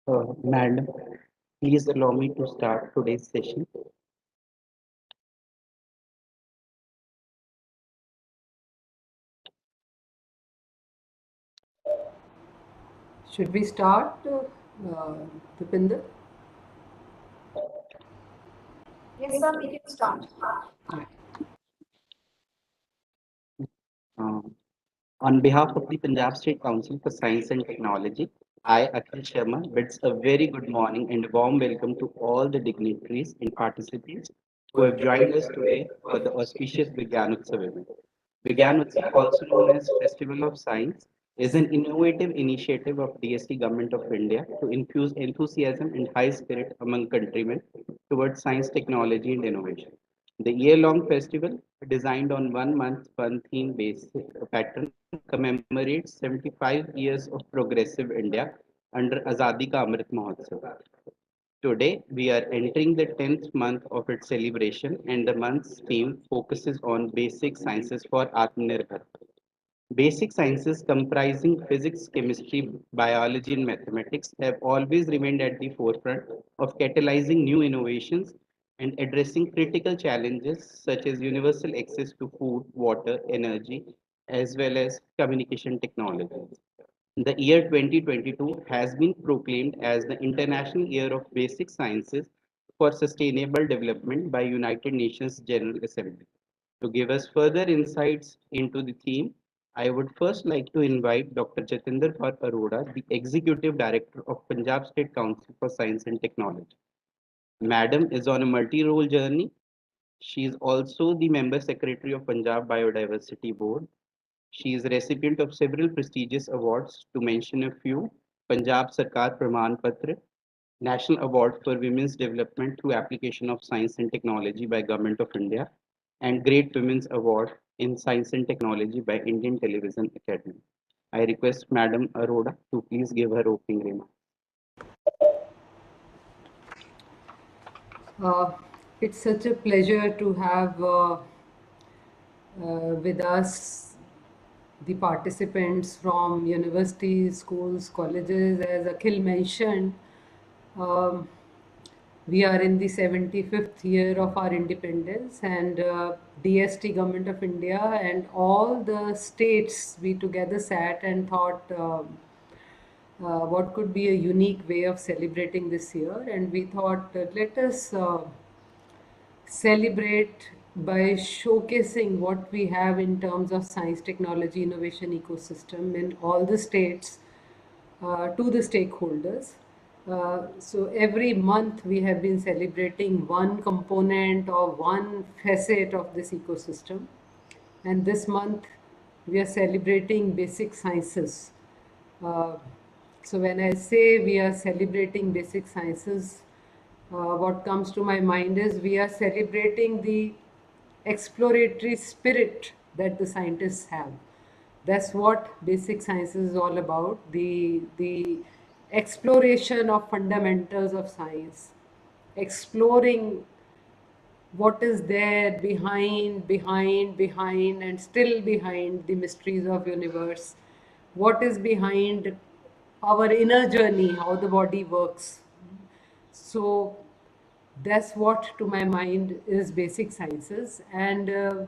Madam, please allow me to start today's session. Should we start, Dipinder? Yes, sir, we can start. Uh, on behalf of the Punjab State Council for Science and Technology, I, Akhil Sharma, bids a very good morning and warm welcome to all the dignitaries and participants who have joined us today for the auspicious Vigyan Utsav event. Vigyan Utsav, also known as Festival of Science, is an innovative initiative of DST Government of India to infuse enthusiasm and high spirit among countrymen towards science, technology, and innovation. The year-long festival, designed on 1 month, one theme based pattern, commemorates 75 years of progressive India under Azadi Ka Amrit Mahotsav. Today, we are entering the 10th month of its celebration, and the month's theme focuses on basic sciences for Atmanirbharata. Basic sciences comprising physics, chemistry, biology, and mathematics have always remained at the forefront of catalyzing new innovations and addressing critical challenges such as universal access to food, water, energy, as well as communication technologies. The year 2022 has been proclaimed as the International Year of Basic Sciences for Sustainable Development by United Nations General Assembly. To give us further insights into the theme, I would first like to invite Dr. Jatinder Kaur Arora, the Executive Director of Punjab State Council for Science and Technology. Madam is on a multi-role journey. She is also the Member Secretary of Punjab Biodiversity Board. She is a recipient of several prestigious awards, to mention a few: Punjab Sarkar Praman Patra, National Award for Women's Development through Application of Science and Technology by Government of India, and Great Women's Award in Science and Technology by Indian Television Academy. I request Madam Arora to please give her opening remarks. It's such a pleasure to have with us the participants from universities, schools, colleges. As Akhil mentioned, um, we are in the 75th year of our independence, and DST Government of India and all the states, we together sat and thought what could be a unique way of celebrating this year. And we thought, let us celebrate by showcasing what we have in terms of science, technology, innovation ecosystem in all the states to the stakeholders. So every month we have been celebrating one component or one facet of this ecosystem. And this month we are celebrating basic sciences. Uh, so when I say we are celebrating basic sciences, what comes to my mind is we are celebrating the exploratory spirit that the scientists have. That's what basic science is all about, the exploration of fundamentals of science, exploring what is there behind and still behind the mysteries of universe, what is behind our inner journey, how the body works. So that's what to my mind is basic sciences, and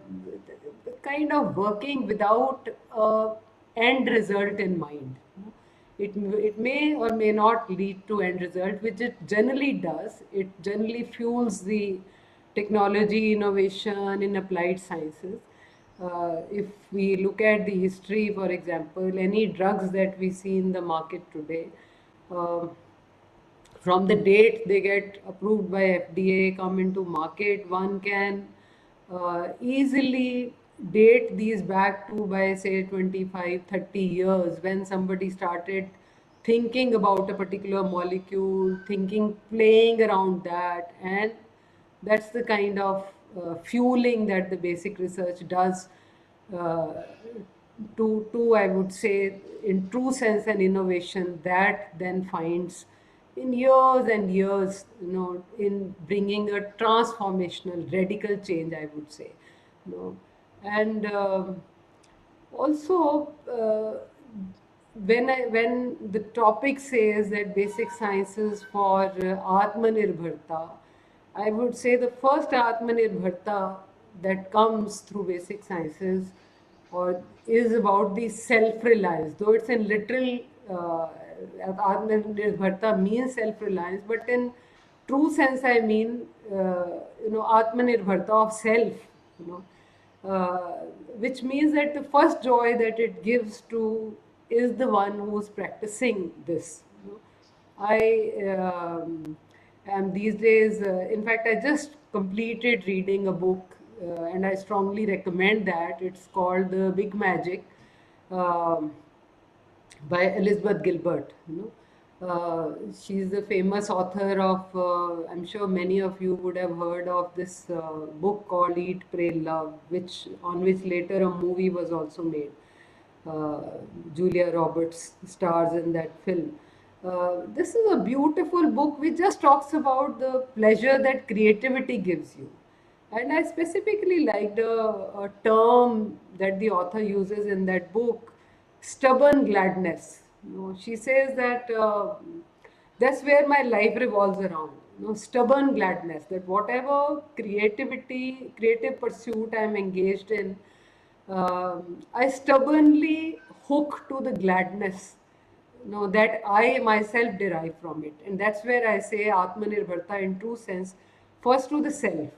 kind of working without end result in mind. It may or may not lead to end result, which it generally does. It generally fuels the technology innovation in applied sciences. If we look at the history, for example, any drugs that we see in the market today, um from the date they get approved by FDA, come into market, one can easily date these back to, by say, 25, 30 years, when somebody started thinking about a particular molecule, thinking, playing around that. And that's the kind of fueling that the basic research does uh, to I would say, in true sense, an innovation that then finds in years and years, in bringing a transformational, radical change, I would say, and also when the topic says that basic sciences for Atmanirbharata, I would say the first Atmanirbharata that comes through basic sciences or is about the self-reliance. Though it's in literal, Atmanirbharata means self-reliance, but in true sense, I mean, Atmanirbharata of self, you know which means that the first joy that it gives to is the one who's practicing this. I am these days, in fact, I just completed reading a book and I strongly recommend that. It's called The Big Magic. By Elizabeth Gilbert. She's the famous author of, I'm sure many of you would have heard of this book called Eat, Pray, Love, on which later a movie was also made. Uh, Julia Roberts stars in that film. This is a beautiful book which just talks about the pleasure that creativity gives you. And I specifically liked a term that the author uses in that book, stubborn gladness. She says that that's where my life revolves around. Stubborn gladness, that whatever creative pursuit I'm engaged in, I stubbornly hook to the gladness that I myself derive from it. And that's where I say Atmanirbharta in true sense, first to the self.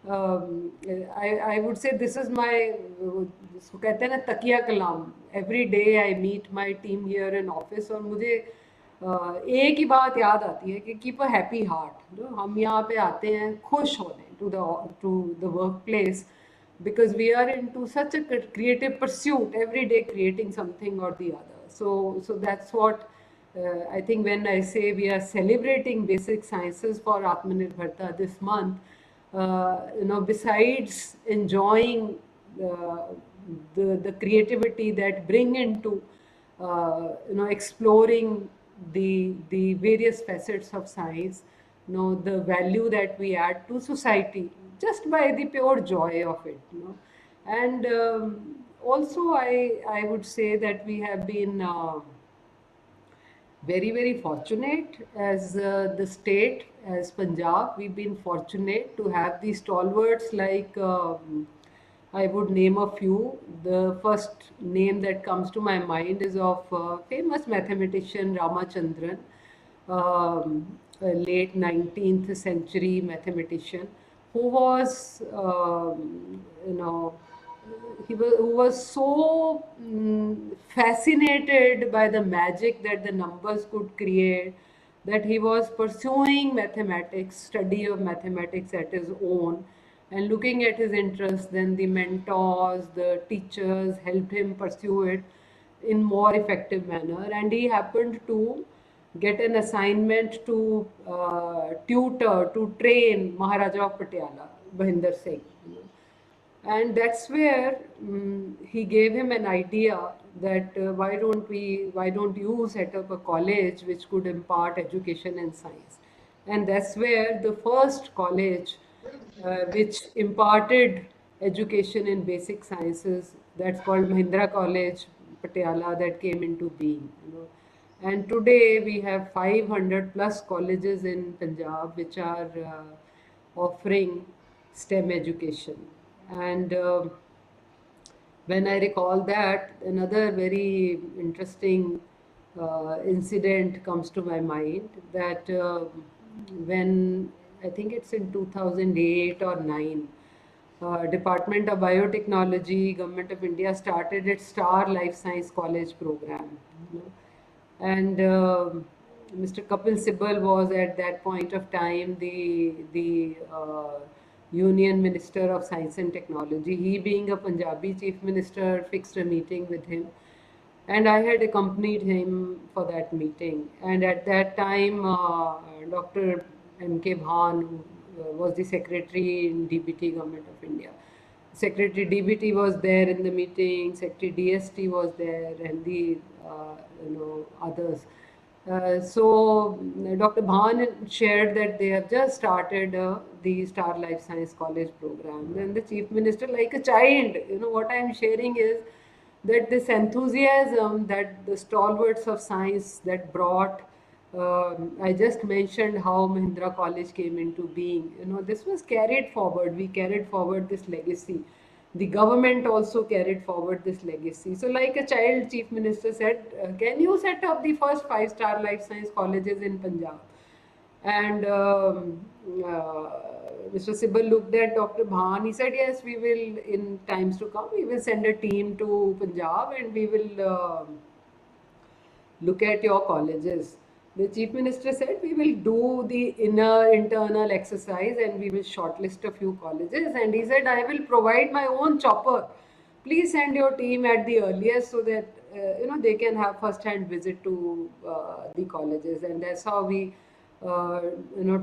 I would say this is my, इसको कहते हैं ना तकिया कलाम. Every day I meet my team here in office और मुझे एक ही बात याद आती है कि keep a happy heart. हम यहाँ पे आते हैं खुश होने to the workplace because we are into such a creative pursuit every day, creating something or the other. So that's what I think when I say we are celebrating basic sciences for Atmanirbharta this month. Besides enjoying the creativity that bring into exploring the various facets of science, the value that we add to society just by the pure joy of it. And also I would say that we have been very, very fortunate as the state, as Punjab. We've been fortunate to have these stalwarts like, I would name a few. The first name that comes to my mind is of famous mathematician Ramachandran, a late 19th century mathematician who was, who was so fascinated by the magic that the numbers could create, that he was pursuing mathematics, study of mathematics at his own, and looking at his interests. Then the mentors, the teachers helped him pursue it in more effective manner, and he happened to get an assignment to tutor, to train Maharaja of Patiala, Bhinder Singh. And that's where he gave him an idea that why don't you set up a college which could impart education in science. And that's where the first college which imparted education in basic sciences, that's called Mahindra College, Patiala, that came into being. And today we have 500 plus colleges in Punjab which are offering STEM education. And when I recall that, another very interesting incident comes to my mind, that when I think it's in 2008 or 9, Department of Biotechnology, Government of India started its Star Life Science College program. And Mr. Kapil Sibal was at that point of time the Union Minister of Science and Technology. He, being a Punjabi Chief Minister, fixed a meeting with him, and I had accompanied him for that meeting. And at that time, Dr. N.K. Bhan, who was the Secretary in DBT, Government of India, Secretary DBT was there in the meeting, Secretary DST was there, and the others. So Dr. Bhan shared that they have just started the Star Life Science College program. Then the Chief Minister, like a child, what I am sharing is that this enthusiasm that the stalwarts of science that brought, I just mentioned how Mahindra College came into being. This was carried forward. We carried forward this legacy. The government also carried forward this legacy. So, like a child chief minister said, can you set up the first five-star life science colleges in Punjab? And Mr. Sibal looked at Dr. Bhan. He said, yes, we will, in times to come, we will send a team to Punjab and we will look at your colleges. The chief minister said, we will do the internal exercise and we will shortlist a few colleges. And he said, I will provide my own chopper. Please send your team at the earliest so that they can have first-hand visit to the colleges. And that's how we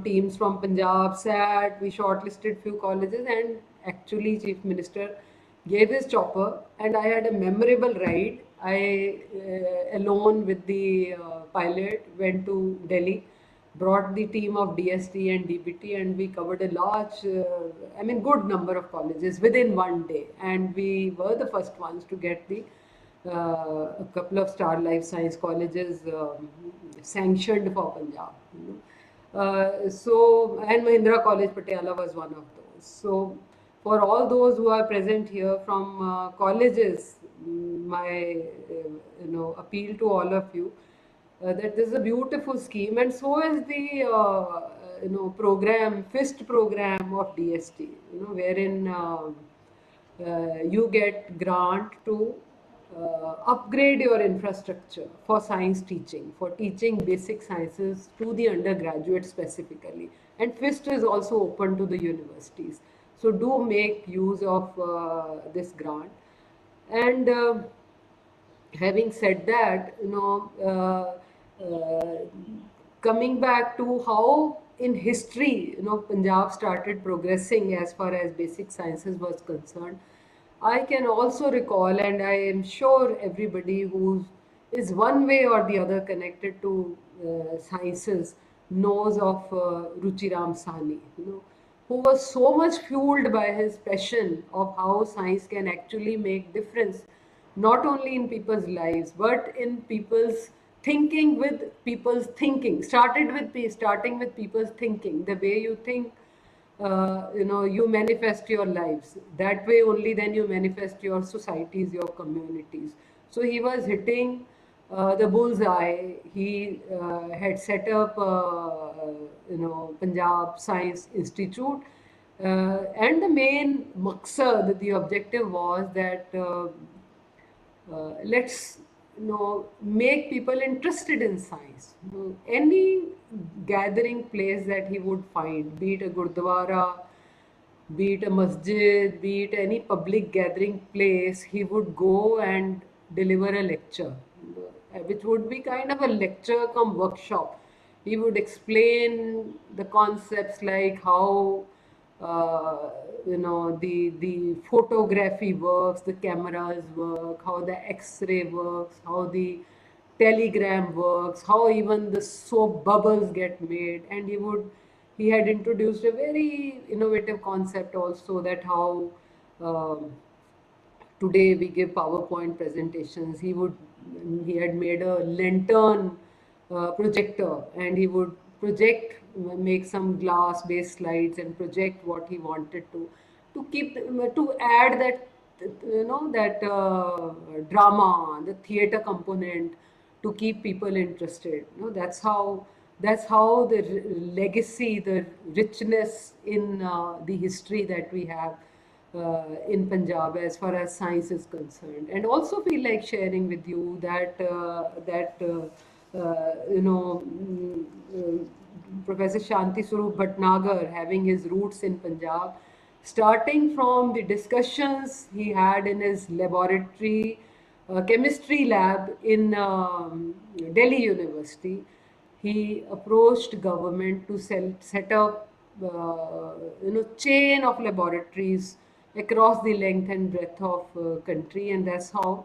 teams from Punjab sat, we shortlisted few colleges, and actually chief minister gave his chopper and I had a memorable ride. I alone with the pilot went to Delhi, brought the team of DST and DBT, and we covered a large, good number of colleges within one day, and we were the first ones to get the a couple of star life science colleges sanctioned for Punjab. And Mahindra College Patiala was one of those. So for all those who are present here from colleges, my appeal to all of you that this is a beautiful scheme, and so is the program, FIST program of DST, wherein you get grant to upgrade your infrastructure for science teaching, for teaching basic sciences to the undergraduate specifically. And FIST is also open to the universities. So do make use of this grant. And having said that, coming back to how in history, Punjab started progressing as far as basic sciences was concerned. I can also recall, and I am sure everybody who is one way or the other connected to sciences knows of Ruchiram Sani, who was so much fueled by his passion of how science can actually make difference, not only in people's lives, but in people's thinking with people's thinking. Starting with people's thinking, the way you think, you manifest your lives. That way only then you manifest your societies, your communities. So he was hitting the bullseye. He had set up, Punjab Science Institute. And the main maqsad, the objective was that let's make people interested in science. Any gathering place that he would find, be it a gurdwara, be it a masjid, be it any public gathering place, he would go and deliver a lecture, which would be kind of a lecture come workshop. He would explain the concepts like how the photography works, the cameras work, how the X-ray works, how the telegram works, how even the soap bubbles get made. And he had introduced a very innovative concept also, that how today we give PowerPoint presentations. He had made a lantern projector, and he would make some glass based slides and project what he wanted to add that drama, the theater component, to keep people interested. That's how the legacy, the richness in the history that we have in Punjab as far as science is concerned. And also feel like sharing with you that Professor Shanti Swarup Bhatnagar, having his roots in Punjab, starting from the discussions he had in his laboratory, chemistry lab in Delhi University, he approached government to set up chain of laboratories across the length and breadth of country, and that's how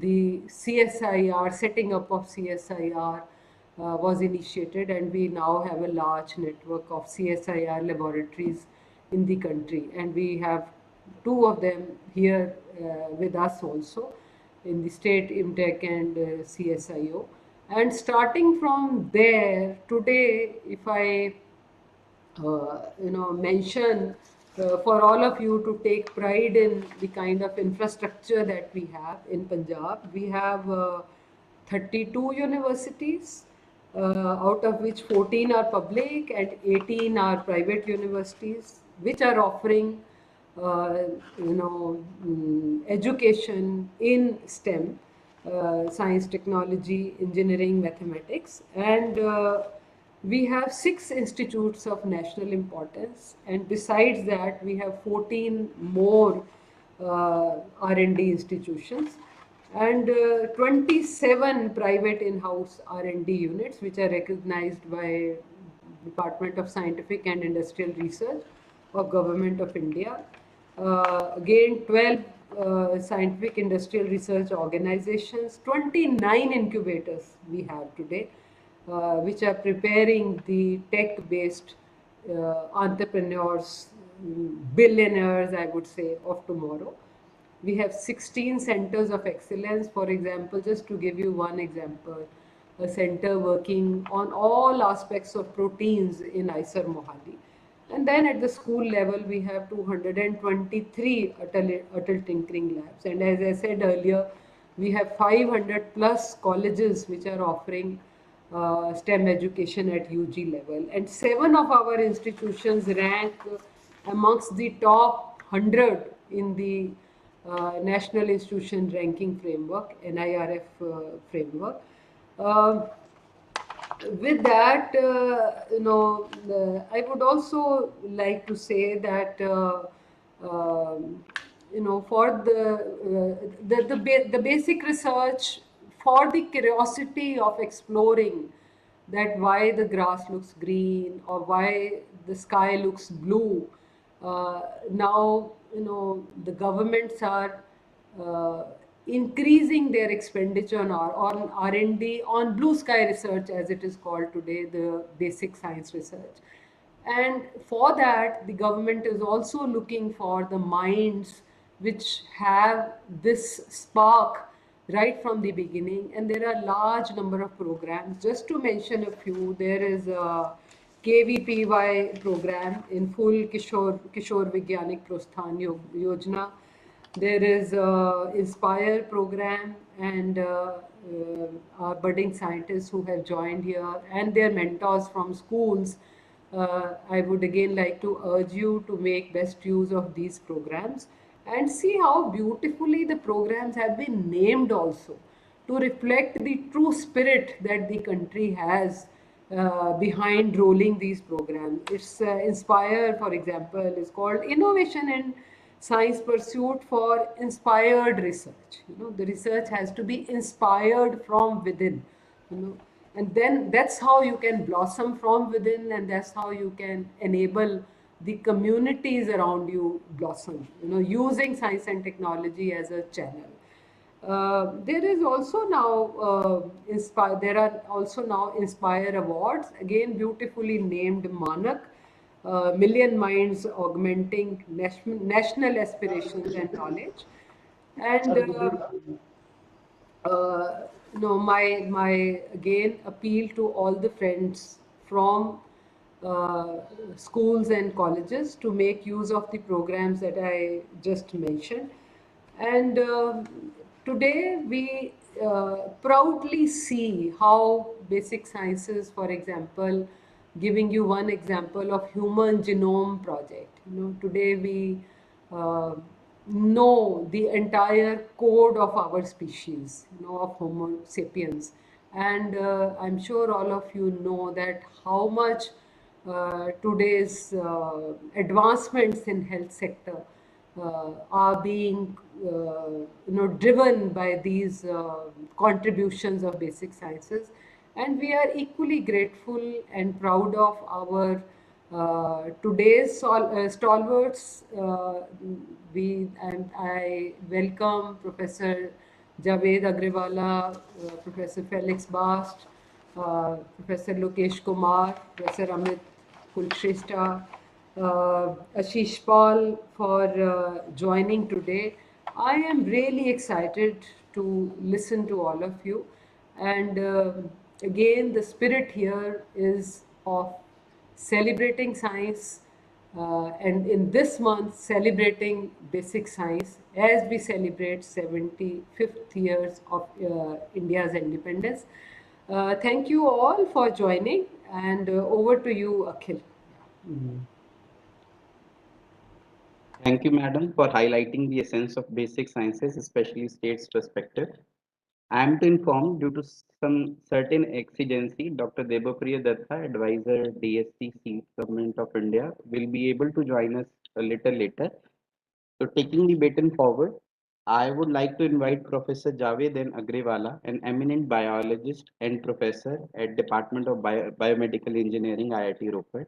the CSIR, setting up of CSIR was initiated, and we now have a large network of CSIR laboratories in the country, and we have two of them here with us also. in the state IMTech and CSIO. And starting from there, today, if I mention for all of you to take pride in the kind of infrastructure that we have in Punjab. We have 32 universities, out of which 14 are public and 18 are private universities, which are offering education in STEM, science, technology, engineering, mathematics, and we have 6 institutes of national importance, and besides that, we have 14 more R&D institutions and 27 private in-house R&D units, which are recognized by Department of Scientific and Industrial Research of Government of India. Again, 12 scientific industrial research organizations, 29 incubators we have today, which are preparing the tech-based entrepreneurs, billionaires, I would say, of tomorrow. We have 16 centers of excellence. For example, just to give you one example, a center working on all aspects of proteins in ISER Mohali. And then at the school level, we have 223 Atal Tinkering Labs. And as I said earlier, we have 500 plus colleges which are offering STEM education at UG level. And 7 of our institutions rank amongst the top 100 in the National Institution Ranking Framework, NIRF framework. With that, I would also like to say that for the basic research, for the curiosity of exploring that why the grass looks green or why the sky looks blue. Now, the governments are increasing their expenditure on R&D, on blue sky research, as it is called today, the basic science research. And for that, the government is also looking for the minds which have this spark right from the beginning. And there are large number of programs. Just to mention a few, there is a KVPY program in full Kishore Vigyanik Prosthan Yojana. There is Inspire program, and our budding scientists who have joined here and their mentors from schools. I would again like to urge you to make best use of these programs and see how beautifully the programs have been named also to reflect the true spirit that the country has behind rolling these programs. It's Inspire, for example, is called Innovation in Science Pursuit for Inspired Research. The research has to be inspired from within. And then that's how you can blossom from within, and that's how you can enable the communities around you blossom, using science and technology as a channel. There is also now there are also now Inspire Awards, again beautifully named Manak, Million Minds Augmenting National Aspirations and Knowledge. And my again appeal to all the friends from schools and colleges to make use of the programs that I just mentioned. And today we proudly see how basic sciences, for example, giving you one example of Human Genome Project. Today we know the entire code of our species, of Homo sapiens. And I'm sure all of you know that how much today's advancements in health sector are being driven by these contributions of basic sciences. And we are equally grateful and proud of our today's stalwarts. I welcome Professor Javed Agrawala, Professor Felix Bast, Professor Lokesh Kumar, Professor Amit Kulshrestha, Ashish Paul for joining today. I am really excited to listen to all of you. And again, the spirit here is of celebrating science, and in this month, celebrating basic science as we celebrate 75th years of India's independence. Thank you all for joining, and over to you, Akhil. Thank you, madam, for highlighting the essence of basic sciences, especially state's perspective. I am to inform, due to some certain exigency, Dr. Debapriya Datta, advisor DST Government of India, will be able to join us a little later. So, taking the baton forward, I would like to invite Professor Javed N. Agrewala, an eminent biologist and professor at Department of Biomedical Engineering, IIT Ropar.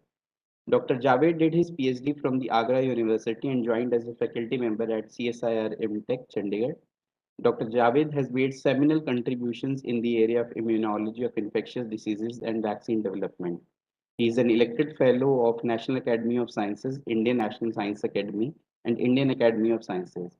Dr. Javed did his PhD from the Agra University and joined as a faculty member at CSIR MTech, Chandigarh. Dr. Javed has made seminal contributions in the area of immunology of infectious diseases and vaccine development. He is an elected fellow of National Academy of Sciences, Indian National Science Academy, and Indian Academy of Sciences.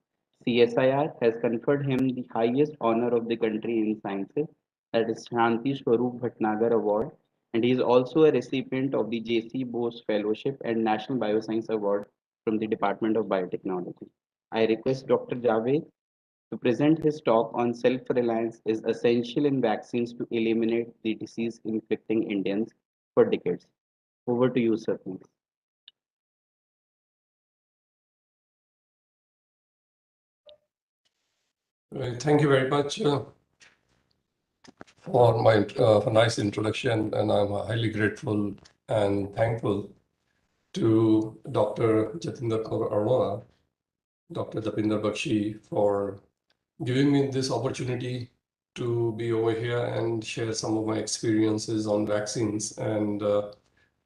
CSIR has conferred him the highest honor of the country in sciences, that is Shanti Swarup Bhatnagar Award, and he is also a recipient of the J.C. Bose Fellowship and National Bioscience Award from the Department of Biotechnology. I request Dr. Javed to present his talk on self-reliance is essential in vaccines to eliminate the disease inflicting Indians for decades. Over to you, sir, please. Thank you very much for my for nice introduction, and I'm highly grateful and thankful to Dr. Jatinder Kaur Arora, Dr. Dapinder Bakshi for giving me this opportunity to be over here and share some of my experiences on vaccines and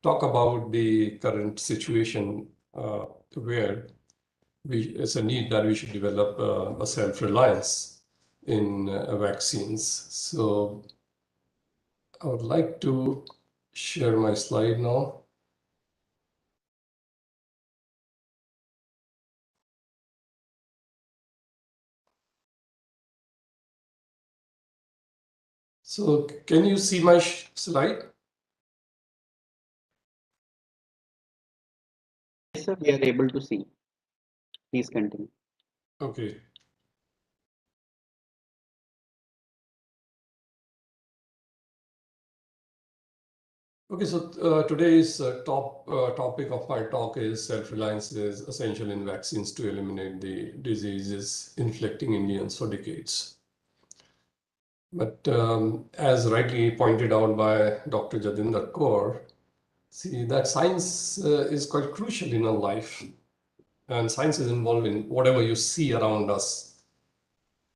talk about the current situation where it's a need that we should develop a self-reliance in vaccines. So I would like to share my slide now. So can you see my slide? Yes, sir, we are able to see. Please continue. Okay. Okay, so today's topic of my talk is self-reliance is essential in vaccines to eliminate the diseases inflicting Indians for decades. But as rightly pointed out by Dr. Jatinder Kaur, see that science is quite crucial in our life, and science is involved in whatever you see around us,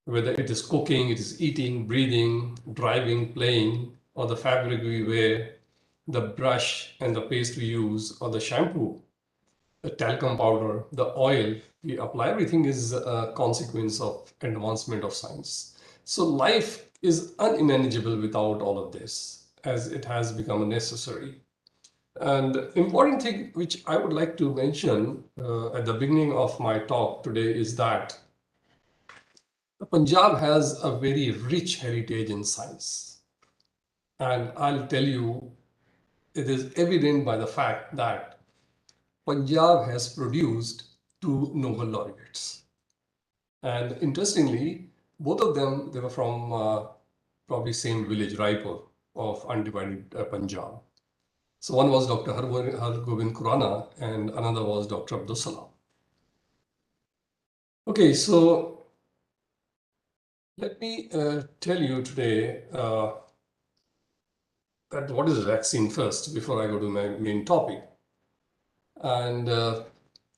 whether it is cooking, it is eating, breathing, driving, playing, or the fabric we wear, the brush and the paste we use, or the shampoo, the talcum powder, the oil we apply, everything is a consequence of advancement of science. So life is unmanageable without all of this, as it has become necessary. And important thing which I would like to mention at the beginning of my talk today is that Punjab has a very rich heritage in science. And I'll tell you, it is evident by the fact that Punjab has produced two Nobel laureates. And interestingly, both of them, they were from probably same village, Raipur, of undivided Punjab. So one was Dr. Hargobind Khurana and another was Dr. Abdul Salam. Okay, so let me tell you today that what is vaccine first before I go to my main topic. And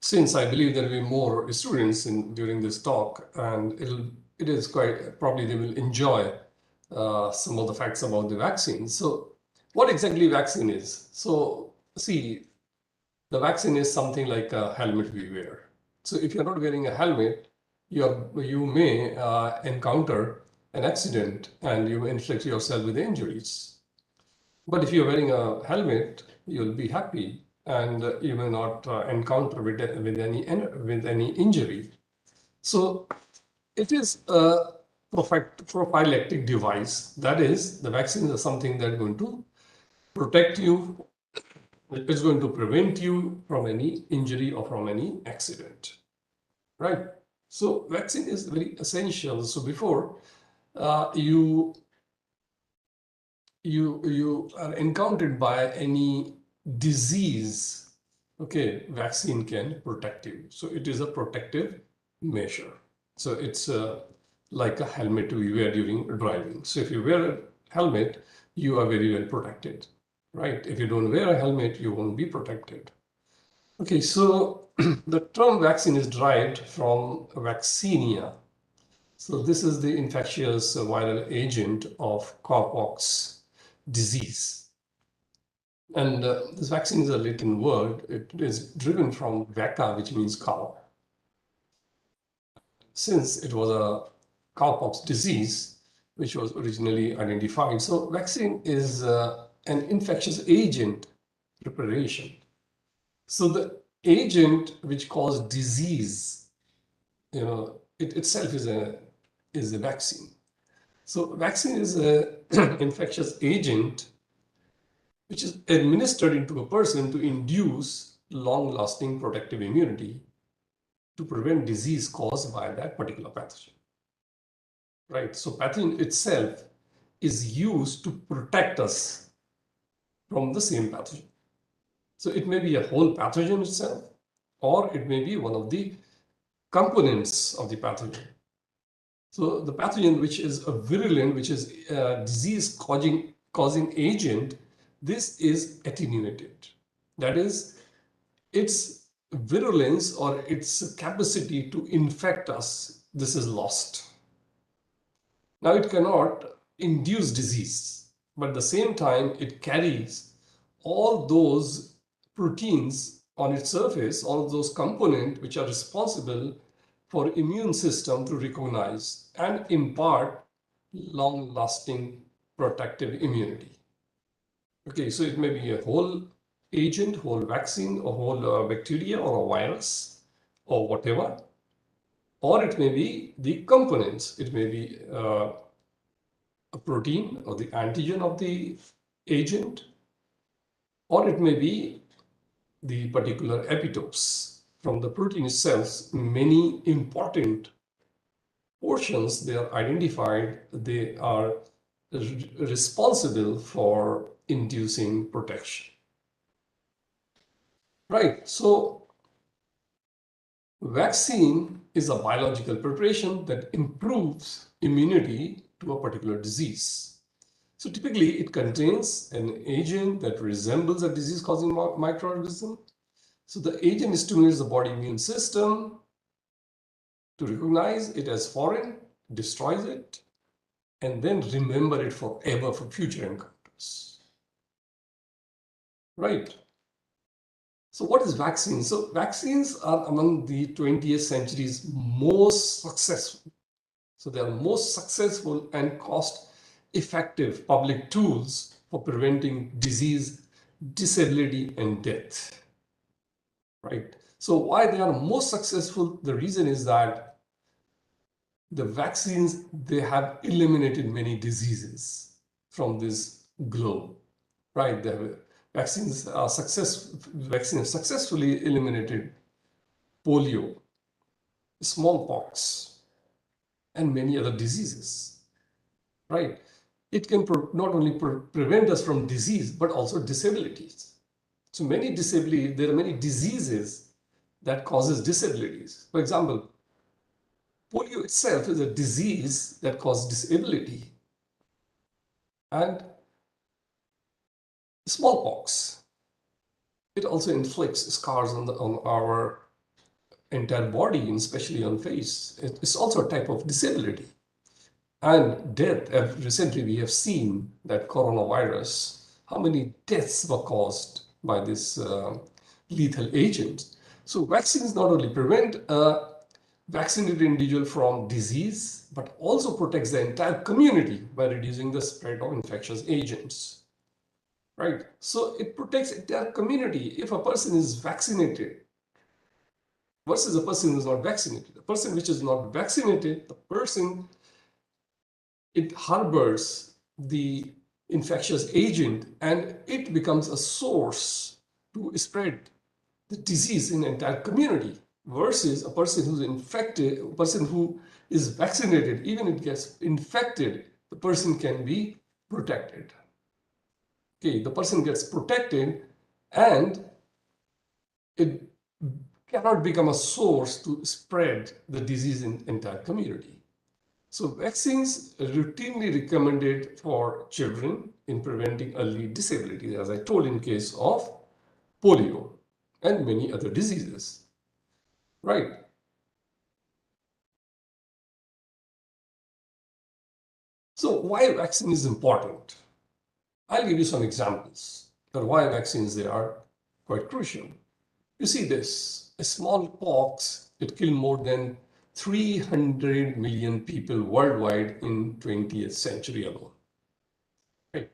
since I believe there will be more students during this talk, and it is quite probably they will enjoy some of the facts about the vaccine. So what exactly vaccine is? So see, the vaccine is something like a helmet we wear. So if you're not wearing a helmet, you may encounter an accident and you may inflict yourself with injuries. But if you're wearing a helmet, you'll be happy and you may not encounter with any injury. So it is prophylactic device. That is, the vaccine is something that's going to protect you. It's going to prevent you from any injury or from any accident, right? So vaccine is very essential. So before you are encountered by any disease, okay, vaccine can protect you. So it is a protective measure. So it's like a helmet we wear during driving. So if you wear a helmet, you are very well protected, right? If you don't wear a helmet, you won't be protected. Okay, so the term vaccine is derived from vaccinia. So this is the infectious viral agent of cowpox disease. And this vaccine is a Latin word. It is driven from vacca, which means cow. Since it was a cowpox disease, which was originally identified. So vaccine is an infectious agent preparation. So the agent which caused disease, it itself is a vaccine. So vaccine is an infectious agent which is administered into a person to induce long-lasting protective immunity to prevent disease caused by that particular pathogen. Right? So pathogen itself is used to protect us from the same pathogen. So it may be a whole pathogen itself, or it may be one of the components of the pathogen. So the pathogen which is a virulent, which is a disease-causing agent, this is attenuated. That is, its virulence or its capacity to infect us, this is lost. Now it cannot induce disease, but at the same time, it carries all those proteins on its surface, all those components which are responsible for immune system to recognize and impart long-lasting protective immunity. Okay, so it may be a whole agent, whole vaccine, or whole bacteria or a virus or whatever, or it may be the components. It may be a protein or the antigen of the agent, or it may be the particular epitopes from the protein itself. Many important portions, they are identified, they are responsible for inducing protection. Right, so vaccine is a biological preparation that improves immunity to a particular disease. So typically it contains an agent that resembles a disease-causing microorganism. So the agent stimulates the body immune system to recognize it as foreign, destroys it, and then remember it forever for future encounters. Right. So what is vaccines? So vaccines are among the 20th century's most successful. So they are most successful and cost-effective public tools for preventing disease, disability, and death. Right. So why they are most successful? The reason is that the vaccines, they have eliminated many diseases from this globe. Right. Vaccines have successfully eliminated polio, smallpox, and many other diseases, right? It can not only prevent us from disease, but also disabilities. So there are many diseases that causes disabilities. For example, polio itself is a disease that causes disability. And smallpox, it also inflicts scars on our entire body, especially on face. It's also a type of disability. And death, recently we have seen that coronavirus, how many deaths were caused by this lethal agent. So vaccines not only prevent a vaccinated individual from disease, but also protects the entire community by reducing the spread of infectious agents. Right? So it protects the entire community if a person is vaccinated versus a person who is not vaccinated. A person which is not vaccinated, the person it harbors the infectious agent and it becomes a source to spread the disease in the entire community, versus a person who's infected, a person who is vaccinated, even if it gets infected, the person can be protected. Okay, the person gets protected and it cannot become a source to spread the disease in the entire community. So vaccines are routinely recommended for children in preventing early disability, as I told in case of polio and many other diseases, right? So why vaccine is important? I'll give you some examples of why vaccines they are quite crucial. You see this, a smallpox, it killed more than 300 million people worldwide in 20th century alone. Right?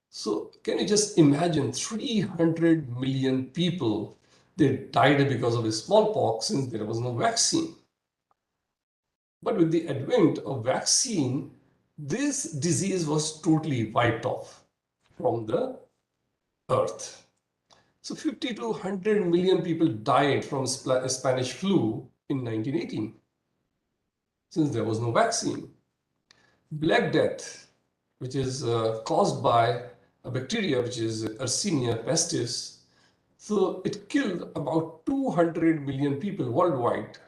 So can you just imagine 300 million people, they died because of a smallpox since there was no vaccine. But with the advent of vaccine, this disease was totally wiped off from the earth. So 50 to 100 million people died from Spanish flu in 1918, since there was no vaccine. Black Death, which is caused by a bacteria, which is Yersinia pestis, so it killed about 200 million people worldwide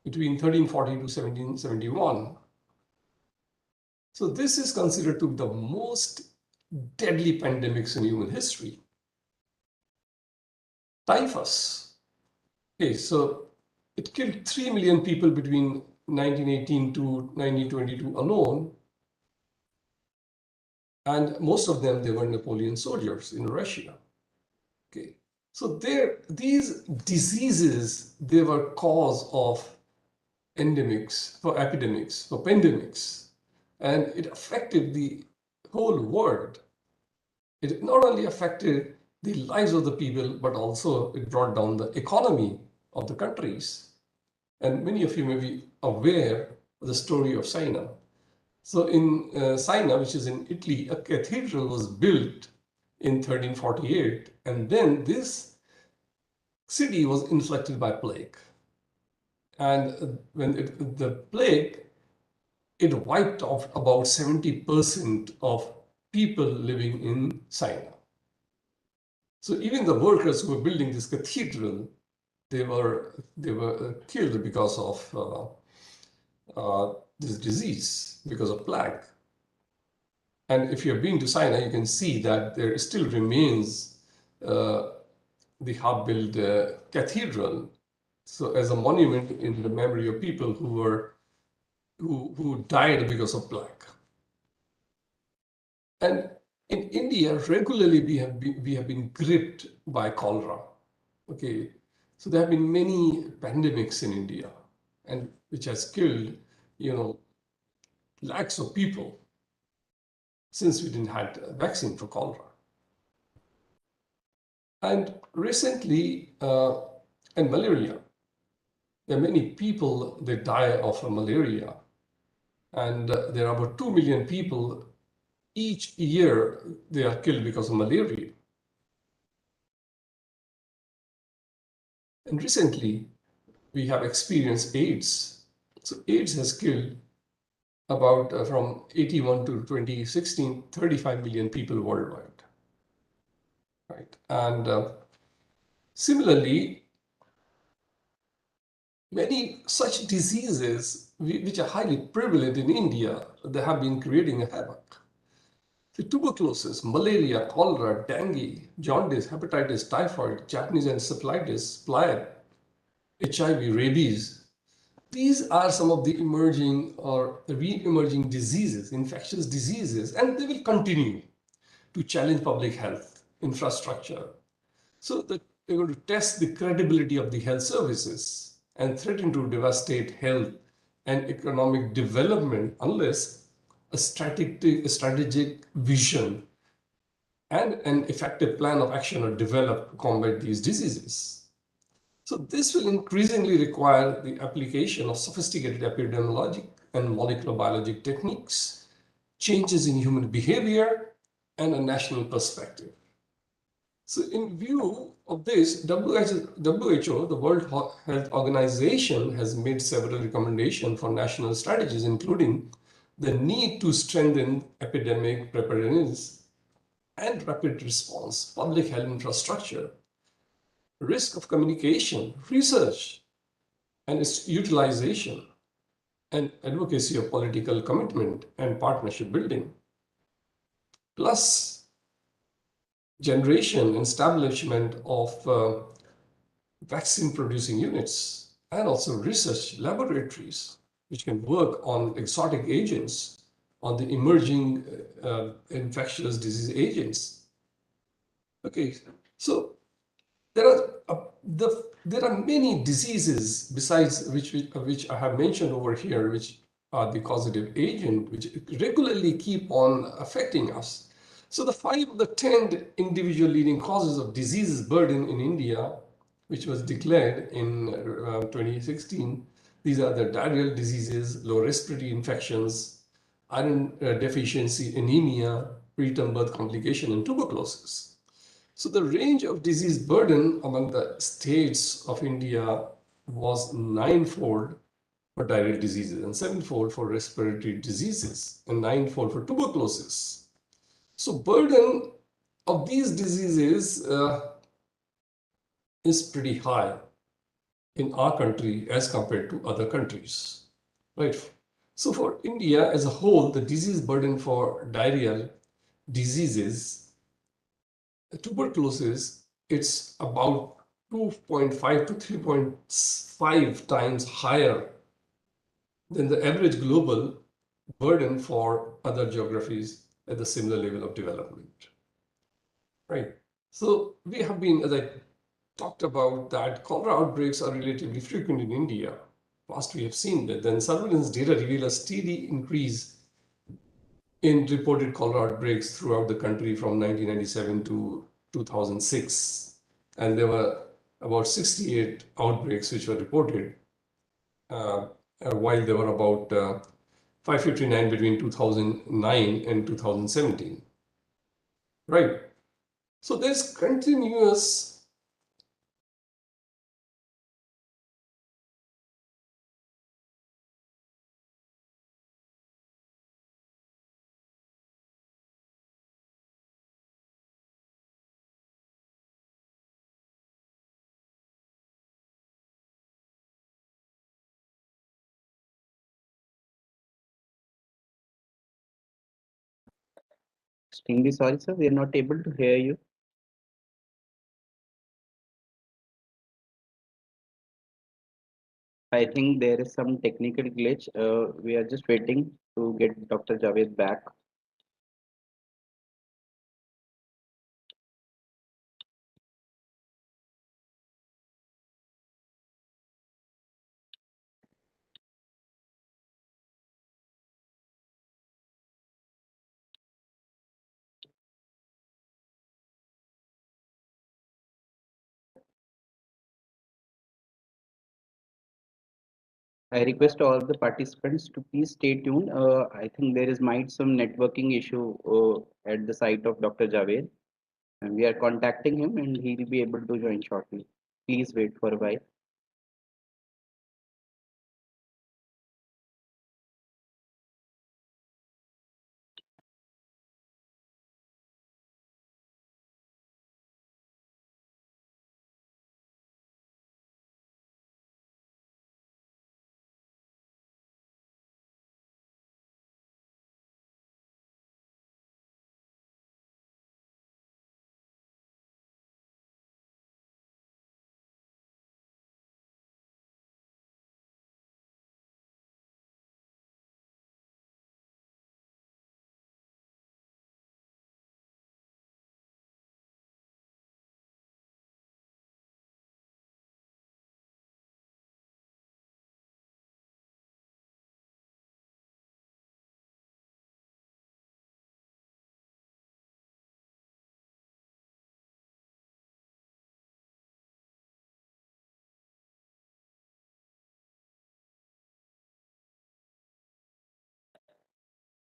between 1340 to 1771. So this is considered to be the most deadly pandemics in human history. Typhus. Okay, so it killed 3 million people between 1918 to 1922 alone. And most of them, they were Napoleon soldiers in Russia. Okay, so these diseases, they were cause of endemics, for epidemics, for pandemics, and it affected the whole world. It not only affected the lives of the people, but also it brought down the economy of the countries. And many of you may be aware of the story of China. So in China, which is in Italy, a cathedral was built in 1348, and then this city was infected by plague. And when the plague, it wiped off about 70% of people living in China. So even the workers who were building this cathedral, they were killed because of this disease, because of plague. And if you've been to China, you can see that there still remains the half-built cathedral, so as a monument in the memory of people who died because of plague. And in India, regularly we have been gripped by cholera. Okay, so there have been many pandemics in India, and which has killed, lakhs of people since we didn't have a vaccine for cholera. And recently, and malaria, there are many people that die of malaria, and there are about 2 million people each year they are killed because of malaria. And recently, we have experienced AIDS. So AIDS has killed about from 81 to 2016, 35 million people worldwide. Right. And similarly, many such diseases which are highly prevalent in India, they have been creating a havoc. The tuberculosis, malaria, cholera, dengue, jaundice, hepatitis, typhoid, Japanese encephalitis, plague, HIV, rabies. These are some of the emerging or re-emerging diseases, infectious diseases, and they will continue to challenge public health infrastructure. So that they're going to test the credibility of the health services and threaten to devastate health and economic development unless a strategic vision and an effective plan of action are developed to combat these diseases. So this will increasingly require the application of sophisticated epidemiologic and molecular biologic techniques, changes in human behavior, and a national perspective. So in view of this, WHO, the World Health Organization, has made several recommendations for national strategies, including the need to strengthen epidemic preparedness and rapid response, public health infrastructure, risk of communication, research, and its utilization, and advocacy of political commitment and partnership building, plus generation and establishment of vaccine producing units and also research laboratories which can work on exotic agents, on the emerging infectious disease agents. Okay, so there are there are many diseases besides which I have mentioned over here, which are the causative agent, which regularly keep on affecting us. So the 5 of the 10 individual leading causes of diseases burden in India, which was declared in 2016, these are the diarrheal diseases, low respiratory infections, iron deficiency, anemia, preterm birth complication, and tuberculosis. So the range of disease burden among the states of India was ninefold for diarrheal diseases and sevenfold for respiratory diseases and ninefold for tuberculosis. So burden of these diseases is pretty high in our country as compared to other countries, right? So for India as a whole, the disease burden for diarrheal diseases, tuberculosis, it's about 2.5 to 3.5 times higher than the average global burden for other geographies at the similar level of development, right? So we have been, as I talked about, that cholera outbreaks are relatively frequent in India. First, we have seen that then surveillance data reveal a steady increase in reported cholera outbreaks throughout the country from 1997 to 2006. And there were about 68 outbreaks which were reported, while there were about 559 between 2009 and 2017. Right. So there's continuous Extremely sorry, sir. We are not able to hear you. I think there is some technical glitch. We are just waiting to get Dr. Javed back. I request all the participants to please stay tuned. I think there is might some networking issue at the site of Dr. Javed, and we are contacting him, and he will be able to join shortly. Please wait for a while.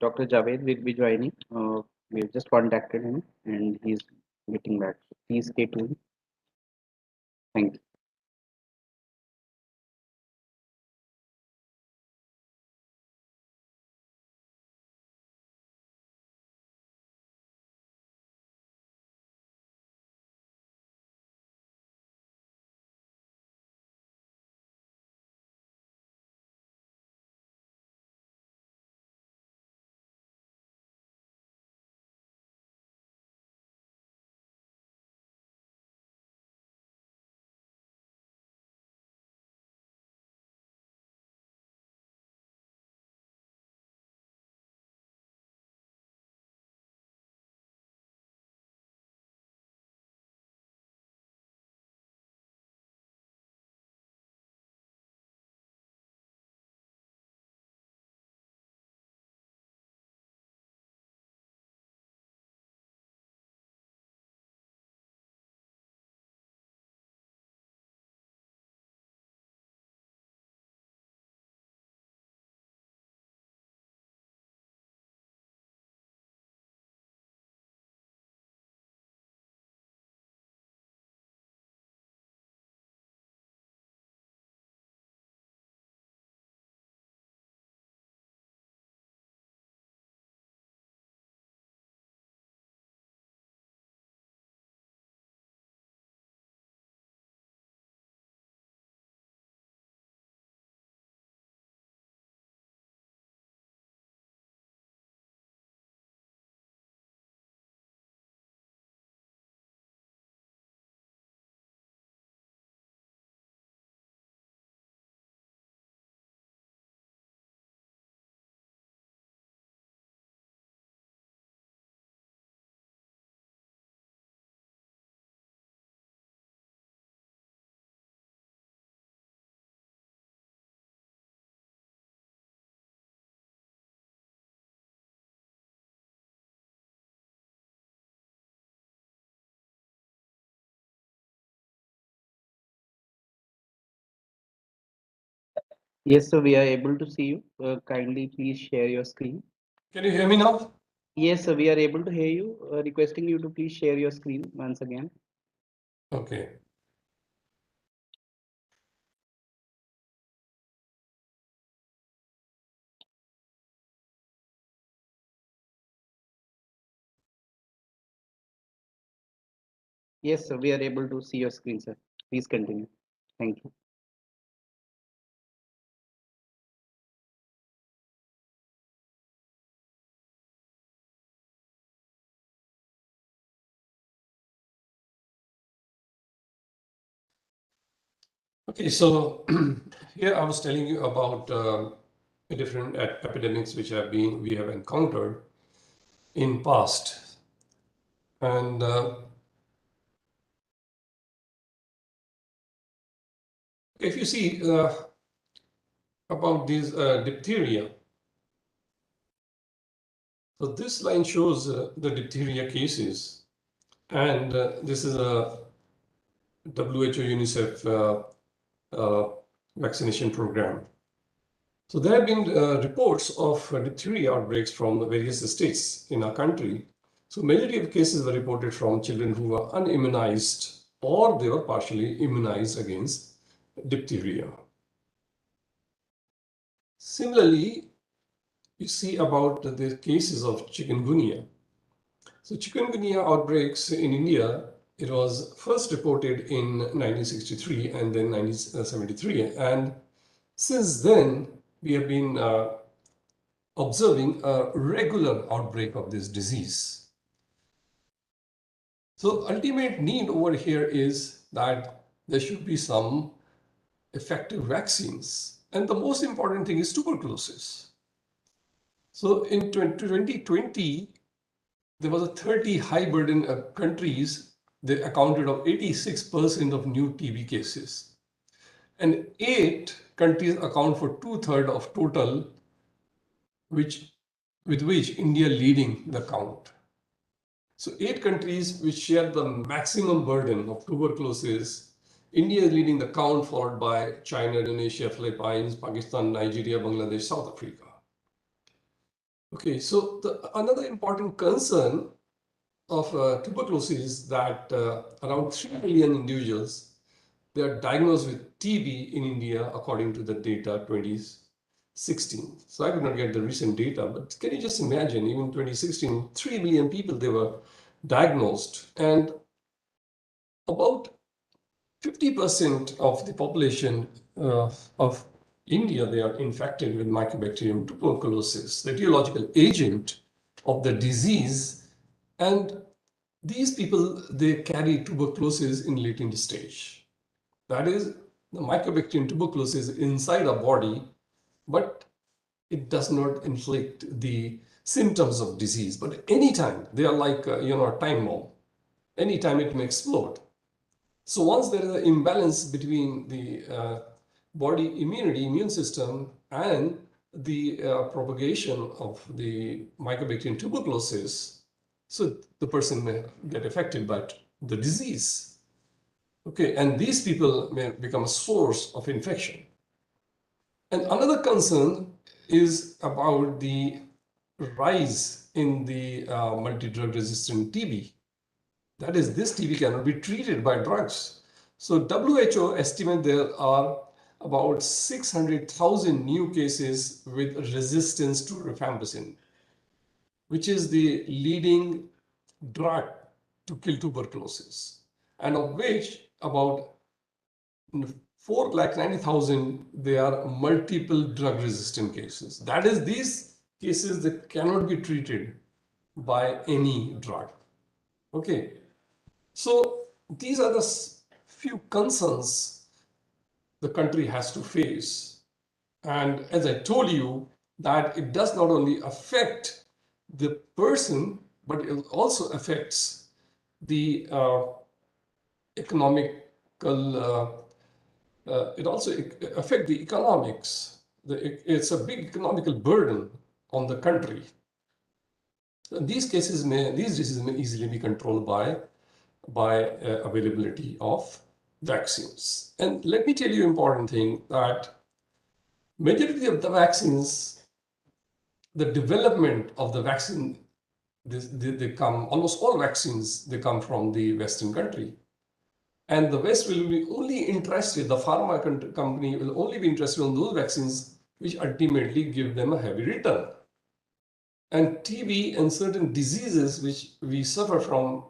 Dr. Javed will be joining. We have just contacted him and he's getting back. Please stay tuned. Thank you. Yes, sir, we are able to see you. Kindly please share your screen. Can you hear me now? Yes, sir, we are able to hear you. Requesting you to please share your screen once again. Okay. Yes, sir, we are able to see your screen, sir. Please continue. Thank you. Okay, so here I was telling you about different epidemics which we have encountered in past, and if you see about these diphtheria, so this line shows the diphtheria cases, and this is a WHO UNICEF vaccination program. So there have been reports of diphtheria outbreaks from various states in our country. So majority of cases were reported from children who were unimmunized or they were partially immunized against diphtheria. Similarly, you see about the cases of chikungunya. So chikungunya outbreaks in India, it was first reported in 1963 and then 1973. And since then, we have been observing a regular outbreak of this disease. So ultimate need over here is that there should be some effective vaccines. And the most important thing is tuberculosis. So in 2020, there was a 30 high burden countries, they accounted of 86% of new TB cases. And 8 countries account for 2/3 of total, with which India leading the count. So 8 countries which share the maximum burden of tuberculosis. India is leading the count, followed by China, Indonesia, Philippines, Pakistan, Nigeria, Bangladesh, South Africa. Okay, so another important concern of tuberculosis is that around 3 million individuals, they are diagnosed with TB in India according to the data 2016. So I could not get the recent data, but can you just imagine, even 2016, 3 million people, they were diagnosed, and about 50% of the population of India, they are infected with Mycobacterium tuberculosis, the etiological agent of the disease. And these people, they carry tuberculosis in latent stage. That is, the Mycobacterium tuberculosis inside a body, but it does not inflict the symptoms of disease. But anytime, they are like, a time bomb. Anytime it may explode. So once there is an imbalance between the body immunity, immune system, and the propagation of the Mycobacterium tuberculosis, so the person may get affected by the disease. Okay, and these people may become a source of infection. And another concern is about the rise in the multi-drug resistant TB. That is, this TB cannot be treated by drugs. So WHO estimate there are about 600,000 new cases with resistance to rifampicin, which is the leading drug to kill tuberculosis, and of which about 490,000 they are multiple drug resistant cases. That is, these cases that cannot be treated by any drug. Okay, so these are the few concerns the country has to face. And as I told you, that it does not only affect the person, but it also affects the economical, it also affects the economics. It's a big economical burden on the country. These diseases may easily be controlled by availability of vaccines. And let me tell you an important thing, that majority of the vaccines, the development of the vaccine, they come, almost all vaccines, they come from the Western country. And the West will be only interested, the pharma company will only be interested in those vaccines which ultimately give them a heavy return. And TB and certain diseases which we suffer from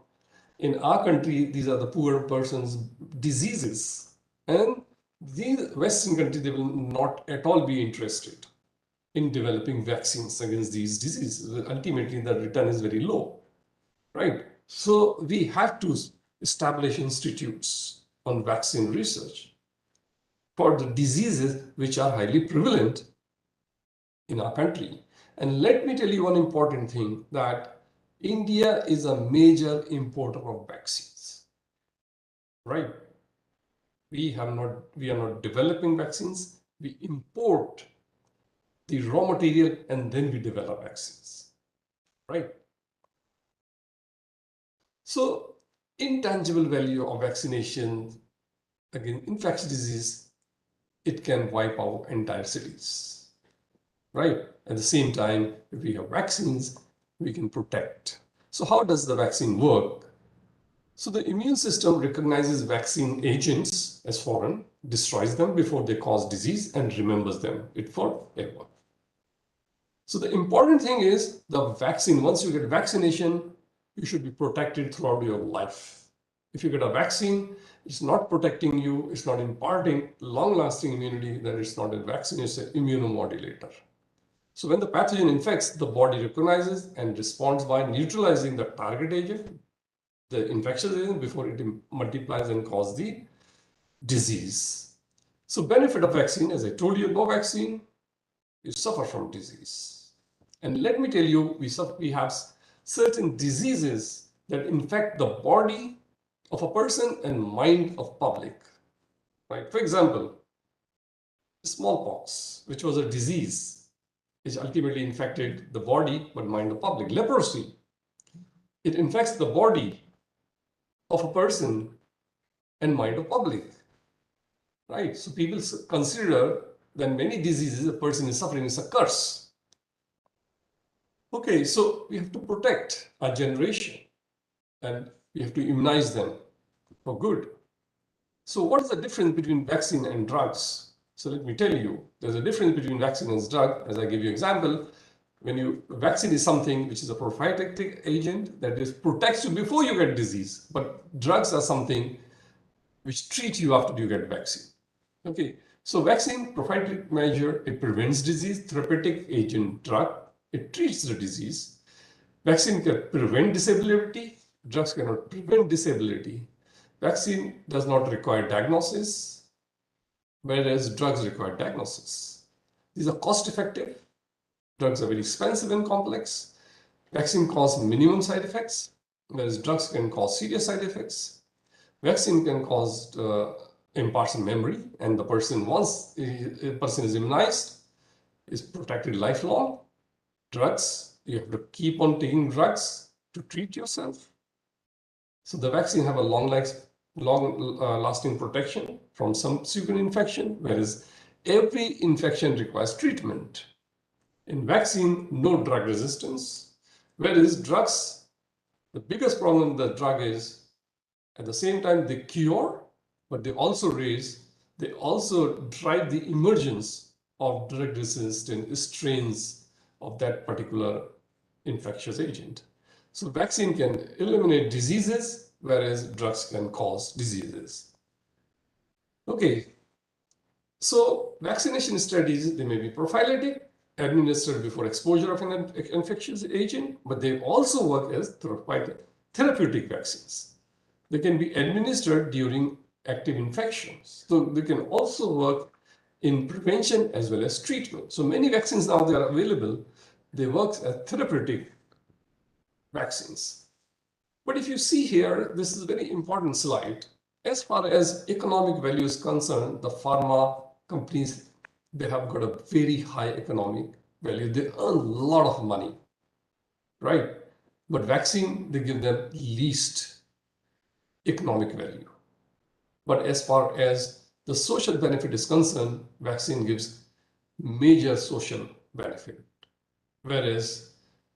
in our country, these are the poor person's diseases. And the Western countries, they will not at all be interested in developing vaccines against these diseases. Ultimately, the return is very low, right? So we have to establish institutes on vaccine research for the diseases which are highly prevalent in our country. And let me tell you one important thing, that India is a major importer of vaccines, right? We are not developing vaccines, we import the raw material and then we develop vaccines, right? So intangible value of vaccination against infectious disease, it can wipe out entire cities, right? At the same time, if we have vaccines, we can protect. So how does the vaccine work? So the immune system recognizes vaccine agents as foreign, destroys them before they cause disease, and remembers them forever. So the important thing is the vaccine, once you get vaccination, you should be protected throughout your life. If you get a vaccine, it's not protecting you, it's not imparting long-lasting immunity, then it's not a vaccine, it's an immunomodulator. So when the pathogen infects, the body recognizes and responds by neutralizing the target agent, the infectious agent, before it multiplies and causes the disease. So benefit of vaccine, as I told you, no vaccine, you suffer from disease. And let me tell you, we have certain diseases that infect the body of a person and mind of public, right? For example, smallpox, which was a disease which ultimately infected the body but mind of public. Leprosy, it infects the body of a person and mind of public, right? So people consider that many diseases a person is suffering is a curse. Okay, so we have to protect our generation and we have to immunize them for good. So what is the difference between vaccine and drugs? So let me tell you, there's a difference between vaccine and drug. As I give you example, vaccine is something which is a prophylactic agent that is protects you before you get disease, but drugs are something which treat you after you get vaccine. Okay, so vaccine prophylactic measure, it prevents disease. Therapeutic agent drug, it treats the disease. Vaccine can prevent disability. Drugs cannot prevent disability. Vaccine does not require diagnosis, whereas drugs require diagnosis. These are cost effective. Drugs are very expensive and complex. Vaccine cause minimum side effects, whereas drugs can cause serious side effects. Vaccine can cause imparts memory, and the person, once a person is immunized, is protected lifelong. Drugs, you have to keep on taking drugs to treat yourself. So the vaccine have a long-lasting protection from subsequent infection, whereas every infection requires treatment. In vaccine, no drug resistance, whereas drugs, the biggest problem with the drug is at the same time they cure, but they also drive the emergence of drug-resistant strains of that particular infectious agent. So vaccine can eliminate diseases, whereas drugs can cause diseases. Okay, so vaccination studies, they may be prophylactic, administered before exposure of an infectious agent, but they also work as therapeutic vaccines. They can be administered during active infections. So they can also work in prevention as well as treatment. So many vaccines now they are available, they work as therapeutic vaccines. But if you see here, this is a very important slide. As far as economic value is concerned, the pharma companies, they have got a very high economic value. They earn a lot of money, right? But vaccine, they give them least economic value. But as far as the social benefit is concerned, vaccine gives major social benefit. Whereas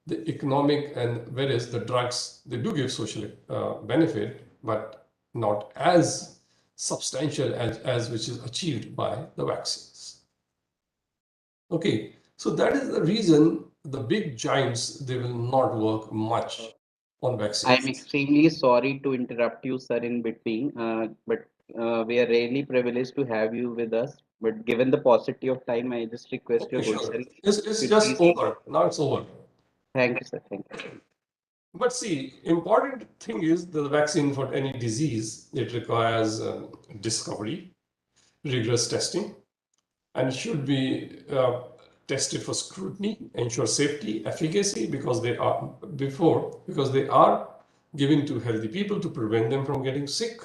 whereas the drugs, they do give social benefit, but not as substantial as which is achieved by the vaccines. Okay, so that is the reason the big giants, they will not work much on vaccines. I'm extremely sorry to interrupt you, sir, in between, but we are really privileged to have you with us. But given the paucity of time, I just request your Okay, good sure. self It's to just please. over. Now it's over. Thank you, sir. Thank you. But see, important thing is the vaccine for any disease, it requires discovery, rigorous testing, and should be tested for scrutiny, ensure safety, efficacy, because they are given to healthy people to prevent them from getting sick.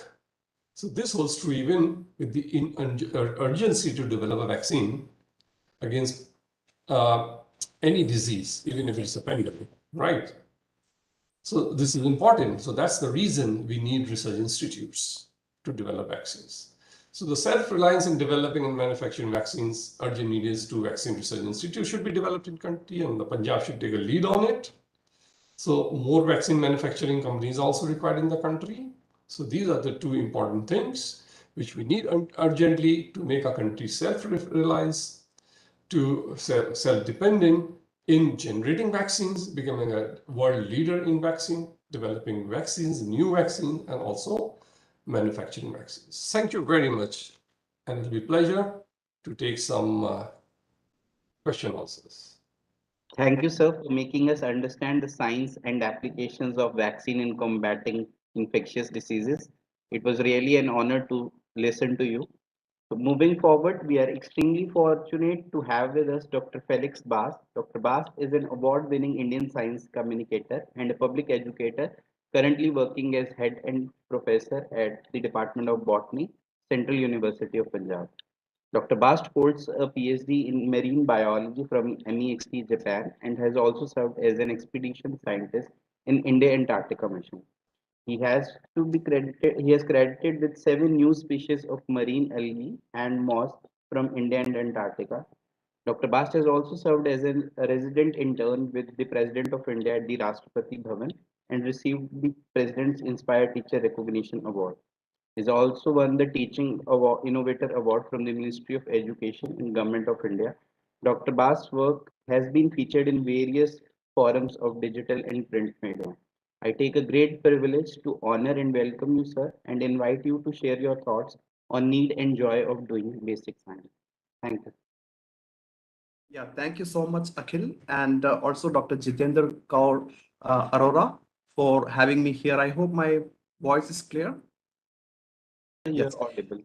So this holds true even with the urgency to develop a vaccine against any disease, even if it's a pandemic, right? So this is important. So that's the reason we need research institutes to develop vaccines. So the self-reliance in developing and manufacturing vaccines, urgent need is to vaccine research institutes should be developed in country, and the Punjab should take a lead on it. So more vaccine manufacturing companies also required in the country. So these are the two important things which we need urgently to make our country self-reliance, to self-dependent in generating vaccines, becoming a world leader in vaccine, developing vaccines, new vaccine, and also manufacturing vaccines. Thank you very much. And it'll be a pleasure to take some question answers. Thank you, sir, for making us understand the science and applications of vaccine in combating infectious diseases. It was really an honor to listen to you. So moving forward, we are extremely fortunate to have with us Dr. Felix Bast. Dr. Bast is an award-winning Indian science communicator and a public educator, currently working as head and professor at the Department of Botany, Central University of Punjab. Dr. Bast holds a PhD in marine biology from MEXT, Japan, and has also served as an expedition scientist in India Antarctica mission. He has credited with 7 new species of marine algae and moss from India and Antarctica. Dr. Bast has also served as a resident intern with the President of India at the Rashtrapati Bhavan and received the President's Inspired Teacher Recognition Award. He has also won the Teaching Award, Innovator Award from the Ministry of Education and Government of India. Dr. Bast's work has been featured in various forums of digital and print media. I take a great privilege to honor and welcome you, sir, and invite you to share your thoughts on need and joy of doing basic science. Thank you. Yeah, thank you so much, Akhil, and also Dr. Jitendra Kaur Arora for having me here. I hope my voice is clear. You're Yes. audible.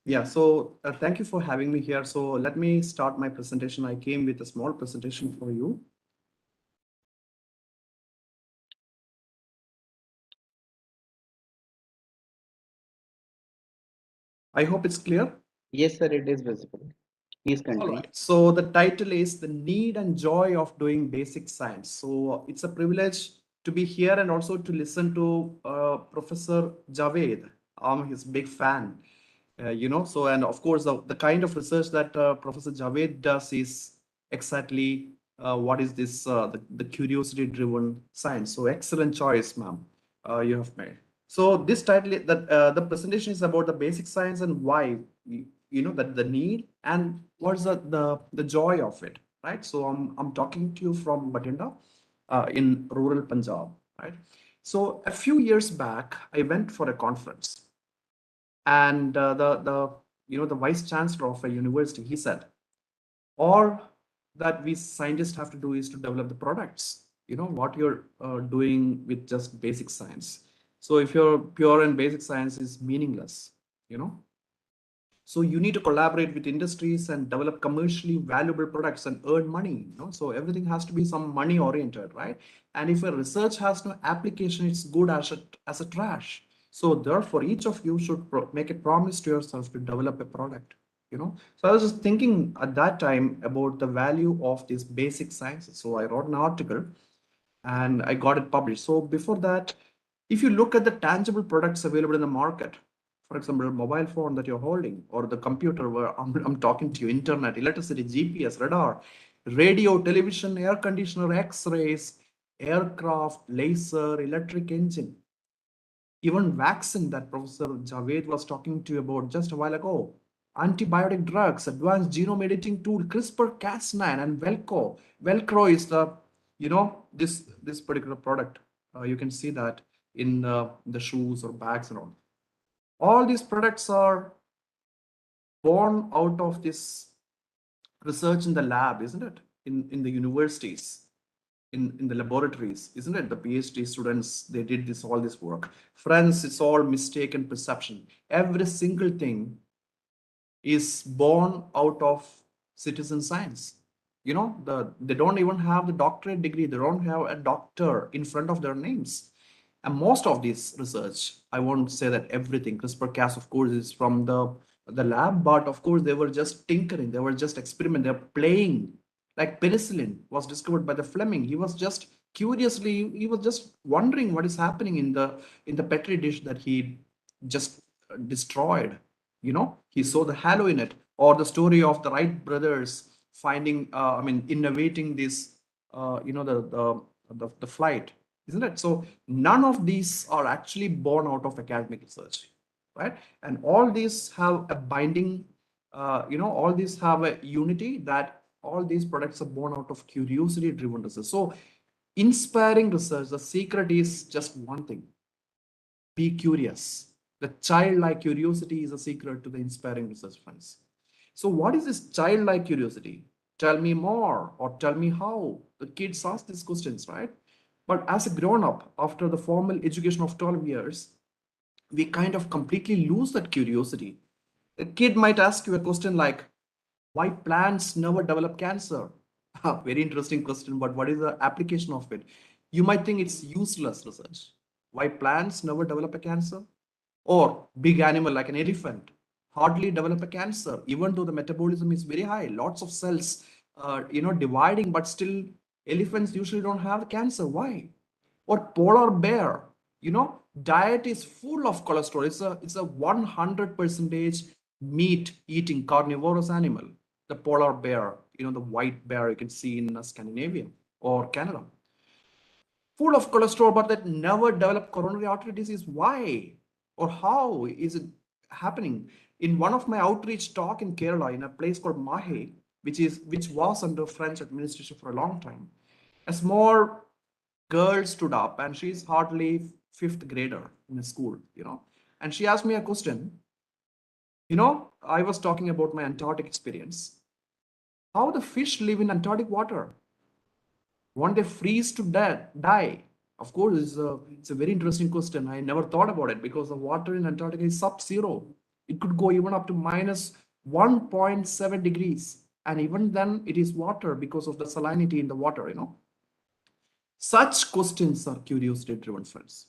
Yeah, so thank you for having me here. So let me start my presentation. I came with a small presentation for you. I hope it's clear. Yes, sir, it is visible. Please All continue. right. So the title is The Need and Joy of Doing Basic Science. So it's a privilege to be here and also to listen to Professor Javed. I'm his big fan. So and of course the kind of research that Professor Javed does is exactly what is this the curiosity driven science. So excellent choice, ma'am, you have made. So this title that the presentation is about the basic science and why that the need and what's the joy of it, right? So I'm talking to you from Batinda in rural Punjab, right? So a few years back I went for a conference, and the vice chancellor of a university, he said, all that we scientists have to do is to develop the products, what you're doing with just basic science. So if your pure and basic science is meaningless, you know so you need to collaborate with industries and develop commercially valuable products and earn money. So everything has to be some money oriented, right? And if a research has no application, it's good as a trash. So therefore each of you should make a promise to yourself to develop a product. So I was just thinking at that time about the value of these basic sciences. So I wrote an article and I got it published. So before that, if you look at the tangible products available in the market, for example, mobile phone that you're holding, or the computer where I'm talking to you, internet, electricity, GPS, radar, radio, television, air conditioner, X-rays, aircraft, laser, electric engine, even vaccine that Professor Javed was talking to you about just a while ago, antibiotic drugs, advanced genome editing tool, CRISPR-Cas9, and Velcro. Velcro is this particular product. You can see that in the shoes or bags and all. All these products are born out of this research in the lab, isn't it? In the universities, in the laboratories, isn't it? The PhD students, they did all this work. Friends, it's all mistaken perception. Every single thing is born out of citizen science. They don't even have the doctorate degree. They don't have a doctor in front of their names. And most of this research, I won't say that everything, CRISPR-Cas, of course, is from the lab, but of course, they were just tinkering. They were just experimenting. They're playing. Like penicillin was discovered by the Fleming. He was just wondering what is happening in the petri dish that he just destroyed. He saw the halo in it. Or the story of the Wright brothers finding, innovating this, the flight, isn't it? So none of these are actually born out of academic research, right? And all these have a binding, all these have a unity, that all these products are born out of curiosity driven research. So inspiring research, the secret is just one thing: be curious. The childlike curiosity is a secret to the inspiring research funds. So what is this childlike curiosity? Tell me more, or tell me how. The kids ask these questions, right? But as a grown-up, after the formal education of 12 years, we kind of completely lose that curiosity. A kid might ask you a question like, why plants never develop cancer? Very interesting question, but what is the application of it? You might think it's useless research. Why plants never develop a cancer? Or big animal like an elephant hardly develop a cancer, even though the metabolism is very high, lots of cells, dividing, but still elephants usually don't have cancer. Why? Or polar bear, diet is full of cholesterol. It's a 100% meat eating carnivorous animal, the polar bear. the white bear you can see in Scandinavia or Canada. Full of cholesterol, but that never develop coronary artery disease. Why or how is it happening? In one of my outreach talk in Kerala, in a place called Mahe, which was under French administration for a long time, a small girl stood up, and she's hardly fifth grader in a school, and she asked me a question. I was talking about my Antarctic experience. How the fish live in Antarctic water? Won't they freeze to die? Of course, it's a very interesting question. I never thought about it because the water in Antarctica is sub-zero. It could go even up to minus 1.7 degrees. And even then, it is water because of the salinity in the water, Such questions are curiosity-driven, friends.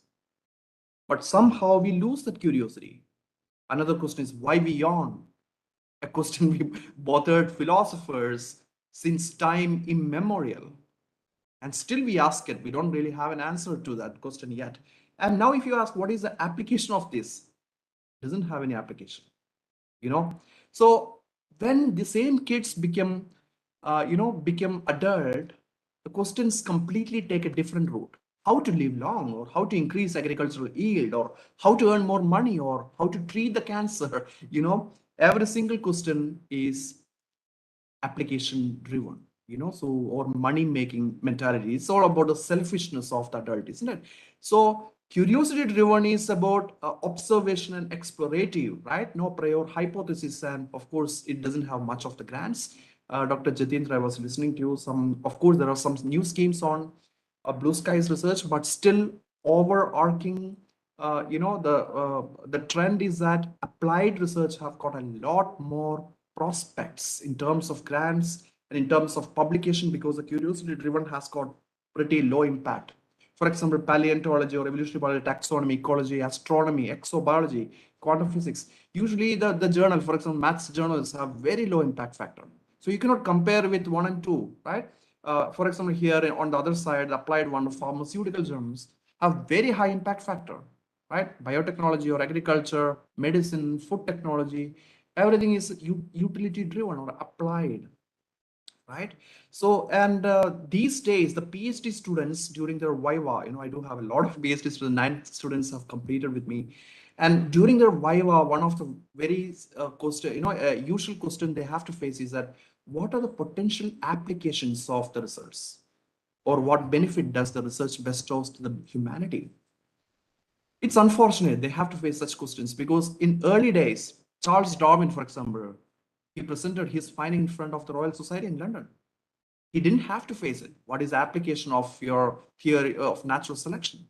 But somehow we lose that curiosity. Another question is why we yawn? A question we bothered philosophers since time immemorial. And still we ask it. We don't really have an answer to that question yet. And now if you ask what is the application of this, it doesn't have any application. So when the same kids become adult, the questions completely take a different route. How to live long, or how to increase agricultural yield, or how to earn more money, or how to treat the cancer. Every single question is application driven, or money making mentality. It's all about the selfishness of the adult, isn't it? So curiosity driven is about observation and explorative, right? No prior hypothesis, and of course it doesn't have much of the grants. Dr. Jatindra, I was listening to some, of course there are some new schemes on blue skies research, but still overarching, the trend is that applied research have got a lot more prospects in terms of grants and in terms of publication, because the curiosity driven has got pretty low impact. For example, paleontology or evolutionary biology, taxonomy, ecology, astronomy, exobiology, quantum physics. Usually the journal, for example, maths journals have very low impact factor. So you cannot compare with 1 and 2, right? For example, here on the other side, the applied one, pharmaceutical journals have very high impact factor, right? Biotechnology or agriculture, medicine, food technology, everything is utility driven or applied, right? So, and these days, the PhD students during their Viva, I do have a lot of PhD students, 9 students have completed with me. And during their Viva, one of the very usual question they have to face is that what are the potential applications of the research, or what benefit does the research bestows to the humanity? It's unfortunate they have to face such questions, because in early days, Charles Darwin, for example, he presented his finding in front of the Royal Society in London. He didn't have to face it. What is the application of your theory of natural selection?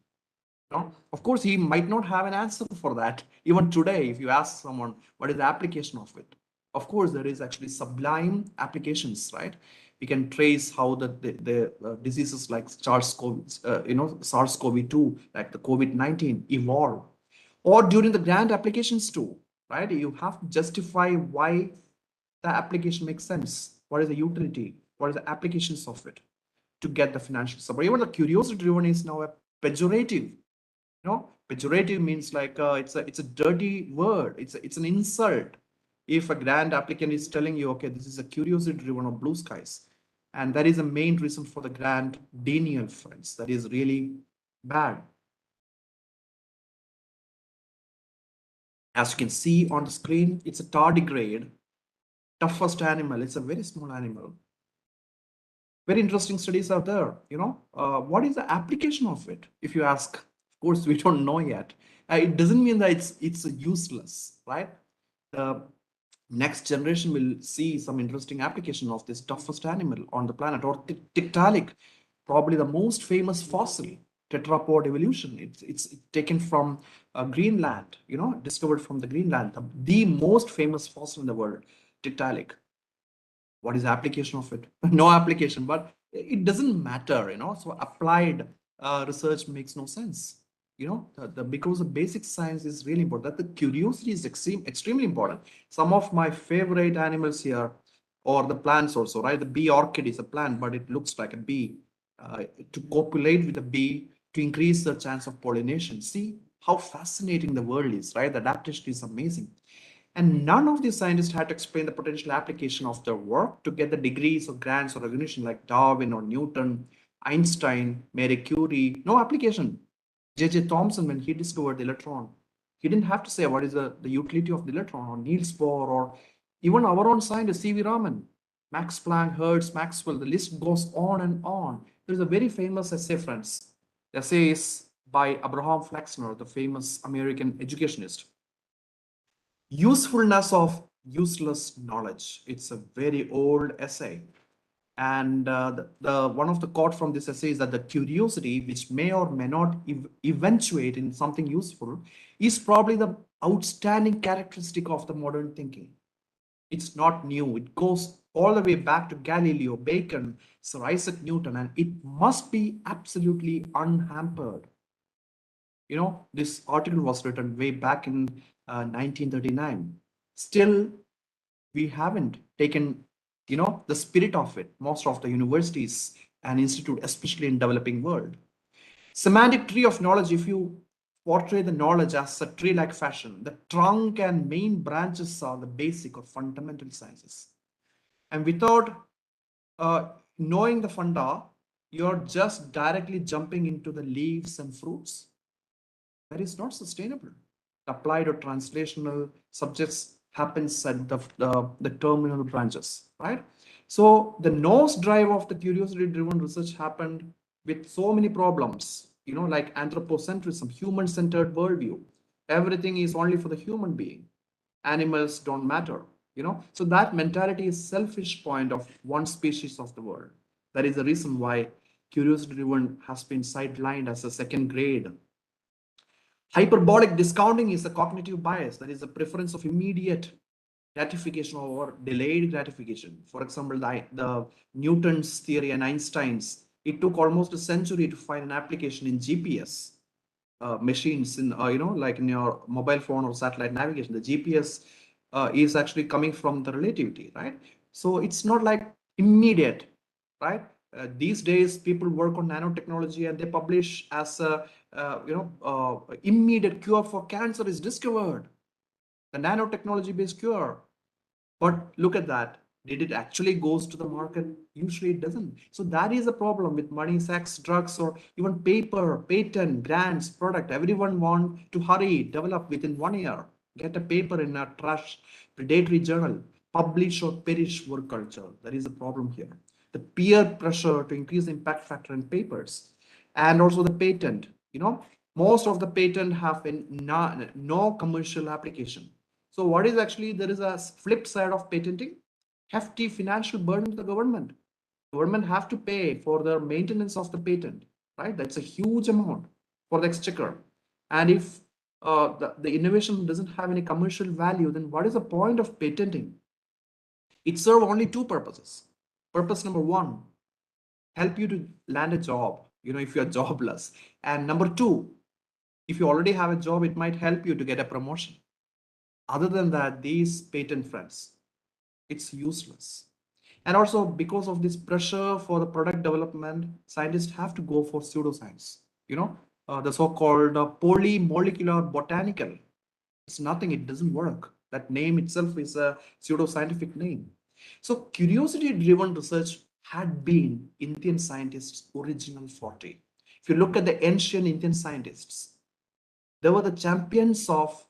Of course, he might not have an answer for that. Even today, if you ask someone, what is the application of it? Of course, there is actually sublime applications, right? We can trace how the diseases like SARS-CoV-2, like the COVID-19 evolve, or during the grant applications too, right? You have to justify why the application makes sense. What is the utility? What are the applications of it to get the financial support? Even the curiosity driven is now a pejorative. Pejorative means like it's a dirty word. It's an insult. If a grant applicant is telling you, okay, this is a curiosity driven or blue skies, and that is the main reason for the grant denial, friends. That is really bad. As you can see on the screen, it's a tardigrade, toughest animal. It's a very small animal. Very interesting studies are there. What is the application of it? If you ask, of course, we don't know yet. It doesn't mean that it's useless, right? The next generation will see some interesting application of this toughest animal on the planet, or Tiktaalik, probably the most famous fossil, tetrapod evolution. It's taken from Greenland, discovered from the Greenland, the most famous fossil in the world, Tiktaalik. What is the application of it? No application, but it doesn't matter, So applied research makes no sense, because the basic science is really important. That the curiosity is extremely important. Some of my favorite animals here, or the plants also, right? The bee orchid is a plant, but it looks like a bee. To copulate with a bee to increase the chance of pollination. See how fascinating the world is, right? The adaptation is amazing. And none of these scientists had to explain the potential application of their work to get the degrees or grants or recognition like Darwin or Newton, Einstein, Marie Curie. No application. J.J. Thomson, when he discovered the electron, he didn't have to say what is the utility of the electron, or Niels Bohr, or even our own scientist, C.V. Raman, Max Planck, Hertz, Maxwell. The list goes on and on. There's a very famous essay, friends. The essay is by Abraham Flexner, the famous American educationist. Usefulness of useless knowledge. It's a very old essay. And the one of the quote from this essay is that the curiosity, which may or may not eventuate in something useful, is probably the outstanding characteristic of the modern thinking. It's not new. It goes all the way back to Galileo, Bacon, Sir Isaac Newton, and it must be absolutely unhampered. You know, this article was written way back in 1939. Still, we haven't taken, you know, the spirit of it. Most of the universities and institute, especially in developing world. Semantic tree of knowledge, if you portray the knowledge as a tree-like fashion, the trunk and main branches are the basic or fundamental sciences. And without knowing the funda, you're just directly jumping into the leaves and fruits. That is not sustainable. Applied or translational subjects happens at the terminal branches, right? So the nose drive of the curiosity-driven research happened with so many problems, you know, like anthropocentrism, human-centered worldview. Everything is only for the human being. Animals don't matter, you know. So that mentality is selfish point of one species of the world. That is the reason why curiosity-driven has been sidelined as a second grade. Hyperbolic discounting is a cognitive bias, that is the preference of immediate gratification over delayed gratification. For example, the Newton's theory and Einstein's, it took almost a century to find an application in GPS machines in, you know, like in your mobile phone or satellite navigation. The GPS is actually coming from the relativity, right? So it's not like immediate, right? These days, people work on nanotechnology and they publish as a immediate cure for cancer is discovered. The nanotechnology based cure. But look at that. Did it actually goes to the market? Usually it doesn't. So that is a problem with money, sex, drugs, or even paper, patent, grants, product. Everyone want to hurry, develop within 1 year, get a paper in a trash predatory journal, publish or perish work culture. That is a problem here. The peer pressure to increase the impact factor in papers, and also the patent. You know, most of the patent have no commercial application. So what is actually, there is a flip side of patenting, hefty financial burden to the government. Government have to pay for the maintenance of the patent, right? That's a huge amount for the exchequer. And if the innovation doesn't have any commercial value, then what is the point of patenting? It serves only two purposes. Purpose number one, help you to land a job, you know, if you're jobless. And number two, if you already have a job, it might help you to get a promotion. Other than that, these patent friends, it's useless. And also because of this pressure for the product development, scientists have to go for pseudoscience, you know, the so-called polymolecular botanical. It's nothing, it doesn't work. That name itself is a pseudoscientific name. So curiosity-driven research had been Indian scientists' original forte. If you look at the ancient Indian scientists, they were the champions of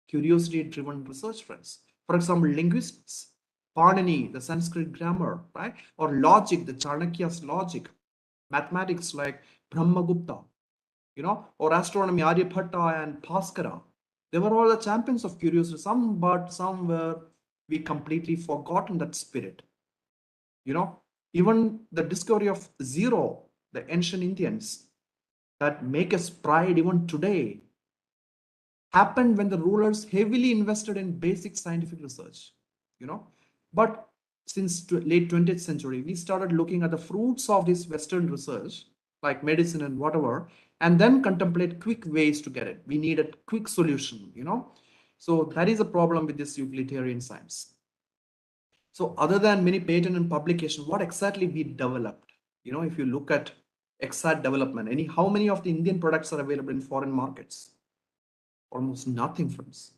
curiosity-driven research, friends. For example, linguistics, Panini, the Sanskrit grammar, right? Or logic, the Chanakya's logic. Mathematics like Brahmagupta, you know, or astronomy, Aryabhatta and Bhaskara. They were all the champions of curiosity. But some were, we completely forgotten that spirit. You know, even the discovery of zero, the ancient Indians, that make us pride even today, happened when the rulers heavily invested in basic scientific research, you know. But since late 20th century, we started looking at the fruits of this Western research, like medicine and whatever, and then contemplate quick ways to get it. We need a quick solution, you know. So that is a problem with this utilitarian science. So other than many patent and publication, what exactly we developed? You know, if you look at exact development, how many of the Indian products are available in foreign markets? Almost nothing, friends.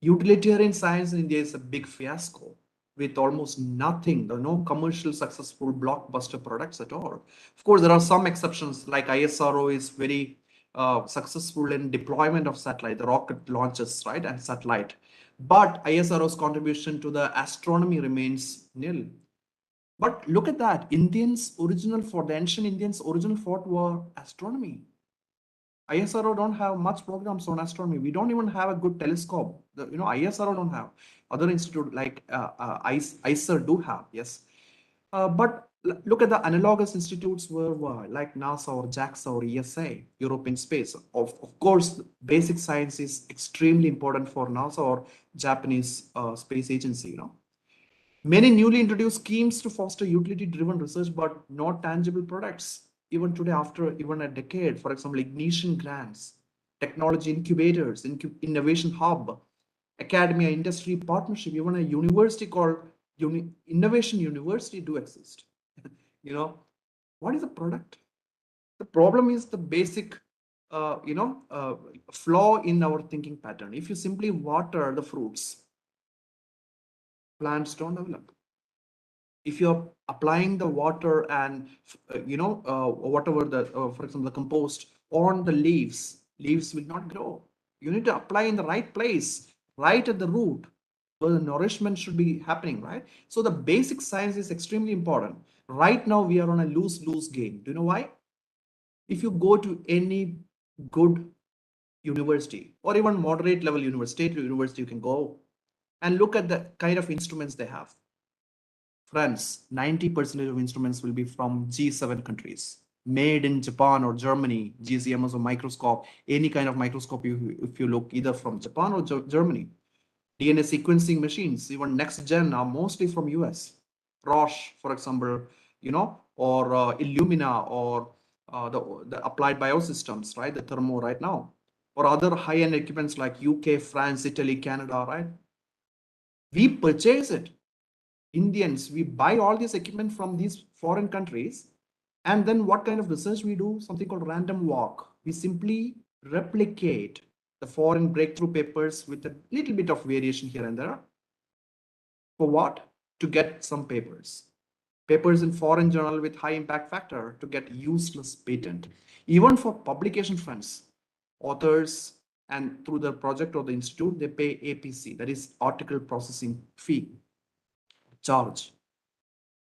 Utilitarian science in India is a big fiasco with almost nothing, there are no commercial successful blockbuster products at all. Of course, there are some exceptions, like ISRO is very successful in deployment of satellite, the rocket launches, right, and satellite. But ISRO's contribution to the astronomy remains nil. But look at that, the ancient Indians' original fort were astronomy. ISRO don't have much programs on astronomy. We don't even have a good telescope. ISRO don't have. Other institute like ICER do have, yes. But look at the analogous institutes worldwide, like NASA or JAXA or ESA, European Space. Of course, basic science is extremely important for NASA or Japanese space agency. Many newly introduced schemes to foster utility-driven research, but not tangible products. Even today, after even a decade, for example, ignition grants, technology incubators, innovation hub, academia industry partnership, even a university called Innovation University do exist. What is the product? The problem is the basic, flaw in our thinking pattern. If you simply water the fruits, plants don't develop. If you're applying the water and whatever the for example the compost on the leaves will not grow. You need to apply in the right place, right at the root where the nourishment should be happening, right? So the basic science is extremely important. Right now we are on a lose-lose game. Do you know why? If you go to any good university or even moderate level university, state university, you can go and look at the kind of instruments they have. Friends, 90% of instruments will be from G7 countries, made in Japan or Germany, GCMS or microscope, any kind of microscope if you look either from Japan or Germany. DNA sequencing machines, even next gen, are mostly from US. Roche, for example, or Illumina, or the Applied Biosystems, right? The Thermo right now, or other high-end equipments like UK, France, Italy, Canada, right? We purchase it. Indians, we buy all this equipment from these foreign countries. And then what kind of research we do? Something called random walk. We simply replicate the foreign breakthrough papers with a little bit of variation here and there. For what? To get some papers. Papers in foreign journal with high impact factor to get useless patent. Even for publication funds, authors and through the project or the institute, they pay APC, that is article processing fee charge.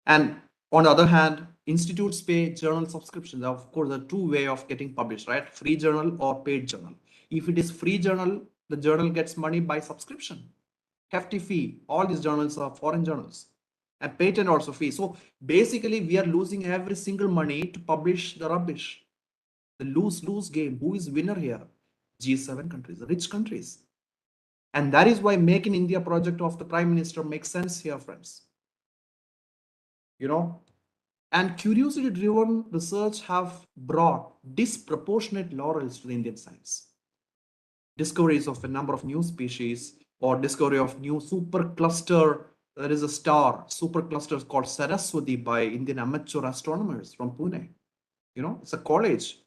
And on the other hand, institutes pay journal subscriptions. Of course, there are two ways of getting published, right? Free journal or paid journal. If it is free journal, the journal gets money by subscription. Hefty fee. All these journals are foreign journals. And patent also fee. So basically, we are losing every single money to publish the rubbish. The lose-lose game. Who is winner here? G7 countries, the rich countries. And that is why Make in India project of the Prime Minister makes sense here, friends. And curiosity-driven research have brought disproportionate laurels to the Indian science. Discoveries of a number of new species or discovery of new supercluster. There is a star supercluster called Saraswati by Indian amateur astronomers from Pune. It's a college.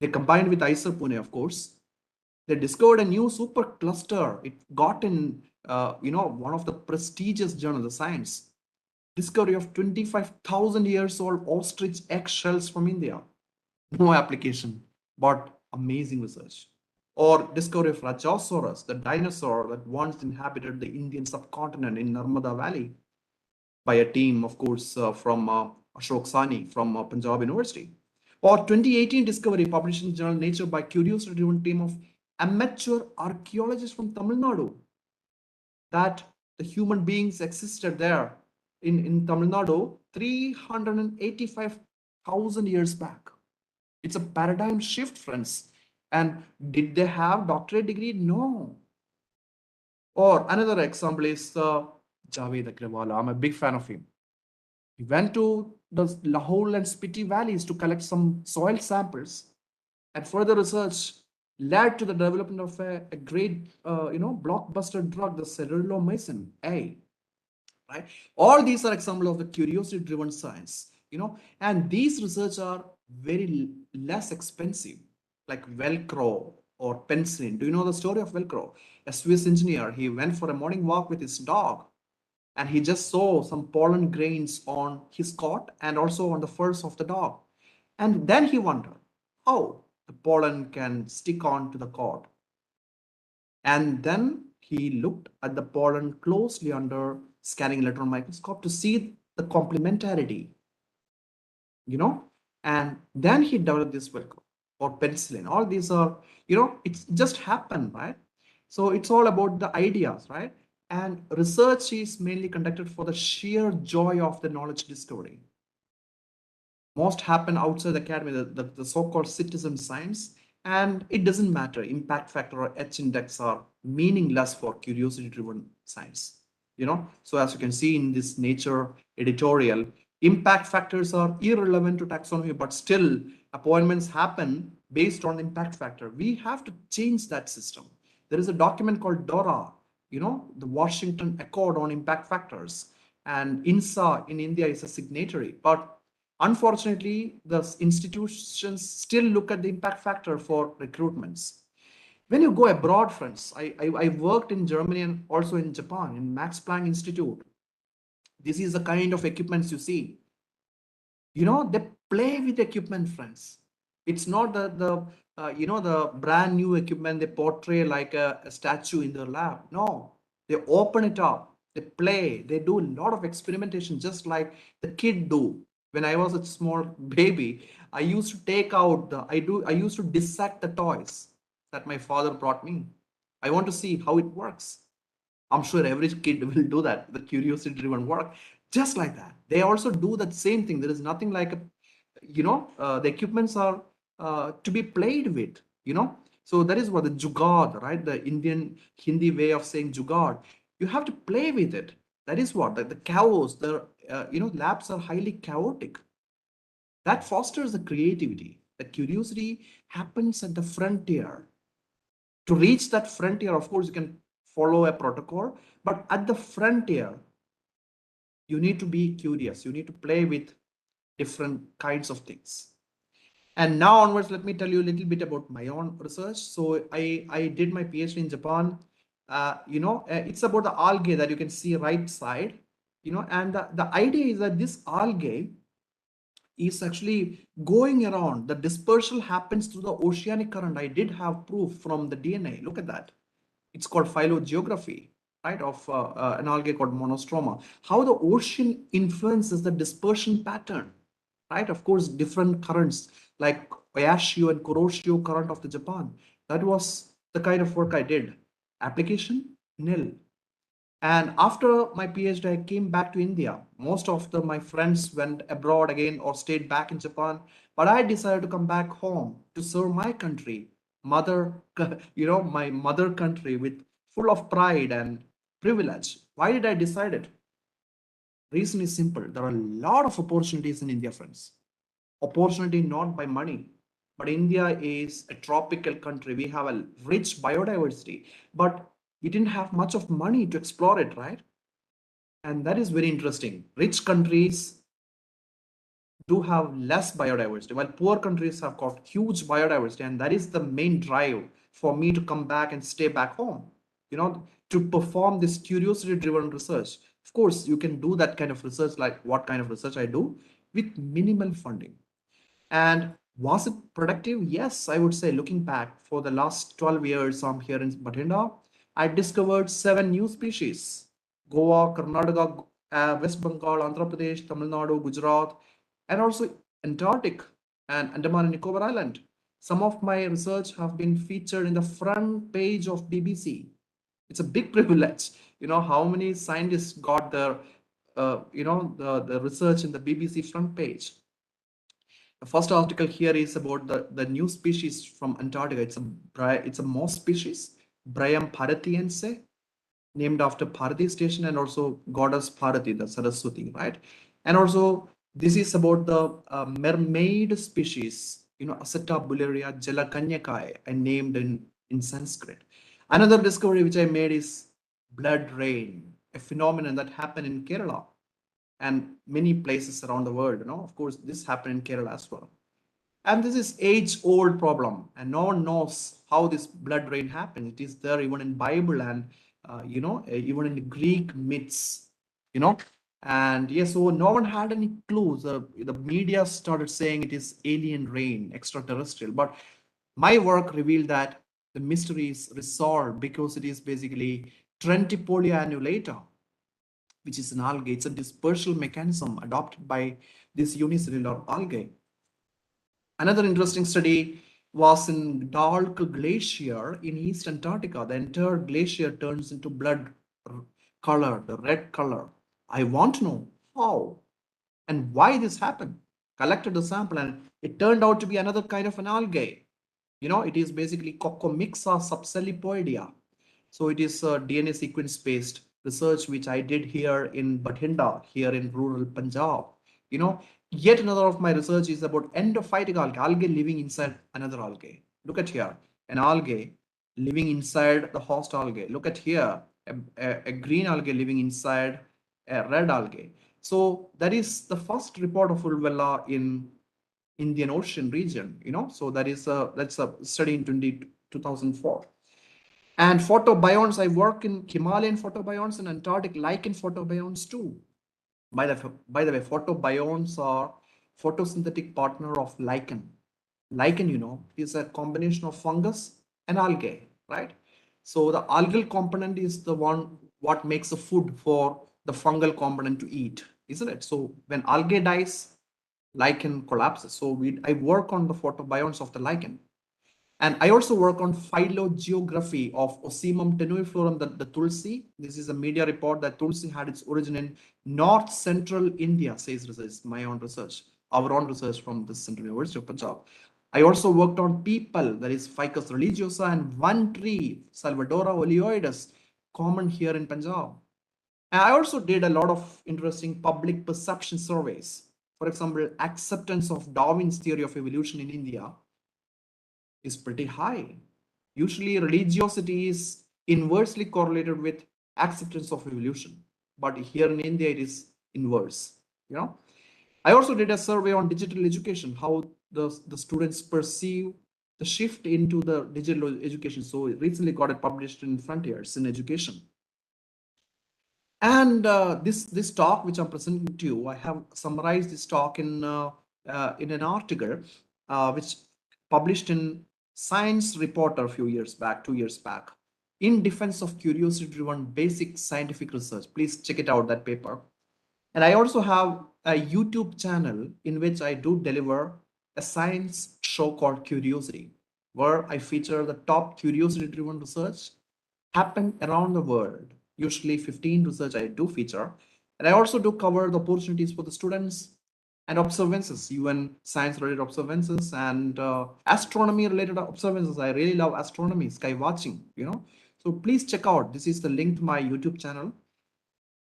They combined with IISER Pune, of course. They discovered a new supercluster. It got in, one of the prestigious journals, the Science. Discovery of 25,000 years old ostrich eggshells from India. No application, but amazing research. Or discovery of Rajasaurus, the dinosaur that once inhabited the Indian subcontinent in Narmada Valley by a team, of course, from Ashok Sani from Punjab University. Or 2018 discovery published in journal Nature by curiosity-driven team of amateur archaeologists from Tamil Nadu that the human beings existed there in Tamil Nadu 385,000 years back. It's a paradigm shift, friends. And did they have doctorate degree? No. Or another example is Javed Agrawal. I'm a big fan of him. He went to the Lahore and Spiti valleys to collect some soil samples, and further research led to the development of a great, blockbuster drug, the cerulomycin A. Right? All these are examples of the curiosity-driven science, and these research are very less expensive, like Velcro or penicillin. Do you know the story of Velcro? a Swiss engineer. He went for a morning walk with his dog, and he just saw some pollen grains on his coat and also on the furs of the dog. And then he wondered how the pollen can stick on to the coat. And then he looked at the pollen closely under scanning electron microscope to see the complementarity, and then he developed this Velcro or penicillin. All these are, it's just happened, right? So it's all about the ideas, right? And research is mainly conducted for the sheer joy of the knowledge discovery. Most happen outside the academy, the so-called citizen science, and it doesn't matter. Impact factor or H index are meaningless for curiosity-driven science. So as you can see in this Nature editorial, impact factors are irrelevant to taxonomy, but still appointments happen based on impact factor. We have to change that system. There is a document called DORA, the Washington Accord on Impact Factors, and INSA in India is a signatory. But unfortunately, the institutions still look at the impact factor for recruitments. When you go abroad, friends, I worked in Germany and also in Japan, in Max Planck Institute. This is the kind of equipments you see. They play with equipment, friends. It's not the brand new equipment they portray like a statue in their lab. No, they open it up, they play, they do a lot of experimentation, just like the kid do. When I was a small baby, I used to take out I used to dissect the toys that my father brought me. I want to see how it works. I'm sure every kid will do that, the curiosity driven work, just like that. They also do that same thing. There is nothing like the equipments are to be played with. So that is what the jugaad, right? The Indian Hindi way of saying jugaad. You have to play with it. That is what the chaos, labs are highly chaotic. That fosters the creativity. The curiosity happens at the frontier. To reach that frontier, of course, you can follow a protocol, but at the frontier, you need to be curious. You need to play with different kinds of things. And now onwards, let me tell you a little bit about my own research. So I did my PhD in Japan. It's about the algae that you can see right side, and the idea is that this algae is actually going around. The dispersal happens through the oceanic current. I did have proof from the DNA. Look at that. It's called phylogeography, right, of an algae called monostroma. How the ocean influences the dispersion pattern, right? Of course, different currents like Oyashio and Kuroshio current of the Japan. That was the kind of work I did. Application, nil. And after my PhD, I came back to India. Most of my friends went abroad again or stayed back in Japan. But I decided to come back home to serve my country, my mother country, with full of pride and privilege. Why did I decide it? Reason is simple. There are a lot of opportunities in India, friends. Opportunity not by money, but India is a tropical country. We have a rich biodiversity, but we didn't have much of money to explore it, right? And that is very interesting. Rich countries do have less biodiversity, while poor countries have got huge biodiversity, and that is the main drive for me to come back and stay back home, to perform this curiosity-driven research. Of course, you can do that kind of research, like what kind of research I do, with minimal funding. And was it productive? Yes, I would say, looking back, for the last 12 years I'm here in Bathinda, I discovered 7 new species. Goa, Karnataka, West Bengal, Andhra Pradesh, Tamil Nadu, Gujarat, and also Antarctic and Andaman and Nicobar Island. Some of my research have been featured in the front page of BBC. It's a big privilege. How many scientists got their, the research in the BBC front page. The first article here is about the new species from Antarctica. It's a moss species, Bryum paratiense, named after Bharati station and also goddess Bharati, the Saraswati, right? And also this is about the mermaid species, Aseta bullaria jalakanyakai, I named in Sanskrit. Another discovery which I made is blood rain, a phenomenon that happened in Kerala and many places around the world. Of course, this happened in Kerala as well. And this is age-old problem, and no one knows how this blood rain happened. It is there even in Bible and even in Greek myths, you know. And yes, so no one had any clues. The media started saying it is alien rain, extraterrestrial. But my work revealed that the mystery is resolved because it is basically Trentipolia annulata, which is an algae. It's a dispersal mechanism adopted by this unicellular algae. Another interesting study was in Dark Glacier in East Antarctica. The entire glacier turns into blood color, the red color. I want to know how and why this happened. Collected a sample and it turned out to be another kind of an algae. It is basically Cocomixa subsalipoidea. So it is a DNA sequence based research which I did here in Bathinda, here in rural Punjab. You know, Yet another of my research is about endophytic algae living inside another algae. Look at here, an algae living inside the host algae. Look at here, a green algae living inside a red algae. So that is the first report of Ulvella in Indian Ocean region. So that's a study in 2004. And photobionts, I work in Himalayan photobionts and Antarctic lichen photobionts too. By the way, photobionts are photosynthetic partner of lichen. Lichen, is a combination of fungus and algae, right? So the algal component is the one what makes the food for the fungal component to eat, isn't it? So when algae dies, lichen collapses. So I work on the photobionts of the lichen. And I also work on phylogeography of Ocimum tenuiflorum, the Tulsi. This is a media report that Tulsi had its origin in North Central India, says research, my own research, our own research from the Central University of Punjab. I also worked on people, that is Ficus religiosa, and one tree, Salvadora oleoides, common here in Punjab. And I also did a lot of interesting public perception surveys. For example, acceptance of Darwin's theory of evolution in India is pretty high. Usually, religiosity is inversely correlated with acceptance of evolution, but here in India, it is inverse. I also did a survey on digital education, how the students perceive the shift into the digital education. So it recently got it published in Frontiers in Education. And this talk, which I'm presenting to you, I have summarized this talk in an article which published in Science Reporter a few years back, 2 years back, in defense of curiosity-driven basic scientific research. Please check it out, that paper. And I also have a YouTube channel in which I do deliver a science show called Curiosity, where I feature the top curiosity-driven research happen around the world. Usually 15 research I do feature. And I also do cover the opportunities for the students and observances, UN science related observances and astronomy related observances. I really love astronomy, sky watching, So please check out. This is the link to my YouTube channel.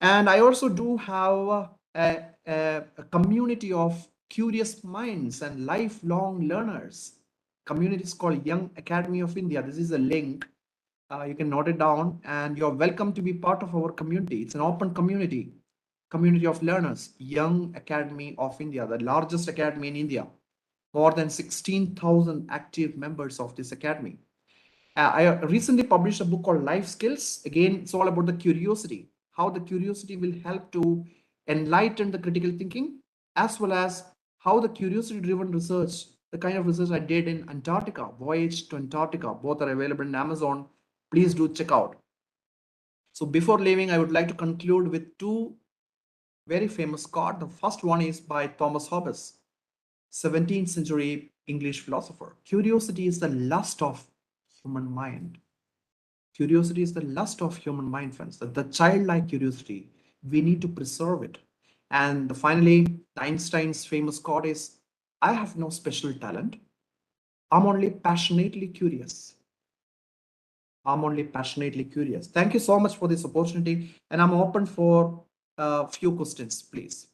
And I also do have a community of curious minds and lifelong learners. Community is called Young Academy of India. This is a link. You can note it down, and you're welcome to be part of our community. It's an open community of learners, Young Academy of India, the largest academy in India. More than 16,000 active members of this academy. I recently published a book called Life Skills. Again, it's all about the curiosity, how the curiosity will help to enlighten the critical thinking, as well as how the curiosity-driven research, the kind of research I did in Antarctica, Voyage to Antarctica, both are available in Amazon. Please do check out. So before leaving, I would like to conclude with two very famous quotes. The first one is by Thomas Hobbes, 17th century English philosopher. Curiosity is the lust of human mind. Curiosity is the lust of human mind, friends. The childlike curiosity, we need to preserve it. And finally, Einstein's famous quote is, I have no special talent. I'm only passionately curious. I'm only passionately curious. Thank you so much for this opportunity. And I'm open for a few questions, please.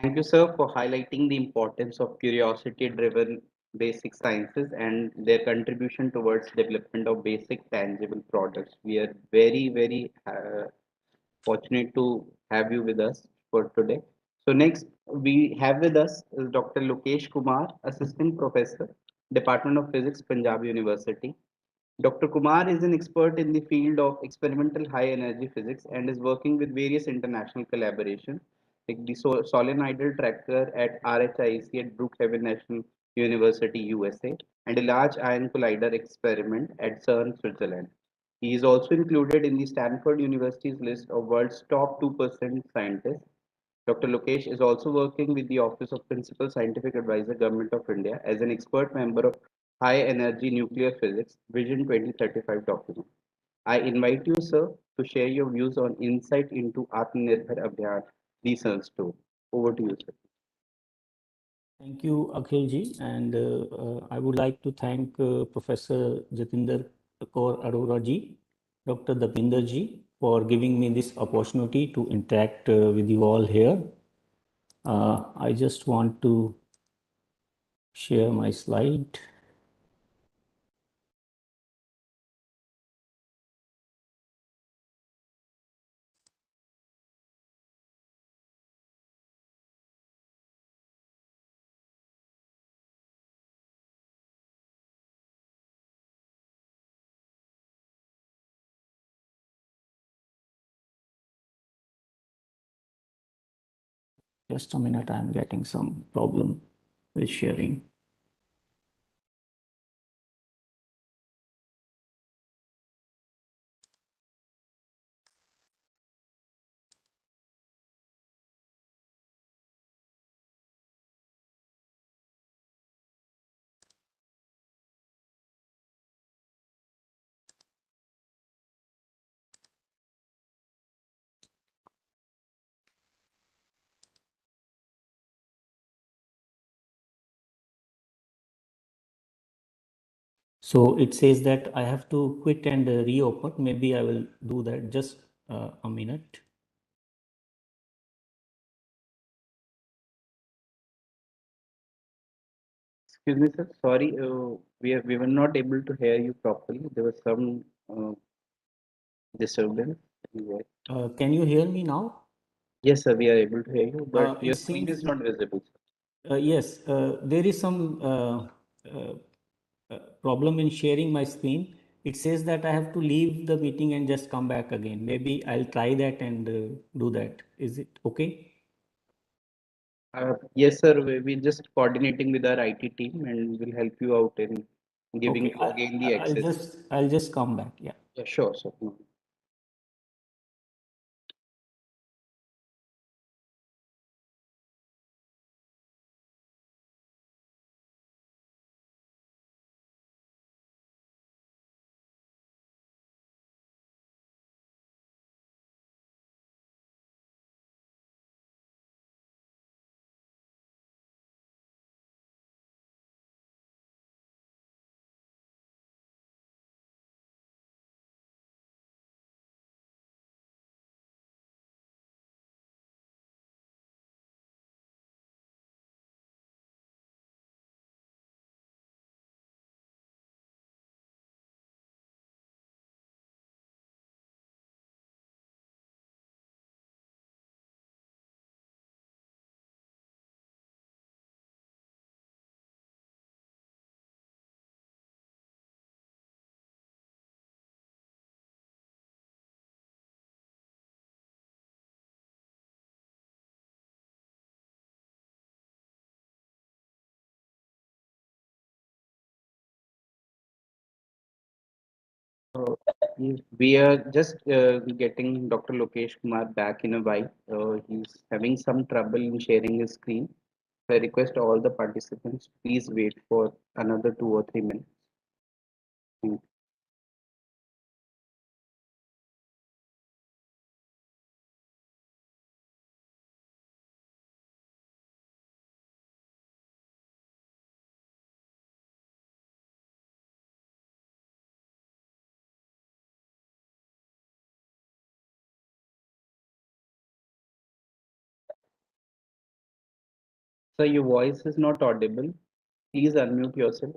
Thank you, sir, for highlighting the importance of curiosity-driven basic sciences and their contribution towards development of basic tangible products. We are very, very fortunate to have you with us for today. So next we have with us Dr. Lokesh Kumar, Assistant Professor, Department of Physics, Punjab University. Dr. Kumar is an expert in the field of experimental high energy physics and is working with various international collaborations like the solenoidal tracker at RHIC at Brookhaven National University, USA, and a large ion collider experiment at CERN, Switzerland. He is also included in the Stanford University's list of world's top 2% scientists. Dr. Lokesh is also working with the Office of Principal Scientific Advisor, Government of India, as an expert member of High Energy Nuclear Physics Vision 2035 document. I invite you, sir, to share your views on insight into Atmanirbhar Abhiyan research tool. Over to you, sir. Thank you, Akhilji, and I would like to thank Professor Jatinder Kaur Arora ji, Dr. Dapinder ji, for giving me this opportunity to interact with you all here. I just want to share my slide. Just a minute, I'm getting some problem with sharing. So it says that I have to quit and reopen. Maybe I will do that. Just a minute. Excuse me, sir. Sorry, we were not able to hear you properly. There was some disturbance. Can you hear me now? Yes, sir, we are able to hear you, but your It screen is seems, not visible. yes, there is some problem in sharing my screen. It says that I have to leave the meeting and just come back again. Maybe I'll try that and do that. Is it okay? Yes, sir. We're just coordinating with our IT team and we'll help you out in giving Okay, you again the access. I'll just come back. Yeah. Yeah, sure, sir. No. We are just getting Dr. Lokesh Kumar back in a while. He's having some trouble in sharing his screen. I request all the participants, please wait for another 2 or 3 minutes. Thank Sir, your voice is not audible. Please unmute yourself.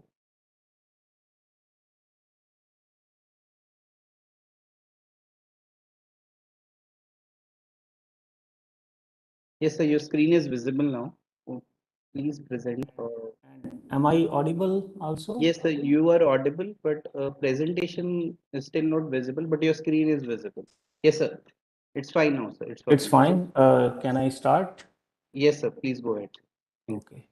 Yes, sir, your screen is visible now. Oh, please present. And am I audible also? Yes, sir, you are audible, but presentation is still not visible, but your screen is visible. Yes, sir. It's fine now, sir. It's It's fine. fine. Can I start? Yes, sir. Please go ahead. Okay.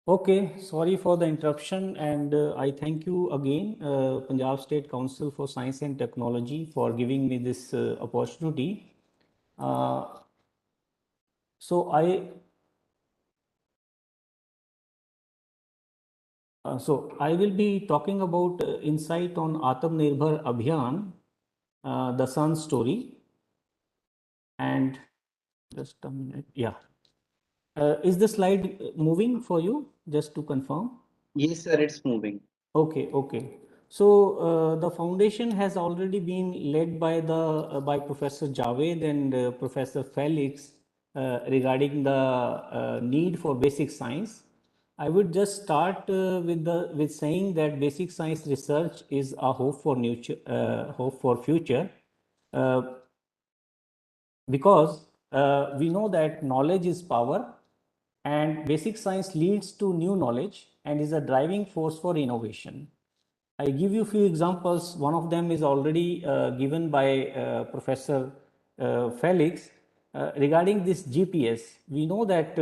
Okay, sorry for the interruption, and I thank you again, Punjab State Council for Science and Technology, for giving me this opportunity. Uh, so I I will be talking about insight on Atmanirbhar Abhiyan, the sun story, and just a minute. Yeah, is the slide moving for you? Just to confirm. Yes, sir, it's moving. Okay, okay. So the foundation has already been led by the by Professor Javed and Professor Felix regarding the need for basic science. I would just start with saying that basic science research is a hope for future, uh, because we know that knowledge is power, and basic science leads to new knowledge and is a driving force for innovation. I give you a few examples. One of them is already given by Professor Felix regarding this GPS. We know that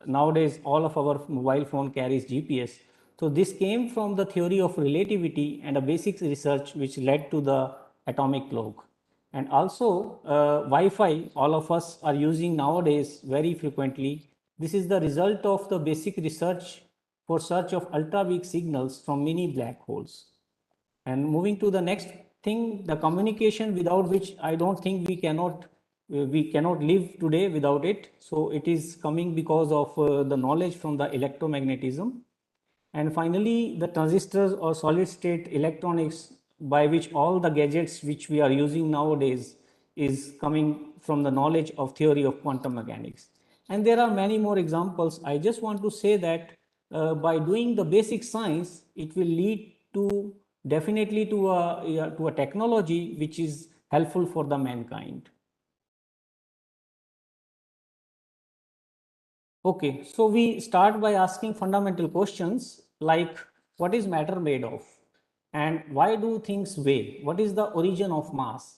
nowadays all of our mobile phone carries GPS. So this came from the theory of relativity and a basic research which led to the atomic clock. And also Wi-Fi, all of us are using nowadays very frequently. This is the result of the basic research for search of ultra-weak signals from many black holes. And moving to the next thing, the communication, without which I don't think we cannot live today without it. So it is coming because of the knowledge from the electromagnetism. And finally, the transistors or solid state electronics, by which all the gadgets which we are using nowadays is coming from the knowledge of theory of quantum mechanics. And there are many more examples. I just want to say that by doing the basic science, it will lead to definitely to a technology which is helpful for the mankind. Okay, so we start by asking fundamental questions like what is matter made of, and why do things weigh? What is the origin of mass?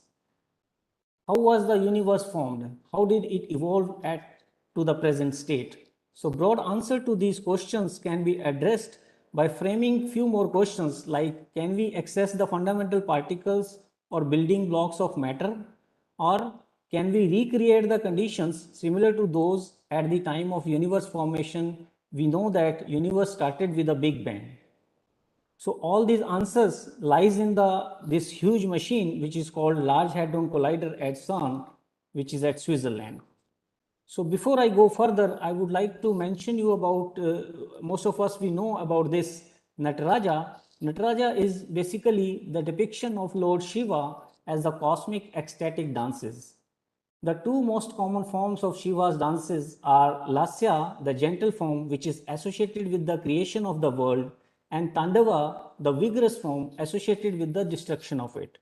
How was the universe formed? How did it evolve to the present state? So broad answer to these questions can be addressed by framing few more questions like, can we access the fundamental particles or building blocks of matter, or can we recreate the conditions similar to those at the time of universe formation? We know that universe started with a big bang. So all these answers lies in this huge machine which is called Large Hadron Collider at CERN, which is at Switzerland. So before I go further, I would like to mention you about, most of us we know about this Nataraja. Nataraja is basically the depiction of Lord Shiva as the cosmic ecstatic dances. The two most common forms of Shiva's dances are Lasya, the gentle form which is associated with the creation of the world, and Tandava, the vigorous form associated with the destruction of it.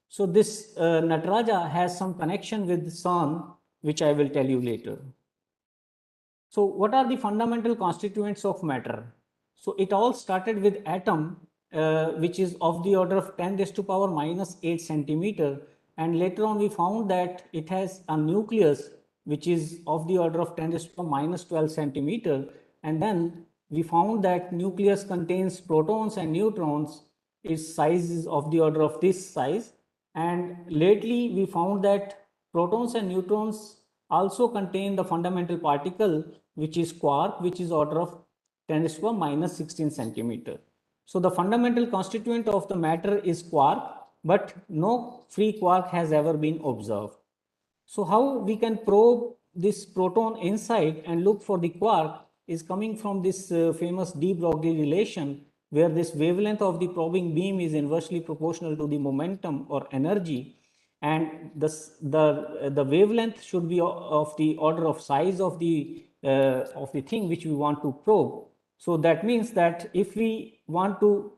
So this Nataraja has some connection with sun, which I will tell you later. So what are the fundamental constituents of matter? So it all started with atom, which is of the order of 10 raised to power minus 8 centimeter. And later on we found that it has a nucleus, which is of the order of 10 raised to power minus 12 centimeter. And then we found that nucleus contains protons and neutrons. Its size is of the order of this size. And lately we found that protons and neutrons also contain the fundamental particle, which is quark, which is order of 10 raised to the power minus 16 centimeter. So the fundamental constituent of the matter is quark, but no free quark has ever been observed. So how we can probe this proton inside and look for the quark is coming from this famous de Broglie relation, where this wavelength of the probing beam is inversely proportional to the momentum or energy, and the wavelength should be of the order of size of the thing which we want to probe. So that means that if we want to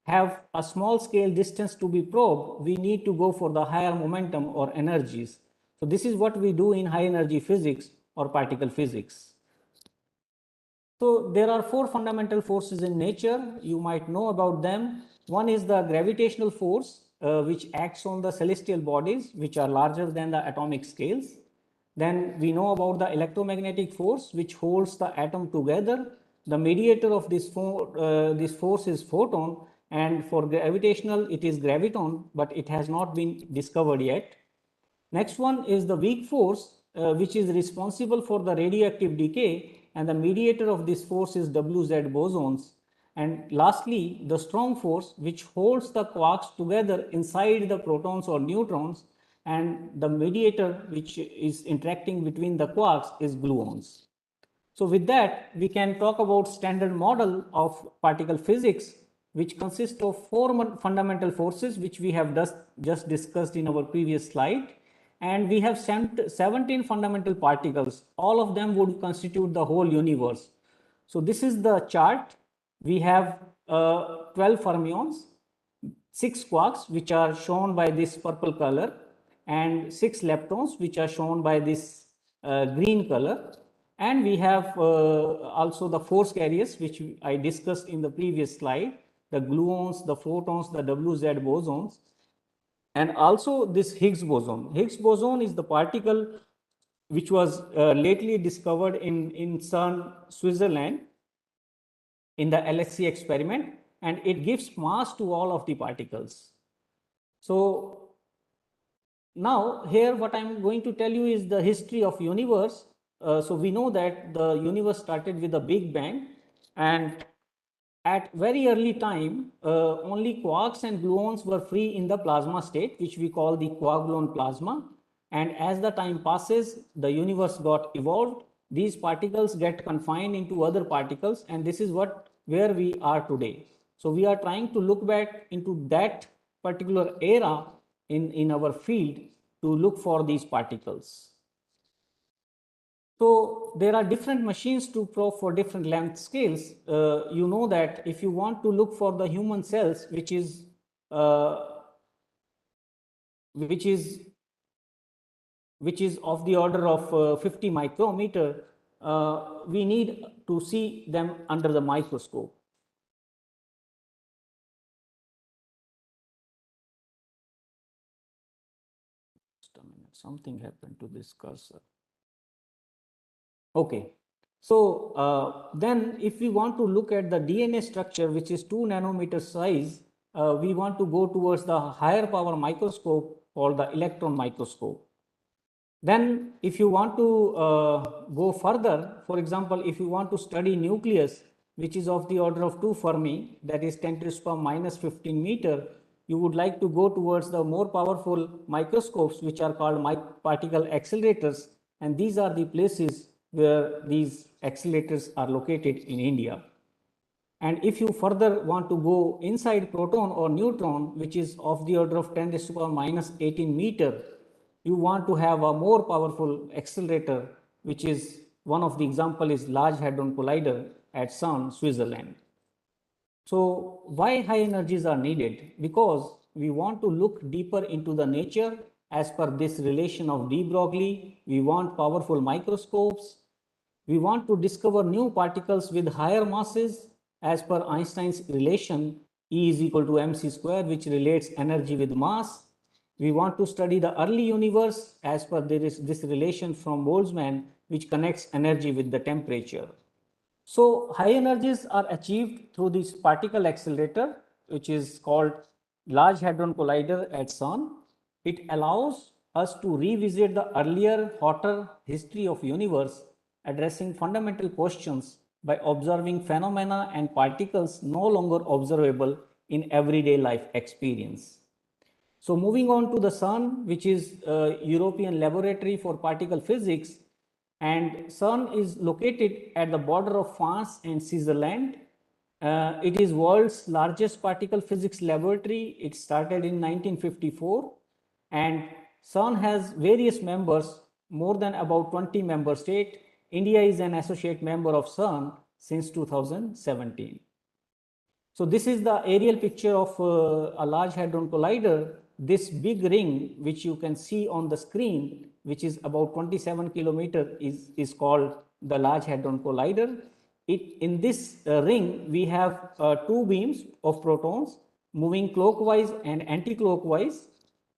have a small scale distance to be probed, we need to go for the higher momentum or energies. So this is what we do in high energy physics or particle physics. So there are four fundamental forces in nature. You might know about them. One is the gravitational force, which acts on the celestial bodies, which are larger than the atomic scales. Then we know about the electromagnetic force, which holds the atom together. The mediator of this force is photon, and for gravitational, it is graviton, but it has not been discovered yet. Next one is the weak force, which is responsible for the radioactive decay, and the mediator of this force is WZ bosons. And lastly, the strong force, which holds the quarks together inside the protons or neutrons, and the mediator which is interacting between the quarks is gluons. So with that, we can talk about standard model of particle physics, which consists of four fundamental forces, which we have just discussed in our previous slide. And we have 17 fundamental particles. All of them would constitute the whole universe. So this is the chart. We have 12 fermions, 6 quarks, which are shown by this purple color, and 6 leptons, which are shown by this green color. And we have also the force carriers, which I discussed in the previous slide, the gluons, the photons, the WZ bosons, and also this Higgs boson. Higgs boson is the particle which was lately discovered in CERN, Switzerland, in the LHC experiment, and it gives mass to all of the particles. So now here what I'm going to tell you is the history of universe. So we know that the universe started with a big bang, and at very early time, only quarks and gluons were free in the plasma state, which we call the quark-gluon plasma. And as the time passes, the universe got evolved. These particles get confined into other particles, and this is where we are today. So we are trying to look back into that particular era in our field to look for these particles. So there are different machines to probe for different length scales. You know that if you want to look for the human cells, which is of the order of 50 micrometer, we need to see them under the microscope. Just a minute, something happened to this cursor. Okay, so then if we want to look at the DNA structure, which is 2 nanometer size, we want to go towards the higher power microscope or the electron microscope. Then if you want to go further, for example, if you want to study nucleus, which is of the order of 2 Fermi, that is 10 to the power minus 15 meter, you would like to go towards the more powerful microscopes, which are called particle accelerators, and these are the places where these accelerators are located in India. And if you further want to go inside proton or neutron, which is of the order of 10 to the power minus 18 meter, you want to have a more powerful accelerator, which is one of the example is Large Hadron Collider at CERN, Switzerland. So why high energies are needed? Because we want to look deeper into the nature as per this relation of de Broglie. We want powerful microscopes. We want to discover new particles with higher masses as per Einstein's relation E is equal to mc square, which relates energy with mass. We want to study the early universe as per this relation from Boltzmann, which connects energy with the temperature. So high energies are achieved through this particle accelerator, which is called Large Hadron Collider at CERN. It allows us to revisit the earlier, hotter history of universe, addressing fundamental questions by observing phenomena and particles no longer observable in everyday life experience. So moving on to the CERN, which is a European Laboratory for Particle Physics, and CERN is located at the border of France and Switzerland. It is world's largest particle physics laboratory. It started in 1954, and CERN has various members, more than about 20 member states. India is an associate member of CERN since 2017. So this is the aerial picture of a Large Hadron Collider. This big ring, which you can see on the screen, which is about 27 kilometer, is called the Large Hadron Collider. In this ring, we have two beams of protons moving clockwise and anti-clockwise,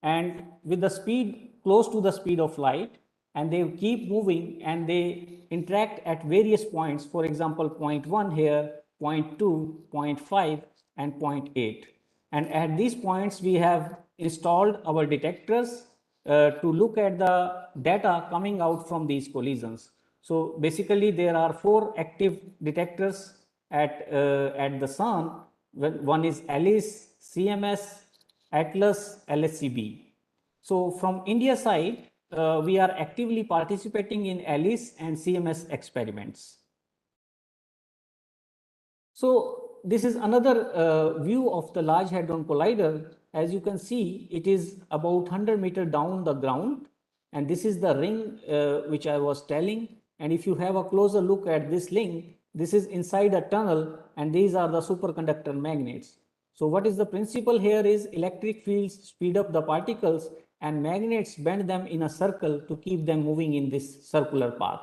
and with the speed close to the speed of light, and they keep moving and they interact at various points. For example, point 1 here, point 2, point 5, and point 8. And at these points, we have installed our detectors to look at the data coming out from these collisions. So basically, there are 4 active detectors at the CERN. One is ALICE, CMS, ATLAS, LSCB. So from India side, we are actively participating in ALICE and CMS experiments. So this is another view of the Large Hadron Collider. As you can see, it is about 100 meters down the ground, and this is the ring which I was telling. And if you have a closer look at this ring, this is inside a tunnel, and these are the superconductor magnets. So what is the principle here is electric fields speed up the particles and magnets bend them in a circle to keep them moving in this circular path.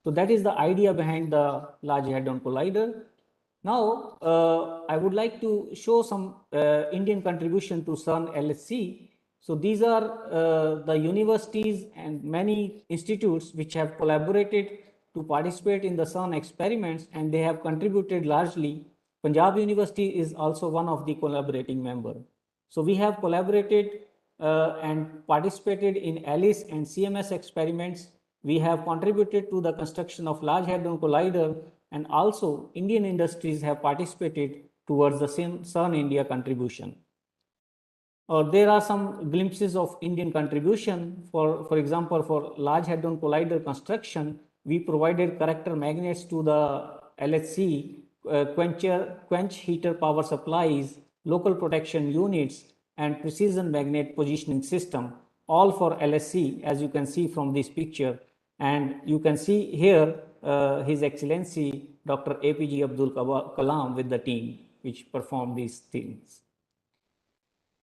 So that is the idea behind the Large Hadron Collider. Now, I would like to show some Indian contribution to CERN LHC. So these are the universities and many institutes which have collaborated to participate in the CERN experiments, and they have contributed largely. Punjab University is also one of the collaborating members. So we have collaborated and participated in ALICE and CMS experiments. We have contributed to the construction of Large Hadron Collider, and also Indian industries have participated towards the CERN India contribution. There are some glimpses of Indian contribution. For example, for Large Hadron Collider construction, we provided corrector magnets to the LHC, quench heater power supplies, local protection units, and precision magnet positioning system, all for LHC, as you can see from this picture. And you can see here His Excellency Dr. APJ Abdul Kalam with the team which performed these things.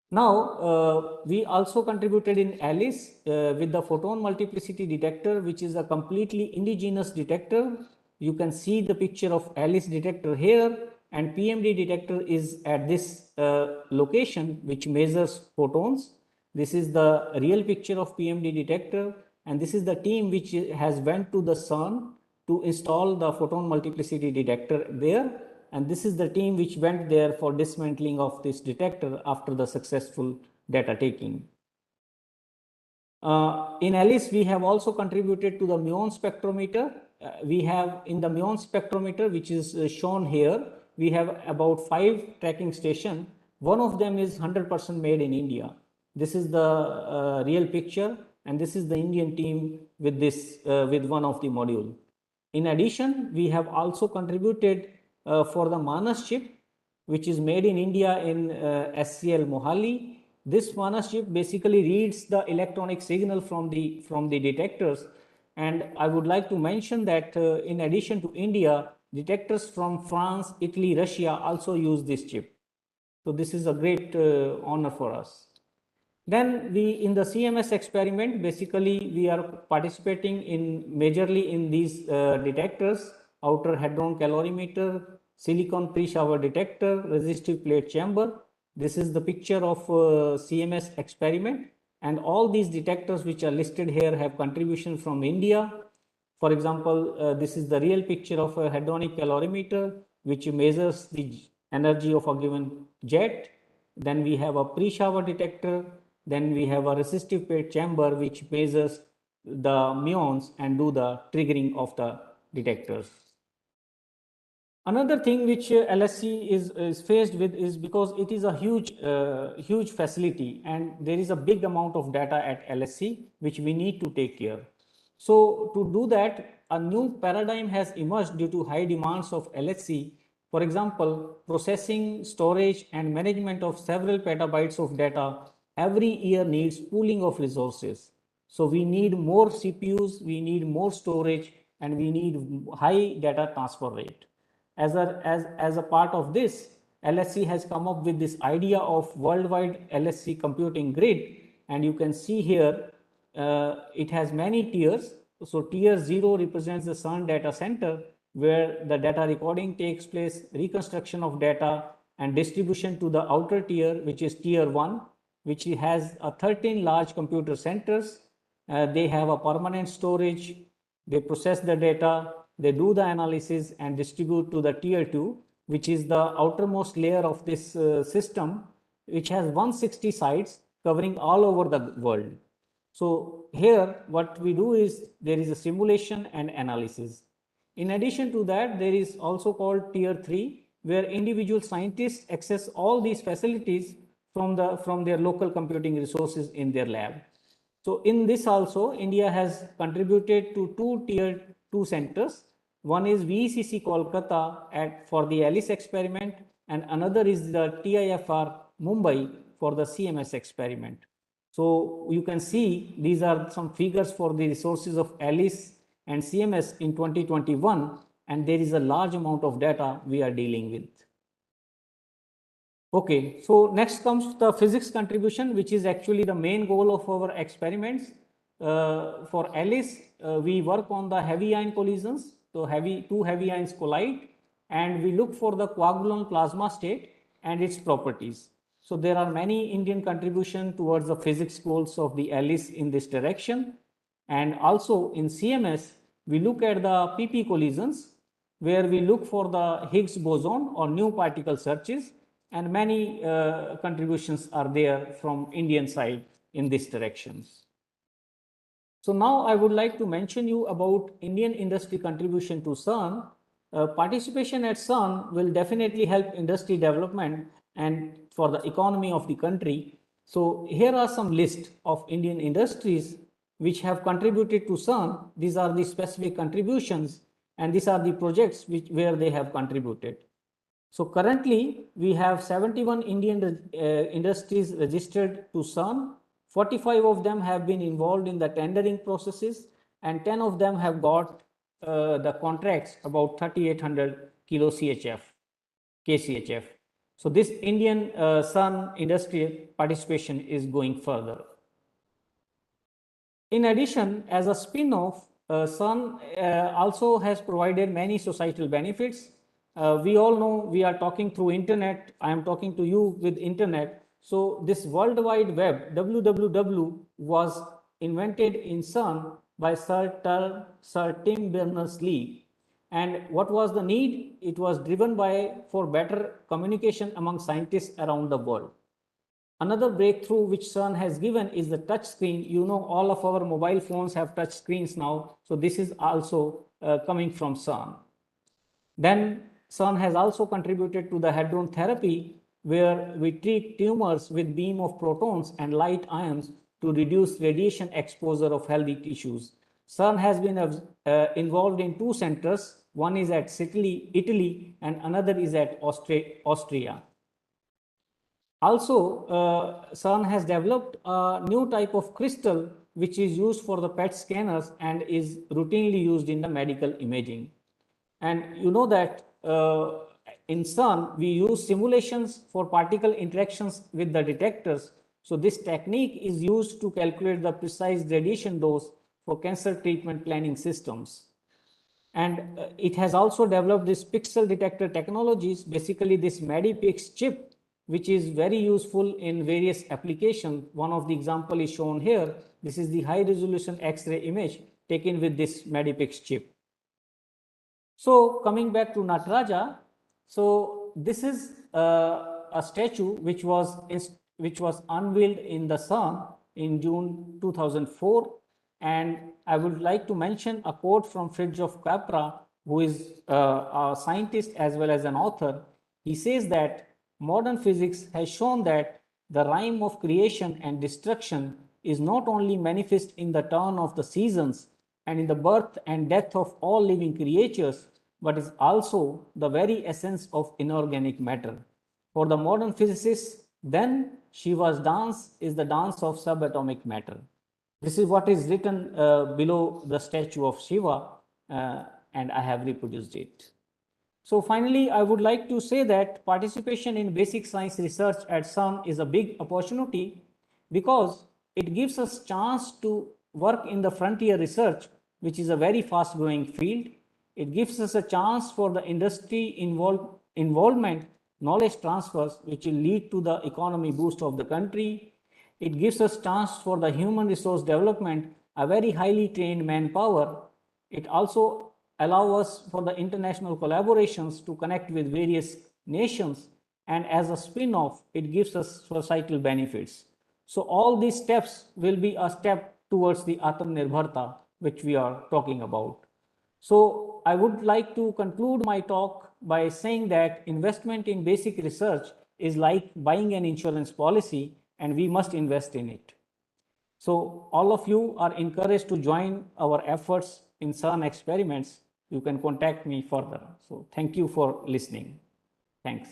Now, we also contributed in ALICE with the photon multiplicity detector, which is a completely indigenous detector. You can see the picture of ALICE detector here, and PMD detector is at this location which measures photons. This is the real picture of PMD detector, and this is the team which has went to the CERN to install the photon multiplicity detector there. And this is the team which went there for dismantling of this detector after the successful data taking. In ALICE, we have also contributed to the muon spectrometer. We have in the muon spectrometer, which is shown here, we have about 5 tracking stations. One of them is 100% made in India. This is the real picture, and this is the Indian team with this with one of the module. In addition, we have also contributed for the Manas chip, which is made in India in SCL Mohali. This Manas chip basically reads the electronic signal from the detectors. And I would like to mention that in addition to India, detectors from France, Italy, Russia also use this chip. So this is a great honor for us. Then in the CMS experiment, basically we are participating majorly in these detectors: outer hadron calorimeter, silicon pre-shower detector, resistive plate chamber. This is the picture of CMS experiment, and all these detectors which are listed here have contribution from India. For example, this is the real picture of a hadronic calorimeter which measures the energy of a given jet. Then we have a pre-shower detector. Then we have a resistive plate chamber which measures the muons and do the triggering of the detectors. Another thing which LSC is faced with is because it is a huge facility, and there is a big amount of data at LSC which we need to take care. So to do that, a new paradigm has emerged due to high demands of LHC. For example, processing, storage, and management of several petabytes of data every year needs pooling of resources. So we need more CPUs, we need more storage, and we need high data transfer rate. As a part of this, LSC has come up with this idea of worldwide LSC computing grid, and you can see here it has many tiers. So tier 0 represents the CERN data center, where the data recording takes place, reconstruction of data, and distribution to the outer tier, which is tier 1, which has 13 large computer centers. They have a permanent storage. They process the data, they do the analysis and distribute to the tier 2, which is the outermost layer of this system, which has 160 sites covering all over the world. So here what we do is there is a simulation and analysis. In addition to that, there is also called tier 3, where individual scientists access all these facilities from their local computing resources in their lab. So in this also, India has contributed to 2 tier 2 centers. One is VECC Kolkata for the ALICE experiment, and another is the TIFR Mumbai for the CMS experiment. So you can see these are some figures for the resources of ALICE and CMS in 2021, and there is a large amount of data we are dealing with. Okay, so next comes the physics contribution, which is actually the main goal of our experiments. For ALICE, we work on the heavy ion collisions. So two heavy ions collide, and we look for the coagulant plasma state and its properties. So there are many Indian contributions towards the physics goals of the ALICE in this direction. And also in CMS, we look at the PP collisions, where we look for the Higgs boson or new particle searches, and many contributions are there from Indian side in this directions. So now I would like to mention you about Indian industry contribution to CERN. Participation at CERN will definitely help industry development and for the economy of the country. So here are some list of Indian industries which have contributed to CERN. These are the specific contributions, and these are the projects where they have contributed. So currently we have 71 Indian industries registered to CERN. 45 of them have been involved in the tendering processes, and 10 of them have got the contracts about 3800 kilo KCHF. So this Indian CERN industry participation is going further. In addition, as a spin-off, CERN also has provided many societal benefits. We all know we are talking through internet. I am talking to you with internet. So this World Wide Web, WWW, was invented in CERN by Sir Tim Berners-Lee. And what was the need? It was driven for better communication among scientists around the world. Another breakthrough which CERN has given is the touch screen. You know, all of our mobile phones have touch screens now. So this is also coming from CERN. Then CERN has also contributed to the Hadron therapy, where we treat tumors with beam of protons and light ions to reduce radiation exposure of healthy tissues. CERN has been involved in 2 centers. One is at Italy, and another is at Austria. Also, CERN has developed a new type of crystal which is used for the PET scanners and is routinely used in the medical imaging. And you know that in CERN, we use simulations for particle interactions with the detectors. So this technique is used to calculate the precise radiation dose for cancer treatment planning systems. And it has also developed this pixel detector technologies, basically this Medipix chip, which is very useful in various applications. One of the example is shown here. This is the high resolution X-ray image taken with this Medipix chip. So coming back to Nataraja, so this is a statue which was unveiled in the CERN in June 2004, and I would like to mention a quote from Fritjof Capra, who is a scientist as well as an author. He says that modern physics has shown that the rhyme of creation and destruction is not only manifest in the turn of the seasons and in the birth and death of all living creatures, but is also the very essence of inorganic matter. For the modern physicists, then Shiva's dance is the dance of subatomic matter. This is what is written below the statue of Shiva, and I have reproduced it. So finally, I would like to say that participation in basic science research at CERN is a big opportunity because it gives us chance to work in the frontier research, which is a very fast growing field. It gives us a chance for the industry involvement, knowledge transfers, which will lead to the economy boost of the country. It gives us chance for the human resource development, a very highly trained manpower. It also allows us for the international collaborations to connect with various nations, and as a spin-off, it gives us societal benefits. So all these steps will be a step towards the Atmanirbharata, which we are talking about. So I would like to conclude my talk by saying that investment in basic research is like buying an insurance policy, and we must invest in it. So all of you are encouraged to join our efforts in CERN experiments. You can contact me further. So thank you for listening. Thanks.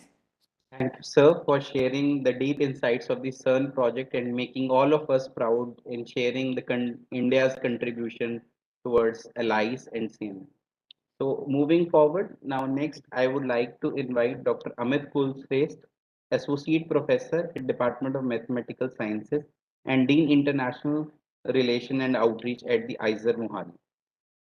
Thank you, sir, for sharing the deep insights of the CERN project and making all of us proud in sharing India's contribution towards allies and CN. So moving forward, now next I would like to invite Dr. Amit Kulshrestha, Associate Professor at Department of Mathematical Sciences and Dean International Relation and Outreach at the ISER Mohali.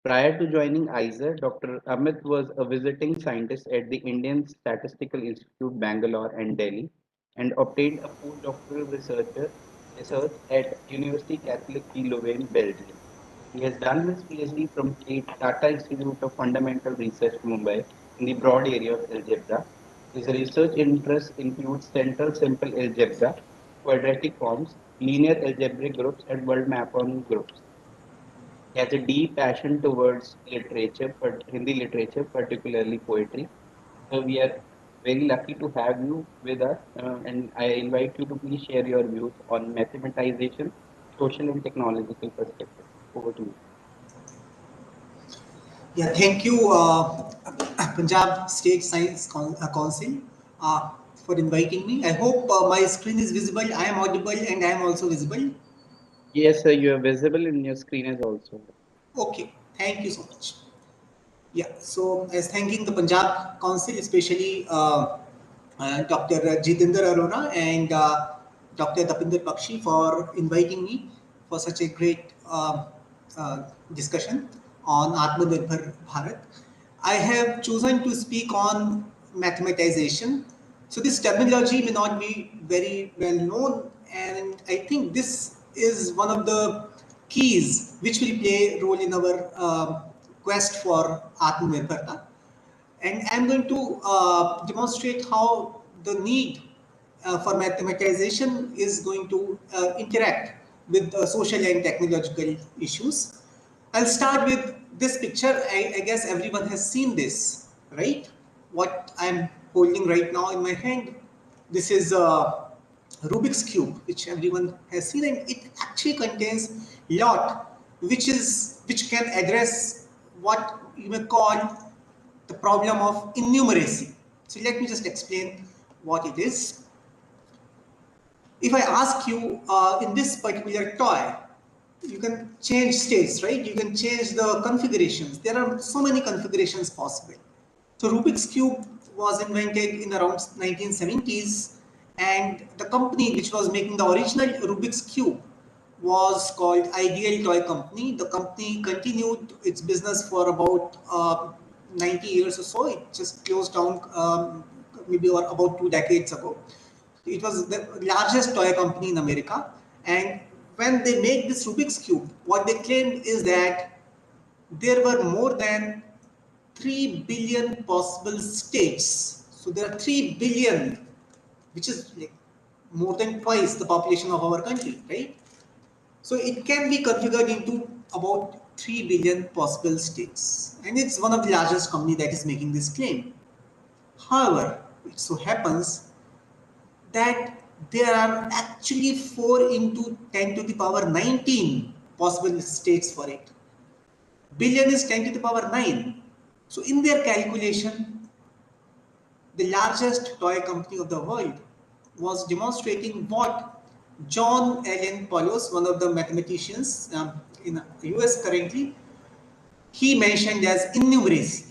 Prior to joining ISER, Dr. Amit was a visiting scientist at the Indian Statistical Institute, Bangalore and Delhi, and obtained a postdoctoral research at University Catholic Leuven, Belgium. He has done his PhD from Tata Institute of Fundamental Research, Mumbai, in the broad area of algebra. His research interests include central simple algebra, quadratic forms, linear algebraic groups, and world map on groups. He has a deep passion towards literature, but Hindi literature, particularly poetry. So we are very lucky to have you with us, and I invite you to please share your views on mathematization, social and technological perspective. Over to you. Yeah, thank you, Punjab State Science Council, for inviting me. I hope my screen is visible. I am audible and I am also visible. Yes, sir, you are visible in your screen as also. Okay, thank you so much. Yeah, so as thanking the Punjab Council, especially Dr. Jitendra Arora and Dr. Tapinder Bakshi for inviting me for such a great discussion on Atmanirbhar Bharat. I have chosen to speak on mathematization. So this terminology may not be very well known, and I think this is one of the keys which will play a role in our quest for Atmanirbharta. And I'm going to demonstrate how the need for mathematization is going to interact with social and technological issues. I'll start with this picture. I guess everyone has seen this, right? What I'm holding right now in my hand. This is a Rubik's Cube, which everyone has seen, and it actually contains lot which can address what you may call the problem of innumeracy. So let me just explain what it is. If I ask you in this particular toy, you can change states, right? You can change the configurations. There are so many configurations possible. So Rubik's Cube was invented in around 1970s, and the company which was making the original Rubik's Cube was called Ideal Toy Company. The company continued its business for about 90 years or so. It just closed down maybe about 2 decades ago. It was the largest toy company in America, and when they make this Rubik's Cube, what they claimed is that there were more than 3 billion possible states. So there are 3 billion, which is like more than twice the population of our country, right? So it can be configured into about 3 billion possible states. And it's one of the largest company that is making this claim. However, it so happens that there are actually 4 into 10 to the power 19 possible states for it. Billion is 10 to the power 9. So in their calculation, the largest toy company of the world was demonstrating what John Allen Paulos, one of the mathematicians in the US currently, he mentioned as innumeracy.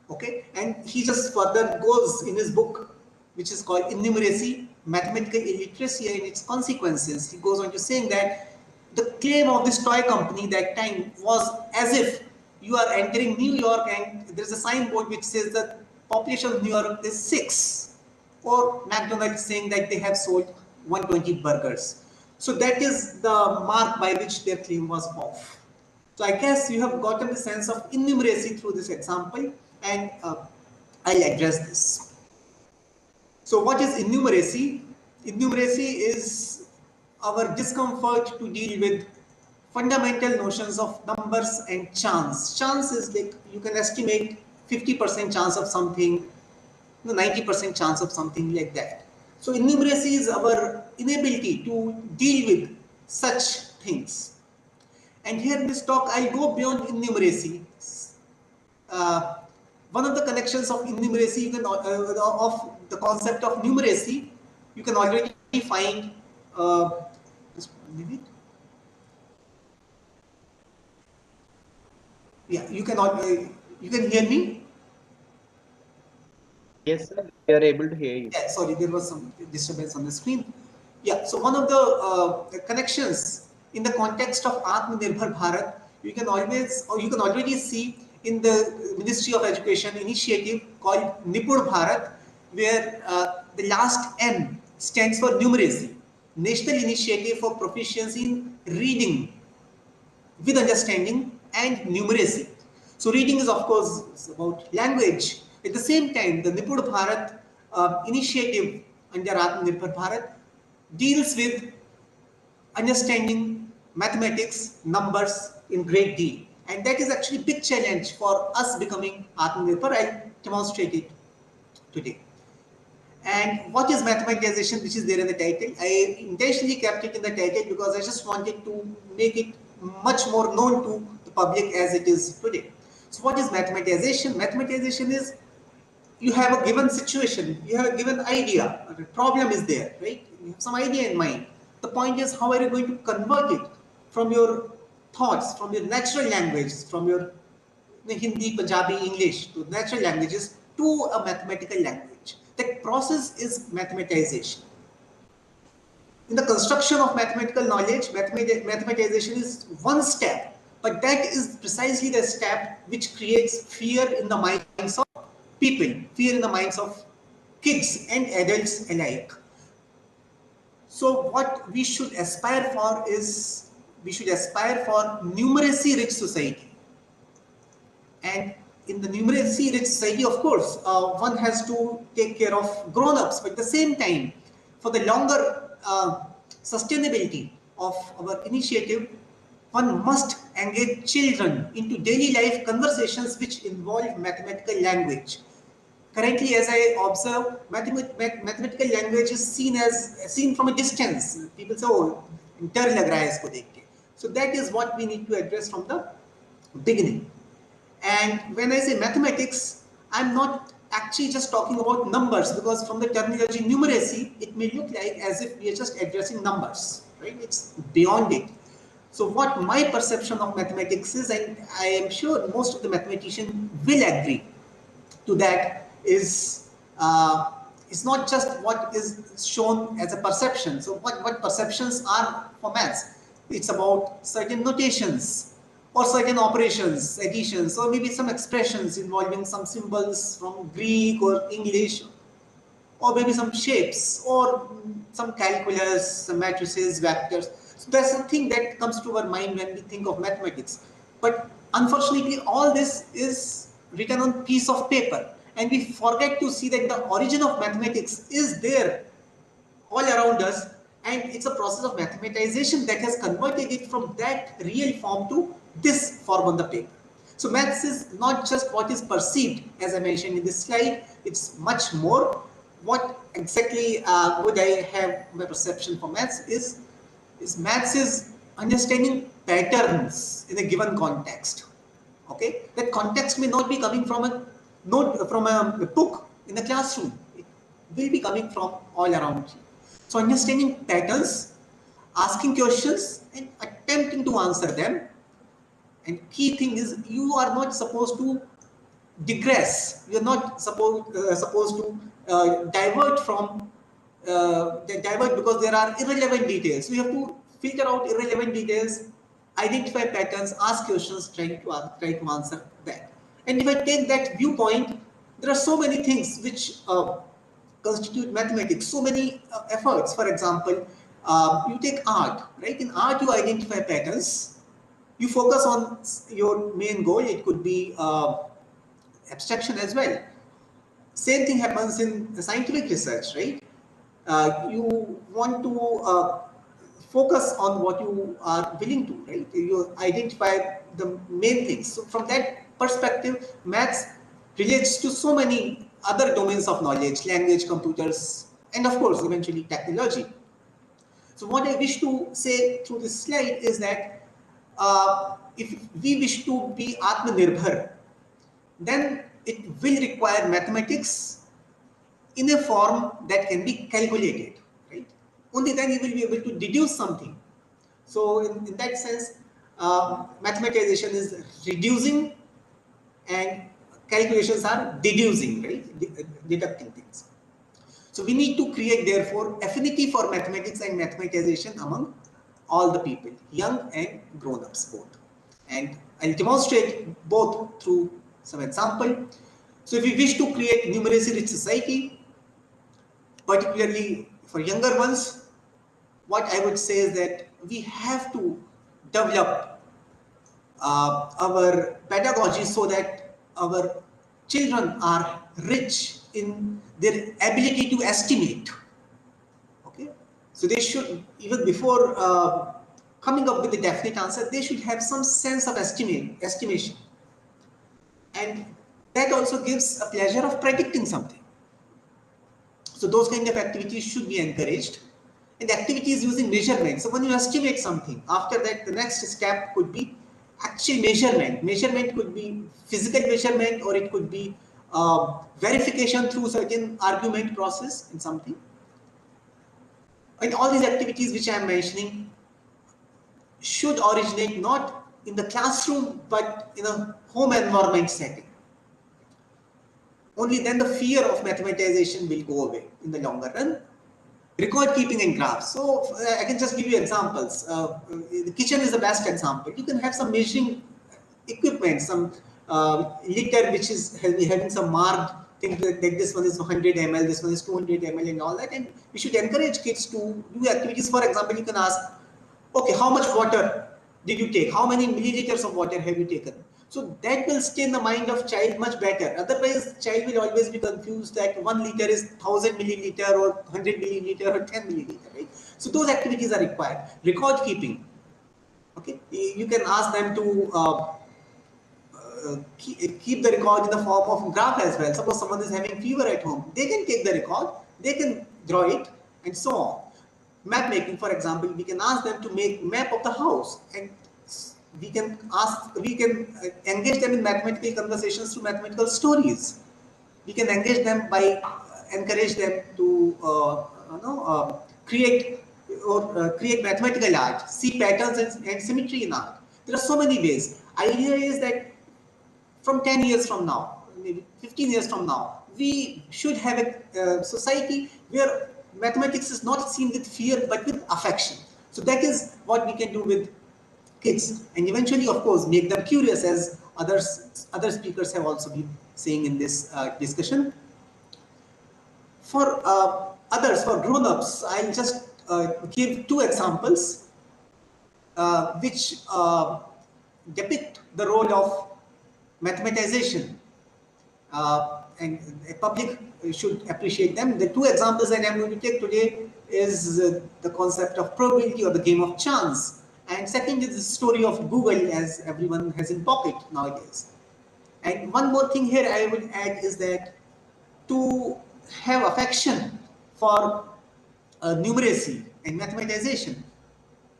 Okay, and he just further goes in his book, which is called Innumeracy, Mathematical Illiteracy and its Consequences. He goes on to saying that the claim of this toy company that time was as if you are entering New York and there's a signboard which says the population of New York is 6, or McDonald's saying that they have sold 120 burgers. So that is the mark by which their claim was off. So I guess you have gotten the sense of innumeracy through this example, and I'll address this. So what is innumeracy? Innumeracy is our discomfort to deal with fundamental notions of numbers and chance. Chance is like you can estimate 50% chance of something, 90% chance of something like that. So innumeracy is our inability to deal with such things. And here in this talk, I'll go beyond innumeracy. One of the connections of innumeracy, you can, of the concept of numeracy, you can already find. Just one minute. Yeah, you can hear me. Yes, sir. We are able to hear you. Yeah, sorry, there was some disturbance on the screen. Yeah, so one of the connections in the context of Atmanirbhar Bharat, you can already see in the Ministry of Education initiative called Nipur Bharat, where the last N stands for numeracy, National Initiative for Proficiency in Reading with Understanding and Numeracy. So reading is of course about language. At the same time, the Nipur Bharat initiative under Atmanirbhar Bharat deals with understanding mathematics, numbers in great deal. And that is actually a big challenge for us becoming Atmanirbhar. I'll demonstrate it today. And what is mathematization, which is there in the title? I intentionally kept it in the title because I just wanted to make it much more known to the public as it is today. So what is mathematization? Mathematization is you have a given situation, you have a given idea, a problem is there, right? You have some idea in mind. The point is, how are you going to convert it from your thoughts, from your natural language, from your Hindi, Punjabi, English, to natural languages, to a mathematical language. That process is mathematization. In the construction of mathematical knowledge, mathematization is one step, but that is precisely the step which creates fear in the minds of people, fear in the minds of kids and adults alike. So what we should aspire for is, we should aspire for numeracy rich society. And in the numeracy rich society, of course, one has to take care of grown-ups, but at the same time, for the longer sustainability of our initiative, one must engage children into daily life conversations which involve mathematical language. Currently, as I observe, mathematical language is seen from a distance. People say, "Oh, डर लग रहा है इसको देख के." So that is what we need to address from the beginning. And when I say mathematics, I'm not actually just talking about numbers, because from the terminology numeracy, it may look like as if we are just addressing numbers, right? It's beyond it. So what my perception of mathematics is, and I am sure most of the mathematicians will agree to that, is not just what is shown as a perception. So what perceptions are for maths? It's about certain notations or certain operations, additions, or maybe some expressions involving some symbols from Greek or English, or maybe some shapes, or some calculus, some matrices, vectors. So that's something that comes to our mind when we think of mathematics. But unfortunately, all this is written on piece of paper, and we forget to see that the origin of mathematics is there all around us, and it's a process of mathematization that has converted it from that real form to this form on the paper. So maths is not just what is perceived, as I mentioned in this slide, it's much more. What exactly would I have my perception for maths is maths is understanding patterns in a given context. Okay, that context may not be coming from a note, from a book in the classroom. It will be coming from all around you. So understanding patterns, asking questions and attempting to answer them. And key thing is, you are not supposed to digress. You are not supposed to divert from divert because there are irrelevant details. So you have to filter out irrelevant details, identify patterns, ask questions, try to answer that. And if I take that viewpoint, there are so many things which constitute mathematics, so many efforts. For example, you take art, right? In art, you identify patterns. You focus on your main goal. It could be abstraction as well. Same thing happens in scientific research, right? You want to focus on what you are willing to, right? You identify the main things. So from that perspective, maths relates to so many other domains of knowledge, language, computers, and of course, eventually technology. So what I wish to say through this slide is that if we wish to be Atmanirbhar, then it will require mathematics in a form that can be calculated, right? Only then you will be able to deduce something. So in that sense, mathematization is reducing and calculations are deducing, right? Deducting things. So we need to create, therefore, affinity for mathematics and mathematization among all the people, young and grown-ups both. And I'll demonstrate both through some example. So if we wish to create numeracy-rich society, particularly for younger ones, what I would say is that we have to develop our pedagogy so that our children are rich in their ability to estimate. Okay, so they should, even before coming up with a definite answer, they should have some sense of estimation, and that also gives a pleasure of predicting something. So those kind of activities should be encouraged, and activities using measurement. So when you estimate something, after that the next step could be actual measurement. Measurement could be physical measurement, or it could be verification through certain argument process in something. And all these activities which I am mentioning should originate not in the classroom but in a home environment setting. Only then the fear of mathematization will go away in the longer run. Record keeping and graphs. So I can just give you examples. The kitchen is the best example. You can have some measuring equipment, some liter which is having some marked things like this one is 100 ml, this one is 200 ml and all that. And we should encourage kids to do activities. For example, you can ask, okay, how much water did you take? How many milliliters of water have you taken? So that will stay in the mind of child much better. Otherwise, child will always be confused that 1 liter is 1000 milliliter or 100 milliliter or 10 milliliter, right? So those activities are required. Record keeping. Okay, you can ask them to keep the record in the form of graph as well. Suppose someone is having fever at home, they can take the record, they can draw it, and so on. Map making, for example, we can ask them to make map of the house, and we can engage them in mathematical conversations through mathematical stories. We can engage them by encourage them to create mathematical art, see patterns and symmetry in art. There are so many ways. Idea is that from 10 years from now, maybe 15 years from now, we should have a society where mathematics is not seen with fear but with affection. So that is what we can do with kids, and eventually, of course, make them curious, as other speakers have also been saying in this discussion. For others, for grown-ups, I'll just give two examples which depict the role of mathematization, and the public should appreciate them. The two examples that I'm going to take today is the concept of probability, or the game of chance, and second is the story of Google, as everyone has in pocket nowadays. And one more thing here I would add is that to have affection for numeracy and mathematization,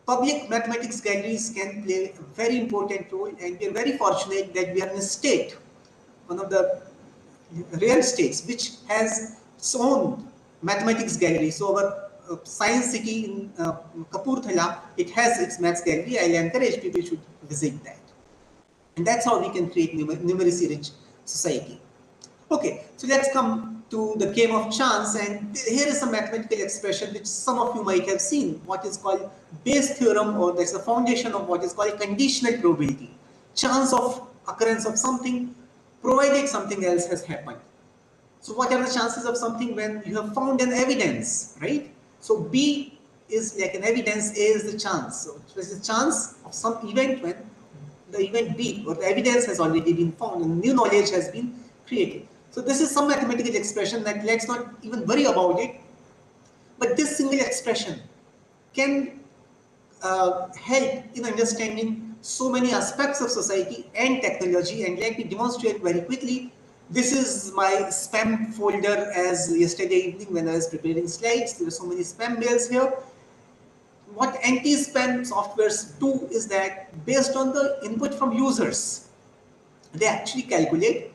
public mathematics galleries can play a very important role, and we are very fortunate that we are in a state, one of the rare states, which has its own mathematics gallery. So our science city in Kapurthala, it has its maths gallery. I encourage people should visit that. And that's how we can create numeracy rich society. Okay, so let's come to the game of chance, and here is some mathematical expression which some of you might have seen, what is called Bayes theorem, or that's the foundation of what is called conditional probability. Chance of occurrence of something provided something else has happened. So what are the chances of something when you have found an evidence, right? So B is like an evidence, A is the chance. So this is the chance of some event when the event B or the evidence has already been found and new knowledge has been created. So this is some mathematical expression that let's not even worry about it. But this single expression can help in understanding so many aspects of society and technology. And let me demonstrate very quickly. This is my spam folder as yesterday evening when I was preparing slides. There are so many spam mails here. What anti-spam softwares do is that based on the input from users, they actually calculate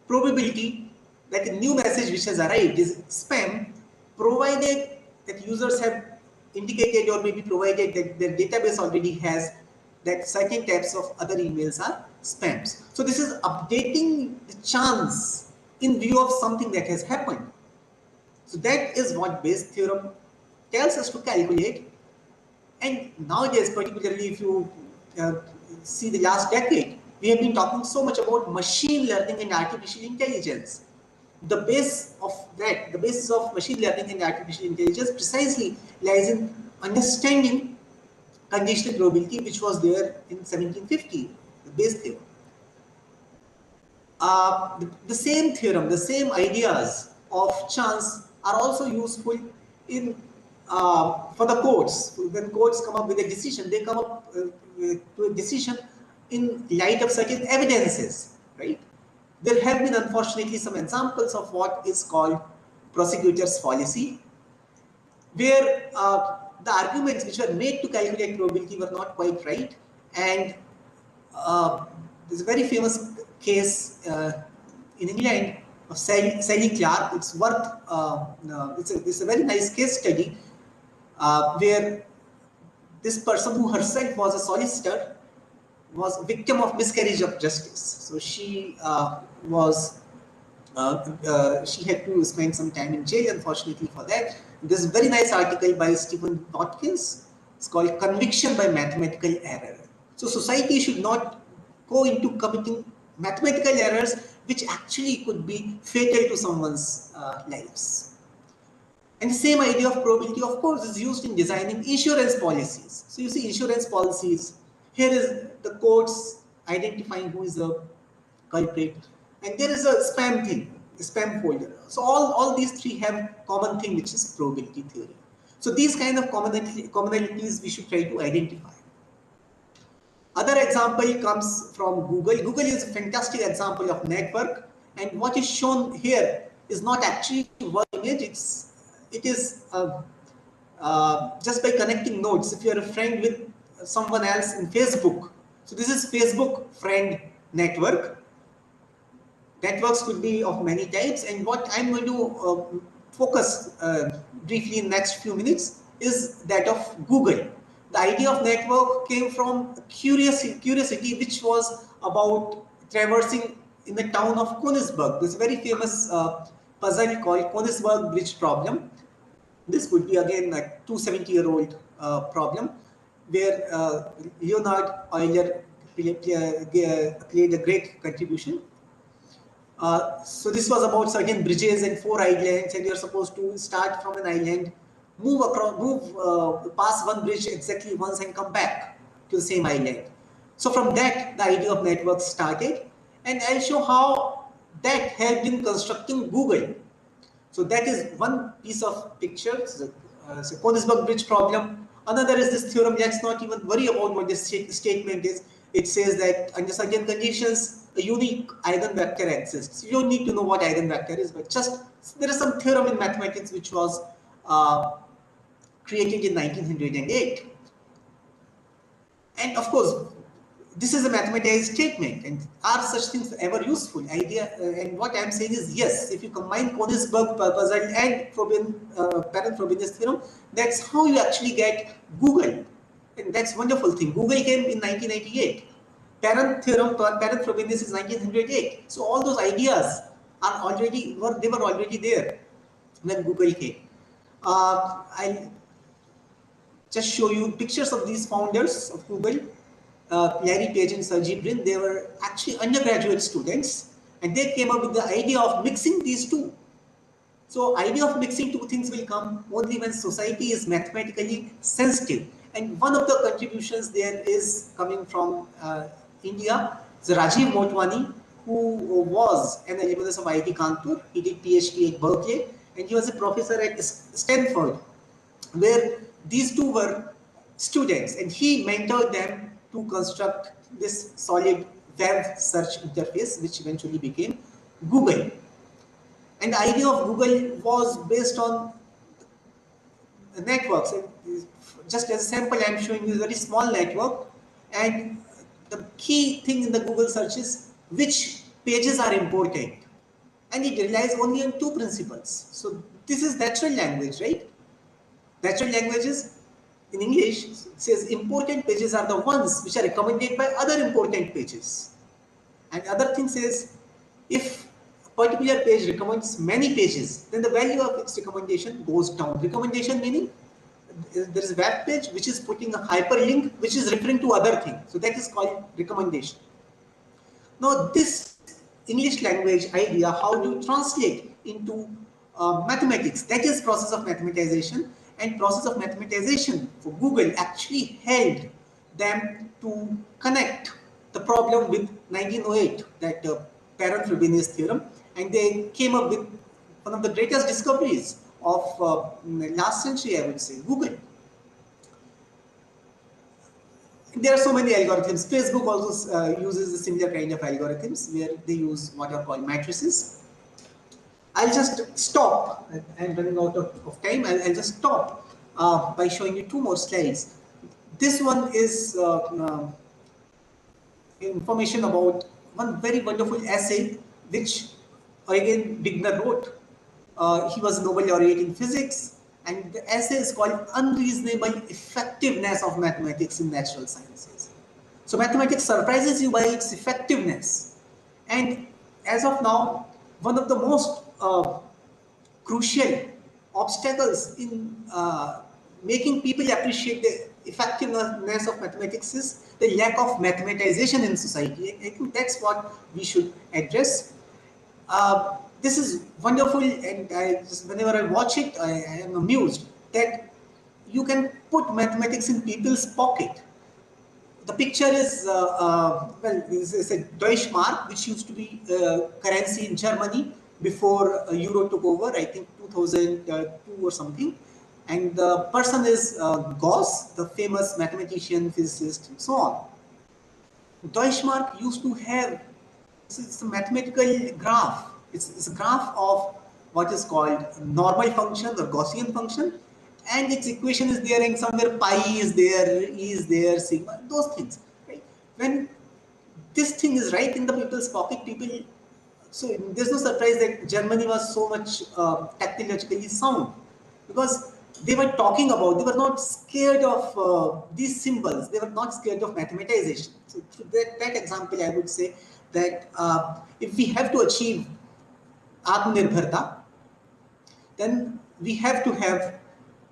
probability that a new message which has arrived is spam, provided that users have indicated or maybe provided that their database already has that certain types of other emails are spams. So this is updating the chance in view of something that has happened. So that is what Bayes theorem tells us to calculate. And nowadays, particularly if you see the last decade, we have been talking so much about machine learning and artificial intelligence. The base of that, the basis of machine learning and artificial intelligence precisely lies in understanding conditional probability, which was there in 1750, the Bayes theorem. The same theorem, the same ideas of chance are also useful in for the courts. When courts come up with a decision, they come up to a decision in light of certain evidences, right? There have been, unfortunately, some examples of what is called prosecutor's fallacy, where the arguments which were made to calculate probability were not quite right. And there's a very famous case in England of Sally Clark. It's worth, it's a very nice case study where this person who herself was a solicitor was a victim of miscarriage of justice. So she she had to spend some time in jail, unfortunately, for that. There's a very nice article by Stephen Watkins. It's called Conviction by Mathematical Error. So society should not go into committing mathematical errors which actually could be fatal to someone's lives. And the same idea of probability, of course, is used in designing insurance policies. So you see insurance policies. Here is the courts identifying who is the culprit. And there is a spam thing, a spam folder. So all these three have common thing, which is probability theory. So these kind of commonalities we should try to identify. Other example comes from Google. Google is a fantastic example of network. And what is shown here is not actually one image. It is just by connecting nodes. If you are a friend with someone else in Facebook. So this is Facebook friend network. Networks could be of many types, and what I'm going to focus briefly in next few minutes is that of Google. The idea of network came from curiosity, which was about traversing in the town of Königsberg. This very famous puzzle called Königsberg Bridge problem. This would be again a 270-year-old problem, where Leonhard Euler played a great contribution. So this was about certain bridges and 4 islands, and you're supposed to start from an island, move past one bridge exactly once and come back to the same island. So from that, the idea of networks started, and I'll show how that helped in constructing Google. So that is one piece of picture. So Königsberg Bridge problem. Another is this theorem. Let's not even worry about what this statement is. It says that under certain conditions, a unique eigenvector exists. You don't need to know what eigenvector is, but just there is some theorem in mathematics which was created in 1908. And of course, this is a mathematized statement, and are such things ever useful? And what I'm saying is yes, if you combine Königsberg puzzle and Perrin-Frobenius theorem, that's how you actually get Google. And that's a wonderful thing. Google came in 1998. Perrin-Frobenius is 1908. So all those ideas they were already there when Google came. I'll just show you pictures of these founders of Google, Larry Page and Sergey Brin. They were actually undergraduate students, and they came up with the idea of mixing these two. So idea of mixing two things will come only when society is mathematically sensitive. And one of the contributions there is coming from India, the Rajiv Motwani, who was an alumnus of IIT Kanpur. He did PhD at Berkeley, and he was a professor at Stanford, where these two were students, and he mentored them to construct this solid web search interface, which eventually became Google. And the idea of Google was based on networks. And just as a sample, I'm showing you a very small network. And the key thing in the Google search is which pages are important. And it relies only on two principles. So this is natural language, right? Natural languages in English says important pages are the ones which are recommended by other important pages. And other thing says if a particular page recommends many pages, then the value of its recommendation goes down. Recommendation meaning there is a web page which is putting a hyperlink which is referring to other thing. So that is called recommendation. Now this English language idea, how to translate into mathematics, that is process of mathematization, and process of mathematization for Google actually helped them to connect the problem with 1908, that Perron-Frobenius theorem, and they came up with one of the greatest discoveries of last century, I would say, Google. There are so many algorithms. Facebook also uses a similar kind of algorithms where they use what are called matrices. I'll just stop. I'm running out of time. I'll just stop by showing you two more slides. This one is information about one very wonderful essay which again Wigner wrote. He was a Nobel laureate in physics, and the essay is called Unreasonable Effectiveness of Mathematics in Natural Sciences. So mathematics surprises you by its effectiveness. And as of now, one of the most crucial obstacles in making people appreciate the effectiveness of mathematics is the lack of mathematization in society. I think that's what we should address. This is wonderful, and whenever I watch it, I am amused that you can put mathematics in people's pocket. The picture is, well, this is a Deutschmark, which used to be currency in Germany before Euro took over, I think 2002 or something. And the person is Gauss, the famous mathematician, physicist, and so on. Deutschmark used to have, it's a mathematical graph. It's a graph of what is called normal function or Gaussian function, and its equation is there, and somewhere pi is there, E is there, sigma, those things. Right? When this thing is right in the people's pocket, people. So there's no surprise that Germany was so much technologically sound, because they were talking about, they were not scared of these symbols, they were not scared of mathematization. So through that example, I would say that if we have to achieve Atmanirbharata, then we have to have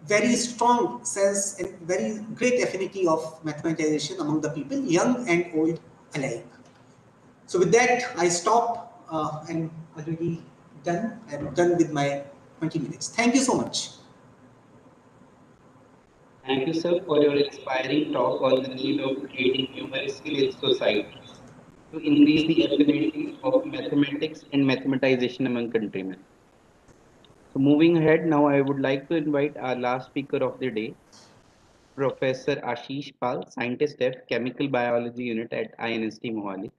very strong sense and very great affinity of mathematization among the people, young and old alike. So with that, I stop. I'm already done. I'm done with my 20 minutes. Thank you so much. Thank you, sir, for your inspiring talk on the need of creating numeracy in society to increase the affinity of mathematics and mathematization among countrymen. So moving ahead, now I would like to invite our last speaker of the day, Professor Ashish Pal, Scientist F, Chemical Biology Unit at INST Mohali.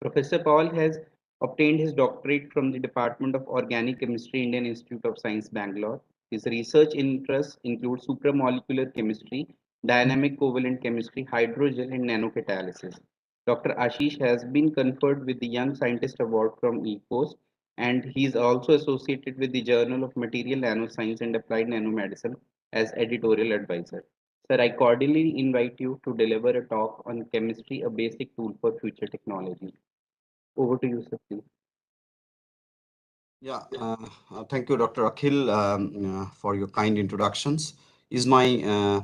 Professor Paul has obtained his doctorate from the Department of Organic Chemistry, Indian Institute of Science, Bangalore. His research interests include supramolecular chemistry, dynamic covalent chemistry, hydrogel, and nanocatalysis. Dr. Ashish has been conferred with the Young Scientist Award from ECOS, and he is also associated with the Journal of Material Nanoscience and Applied Nanomedicine as editorial advisor. Sir, I cordially invite you to deliver a talk on chemistry, a basic tool for future technology. Over to you, sir, please. Yeah, thank you, Dr. Akhil, for your kind introductions. Is my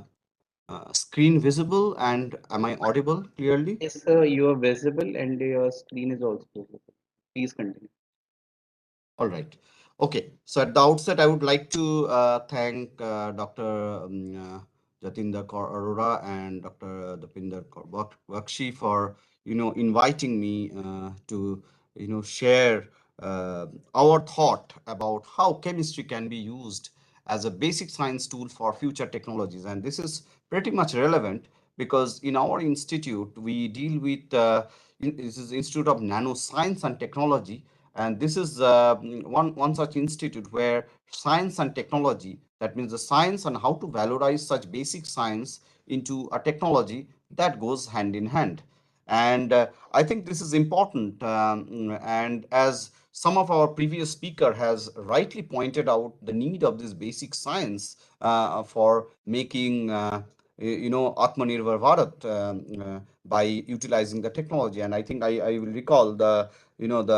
screen visible and am I audible clearly? Yes, sir, you are visible and your screen is also visible. Please continue. All right. Okay. So at the outset, I would like to thank Dr. Jatinder Kaur Arora and Dr. Dipinder Kaur Bakshi for inviting me to share our thought about how chemistry can be used as a basic science tool for future technologies. And this is pretty much relevant because in our institute we deal with this is Institute of Nanoscience and Technology, and this is one such institute where science and technology, that means the science and how to valorize such basic science into a technology, that goes hand in hand. And I think this is important. And as some of our previous speaker has rightly pointed out, the need of this basic science for making Atmanirbharata by utilizing the technology. And I think I will recall the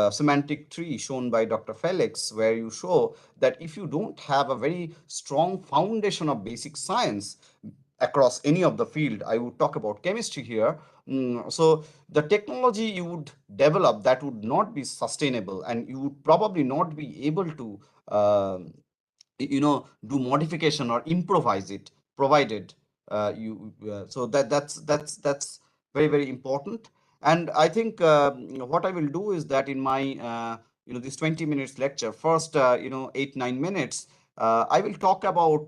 semantic tree shown by Dr. Felix, where you show that if you don't have a very strong foundation of basic science across any of the field, I would talk about chemistry here. So the technology you would develop, that would not be sustainable, and you would probably not be able to do modification or improvise it, provided you so that's very, very important. And I think what I will do is that in my this 20 minutes lecture, first 8-9 minutes, I will talk about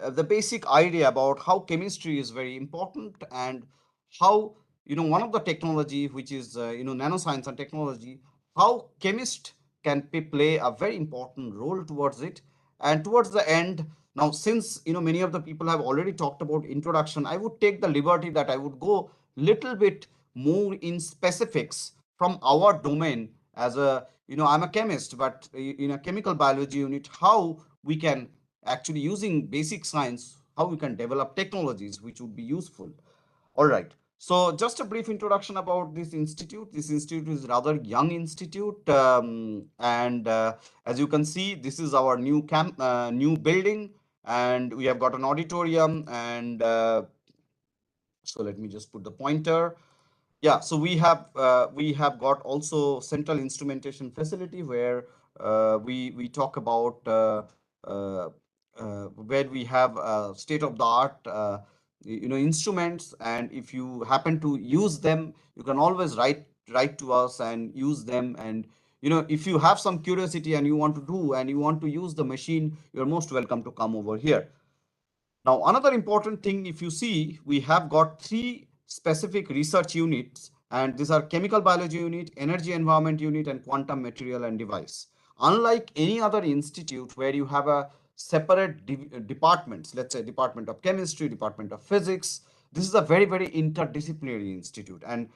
the basic idea about how chemistry is very important, and how one of the technology, which is nanoscience and technology, how chemist can play a very important role towards it. And towards the end, now since many of the people have already talked about introduction, I would take the liberty that I would go little bit more in specifics from our domain. As a I'm a chemist, but in a chemical biology unit, how we can actually, using basic science, how we can develop technologies which would be useful. All right. So just a brief introduction about this institute. This institute is rather young institute, and as you can see, this is our new building, and we have got an auditorium, and so let me just put the pointer. Yeah, so we have got also central instrumentation facility, where we talk about uh, where we have state of the art instruments, and if you happen to use them, you can always write to us and use them. And if you have some curiosity and you want to do and you want to use the machine, you're most welcome to come over here. Now, another important thing, if you see, we have got 3 specific research units, and these are chemical biology unit, energy environment unit, and quantum material and device. Unlike any other institute where you have a separate departments, let's say department of chemistry, department of physics, this is a very, very interdisciplinary institute. And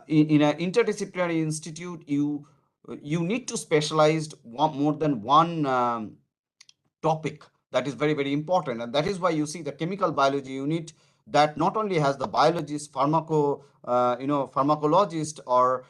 in an interdisciplinary institute, you need to specialize more than one topic. That is very, very important, and that is why you see the chemical biology unit, that not only has the biologist, pharmacologist, or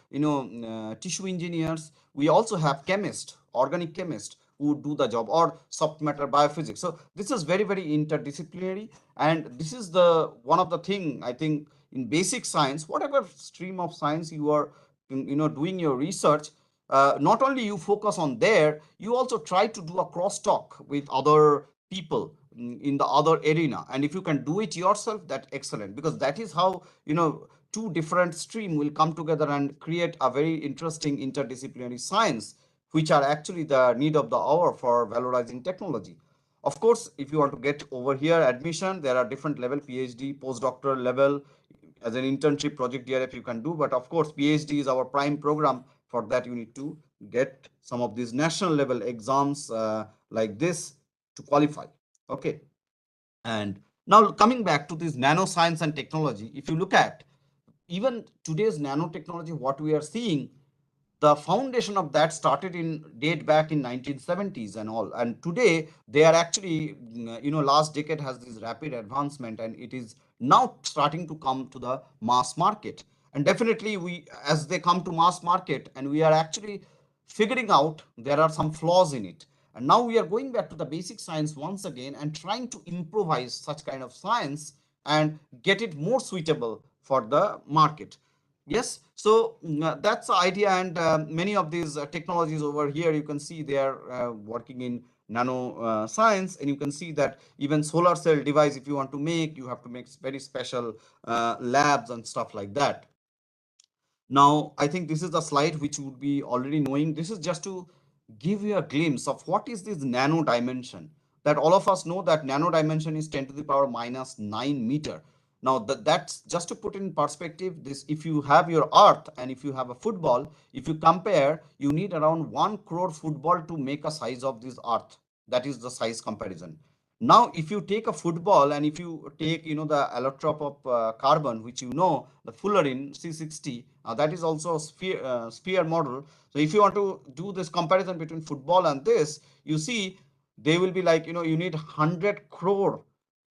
tissue engineers. We also have chemist, organic chemist, who do the job, or soft matter biophysics. So this is very, very interdisciplinary, and this is the one of the thing, I think, in basic science, whatever stream of science you are doing your research, not only you focus on there, you also try to do a crosstalk with other people in the other arena. And if you can do it yourself, that's excellent, because that is how two different stream will come together and create a very interesting interdisciplinary science, which are actually the need of the hour for valorizing technology. Of course, if you want to get over here admission, there are different level: PhD, postdoctoral level. As an internship, project DRF you can do, but of course PhD is our prime program. For that, you need to get some of these national level exams like this to qualify. Okay. And now coming back to this nanoscience and technology, if you look at even today's nanotechnology, what we are seeing, the foundation of that started in date back in 1970s and all. And today they are actually, last decade has this rapid advancement, and it is now starting to come to the mass market. And definitely, we, as they come to mass market, and we are actually figuring out there are some flaws in it. And now we are going back to the basic science once again and trying to improvise such kind of science and get it more suitable for the market. Yes, so that's the idea. And many of these technologies over here, you can see they are working in nano science, and you can see that even solar cell device, if you want to make, you have to make very special labs and stuff like that. Now, I think this is the slide which you would be already knowing. This is just to give you a glimpse of what is this nano dimension. That all of us know that nano dimension is 10 to the power minus 9 meter. Now, that's just to put in perspective, this, if you have your earth and if you have a football, if you compare, you need around 1 crore football to make a size of this earth. That is the size comparison. Now, if you take a football and if you take, the allotrope of carbon, which the fullerene C60, that is also a sphere model. So if you want to do this comparison between football and this, you see they will be like, you need 100 crore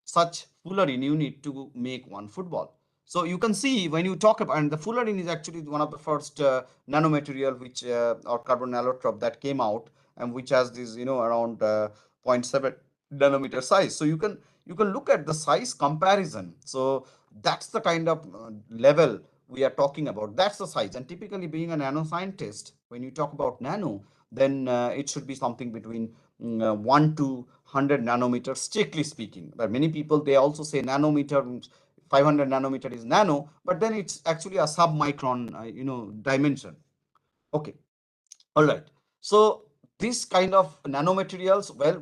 such fullerene you need to make one football. So you can see when you talk about, and the fullerene is actually one of the first nanomaterial which or carbon allotrope that came out, and which has this around 0.7 nanometer size. So you can look at the size comparison. So that's the kind of level we are talking about. That's the size. And typically, being a nanoscientist, when you talk about nano, then it should be something between 1 to 100 nanometers, strictly speaking. But many people, they also say nanometer, 500 nanometer is nano, but then it's actually a submicron dimension. Okay, all right. So this kind of nanomaterials, well,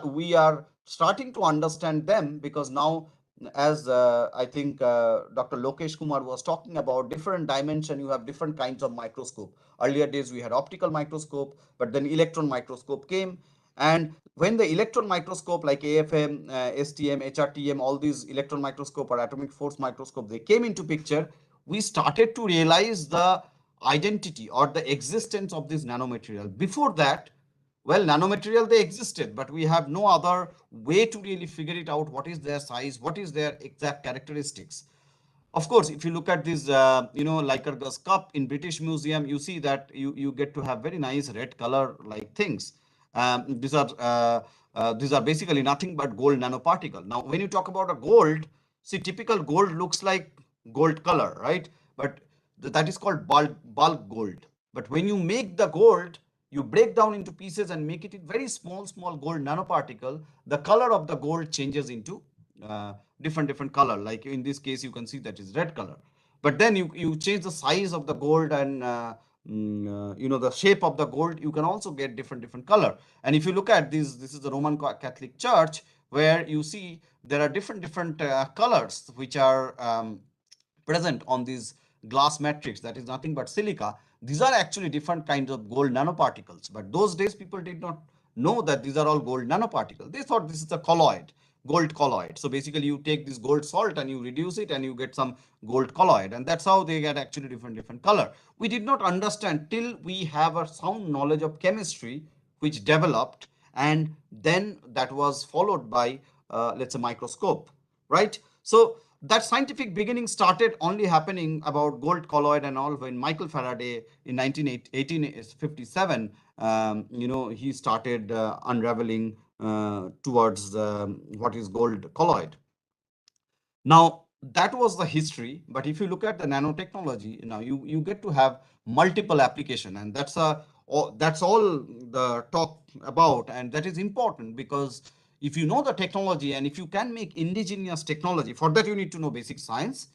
we are starting to understand them, because now, as I think Dr. Lokesh Kumar was talking about, different dimension, you have different kinds of microscope. Earlier days we had optical microscope, but then electron microscope came. And when the electron microscope like AFM, STM, HRTM, all these electron microscope or atomic force microscope, they came into picture, we started to realize the identity or the existence of this nanomaterial. Before that, well, nanomaterial, they existed, but we have no other way to really figure it out. What is their size? What is their exact characteristics? Of course, if you look at this, Lycurgus cup in British Museum, you see that you get to have very nice red color like things. These are basically nothing but gold nanoparticle. Now, when you talk about a gold, see, typical gold looks like gold color, right? But that is called bulk gold. But when you make the gold, you break down into pieces and make it very small gold nanoparticle, the color of the gold changes into different color. Like in this case, you can see that is red color. But then you change the size of the gold and the shape of the gold, you can also get different color. And if you look at this is the Roman Catholic Church, where you see there are different colors which are present on these glass matrix, that is nothing but silica. These are actually different kinds of gold nanoparticles, but those days people did not know that these are all gold nanoparticles. They thought this is a colloid, gold colloid. So basically you take this gold salt and you reduce it and you get some gold colloid, and that's how they get actually different color. We did not understand till we have a sound knowledge of chemistry which developed, and then that was followed by let's say microscope, right? So that scientific beginning started only happening about gold colloid and all when Michael Faraday in 1857, he started unraveling towards what is gold colloid. Now, that was the history. But if you look at the nanotechnology, now you get to have multiple application, and that's all the talk about, and that is important, because if you know the technology and if you can make indigenous technology, for that you need to know basic science.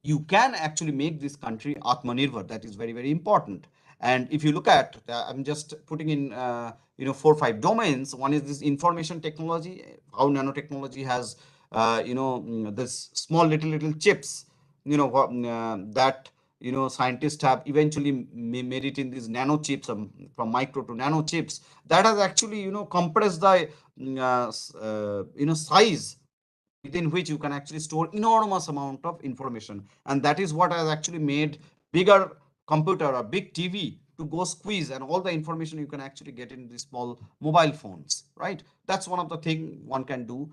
You can actually make this country Atmanirbhar. That is very important. And if you look at, I'm just putting in 4 or 5 domains. One is this information technology, how nanotechnology has this small little chips, that scientists have eventually made it in these nano chips, from micro to nano chips, that has actually compressed the size within which you can actually store enormous amount of information. And that is what has actually made bigger computer or big TV to go squeeze, and all the information you can actually get in these small mobile phones, right? That's one of the thing one can do.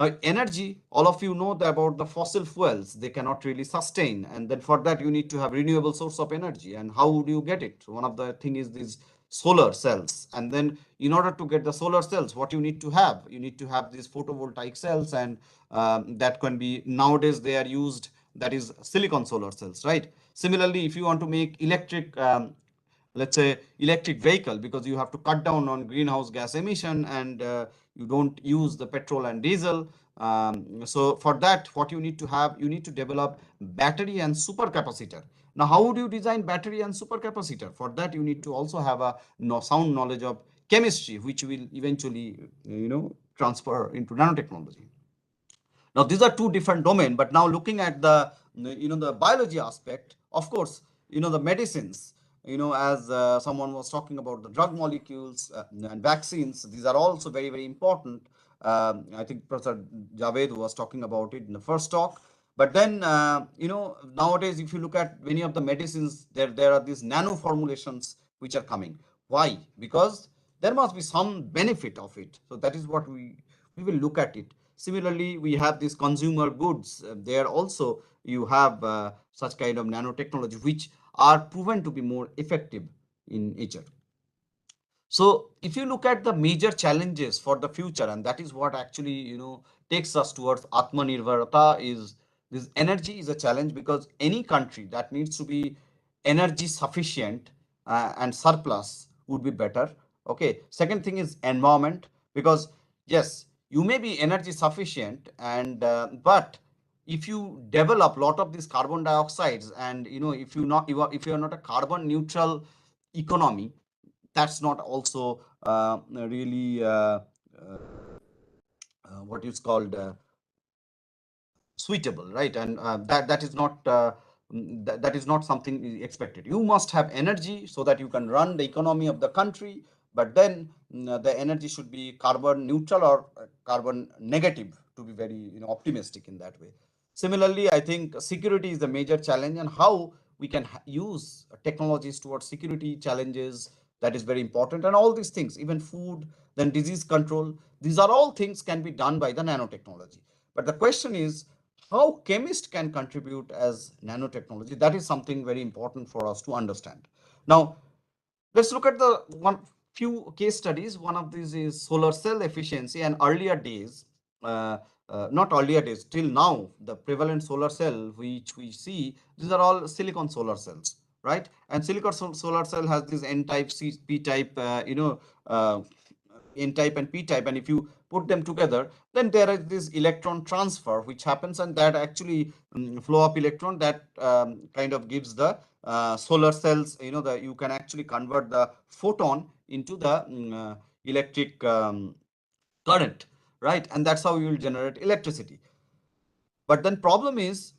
Now, energy, all of you know about the fossil fuels, they cannot really sustain. And then for that, you need to have renewable source of energy. And how would you get it? One of the thing is these solar cells. And then in order to get the solar cells, what you need to have? You need to have these photovoltaic cells, and that can be, nowadays they are used, that is silicon solar cells, right? Similarly, if you want to make electric, let's say electric vehicle, because you have to cut down on greenhouse gas emission, and you don't use the petrol and diesel, so for that, what you need to have, you need to develop battery and supercapacitor. Now, how would you design battery and supercapacitor? For that, you need to also have a sound knowledge of chemistry, which will eventually transfer into nanotechnology. Now, these are two different domains, but now looking at the the biology aspect, of course, the medicines, as someone was talking about the drug molecules and vaccines, these are also very, very important. I think Professor Javed was talking about it in the first talk. But then, nowadays, if you look at many of the medicines, there are these nano formulations which are coming. Why? Because there must be some benefit of it. So that is what we will look at it. Similarly, we have these consumer goods. There also you have such kind of nanotechnology which are proven to be more effective in nature. So if you look at the major challenges for the future, and that is what actually takes us towards Atmanirbharata, is this energy is a challenge, because any country that needs to be energy sufficient and surplus would be better. Okay. Second thing is environment, because yes, you may be energy sufficient, and but if you develop a lot of these carbon dioxides, and if you are not a carbon neutral economy, that's not also really what is called suitable, right? And that is not that is not something expected. You must have energy so that you can run the economy of the country, but then the energy should be carbon neutral or carbon negative, to be very optimistic in that way. Similarly, I think security is the major challenge, and how we can use technologies towards security challenges, that is very important. And all these things, even food, then disease control, these are all things can be done by the nanotechnology. But the question is, how chemists can contribute as nanotechnology? That is something very important for us to understand. Now, let's look at the few case studies. One of these is solar cell efficiency. And earlier days, not earlier days, till now, the prevalent solar cell which we see, these are all silicon solar cells, right? And silicon solar cell has this N-type, P-type, N-type and P-type, and if you put them together, then there is this electron transfer which happens, and that actually flow of electron, that kind of gives the solar cells, you can actually convert the photon into the electric current, right? And that's how you will generate electricity. But then problem is,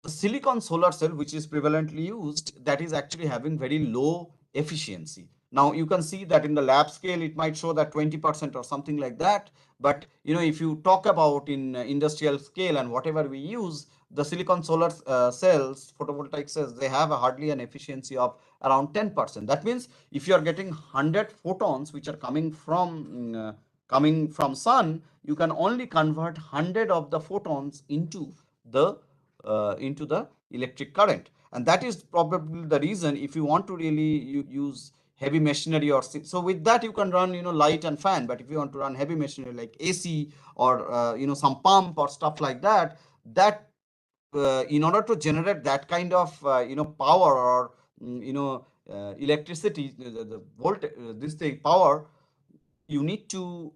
the silicon solar cell which is prevalently used, that is actually having very low efficiency. Now you can see that in the lab scale it might show that 20% or something like that, but if you talk about in industrial scale and whatever we use, the silicon solar cells, photovoltaic cells, they have hardly an efficiency of around 10%. That means if you are getting 100 photons which are coming from sun, you can only convert 100 of the photons into the electric current. And that is probably the reason, if you want to really use heavy machinery, or so with that you can run light and fan, but if you want to run heavy machinery like AC or some pump or stuff like that, in order to generate that kind of power, or electricity, the voltage, this thing power, you need to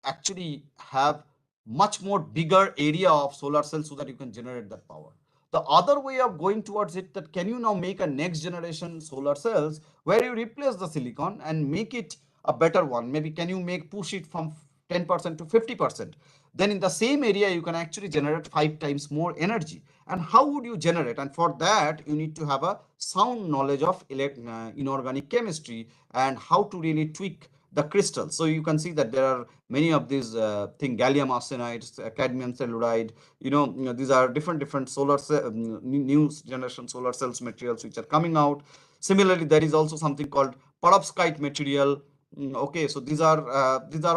actually have much more bigger area of solar cells so that you can generate that power. The other way of going towards it, that can you now make a next generation solar cells where you replace the silicon and make it a better one? Maybe can you push it from 10% to 50%? Then in the same area you can actually generate 5 times more energy. And how would you generate? And for that you need to have a sound knowledge of inorganic chemistry and how to really tweak the crystals. So you can see that there are many of these gallium arsenides, cadmium telluride, these are different solar new generation solar cells materials which are coming out. Similarly, there is also something called perovskite material. Okay, so these are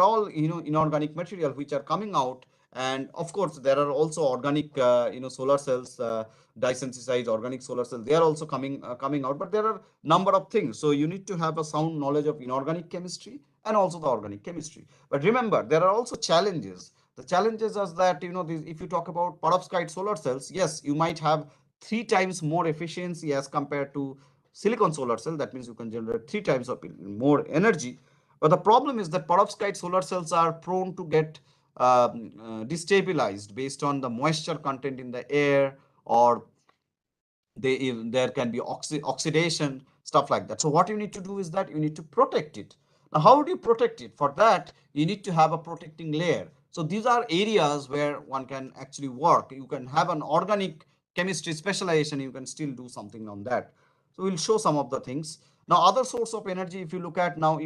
all inorganic material which are coming out, And of course, there are also organic, solar cells, dye-synthesized organic solar cells. They are also coming out, but there are number of things. So you need to have a sound knowledge of inorganic chemistry and also the organic chemistry. But remember, there are also challenges. The challenges is that, if you talk about perovskite solar cells, yes, you might have 3 times more efficiency as compared to silicon solar cell. That means you can generate 3 times of more energy. But the problem is that perovskite solar cells are prone to get destabilized based on the moisture content in the air, or there can be oxidation, stuff like that. So what you need to do is that you need to protect it. Now, how do you protect it? For that, you need to have a protecting layer. So these are areas where one can actually work. You can have an organic chemistry specialization, you can still do something on that. So we'll show some of the things. Now, other source of energy, if you look at now,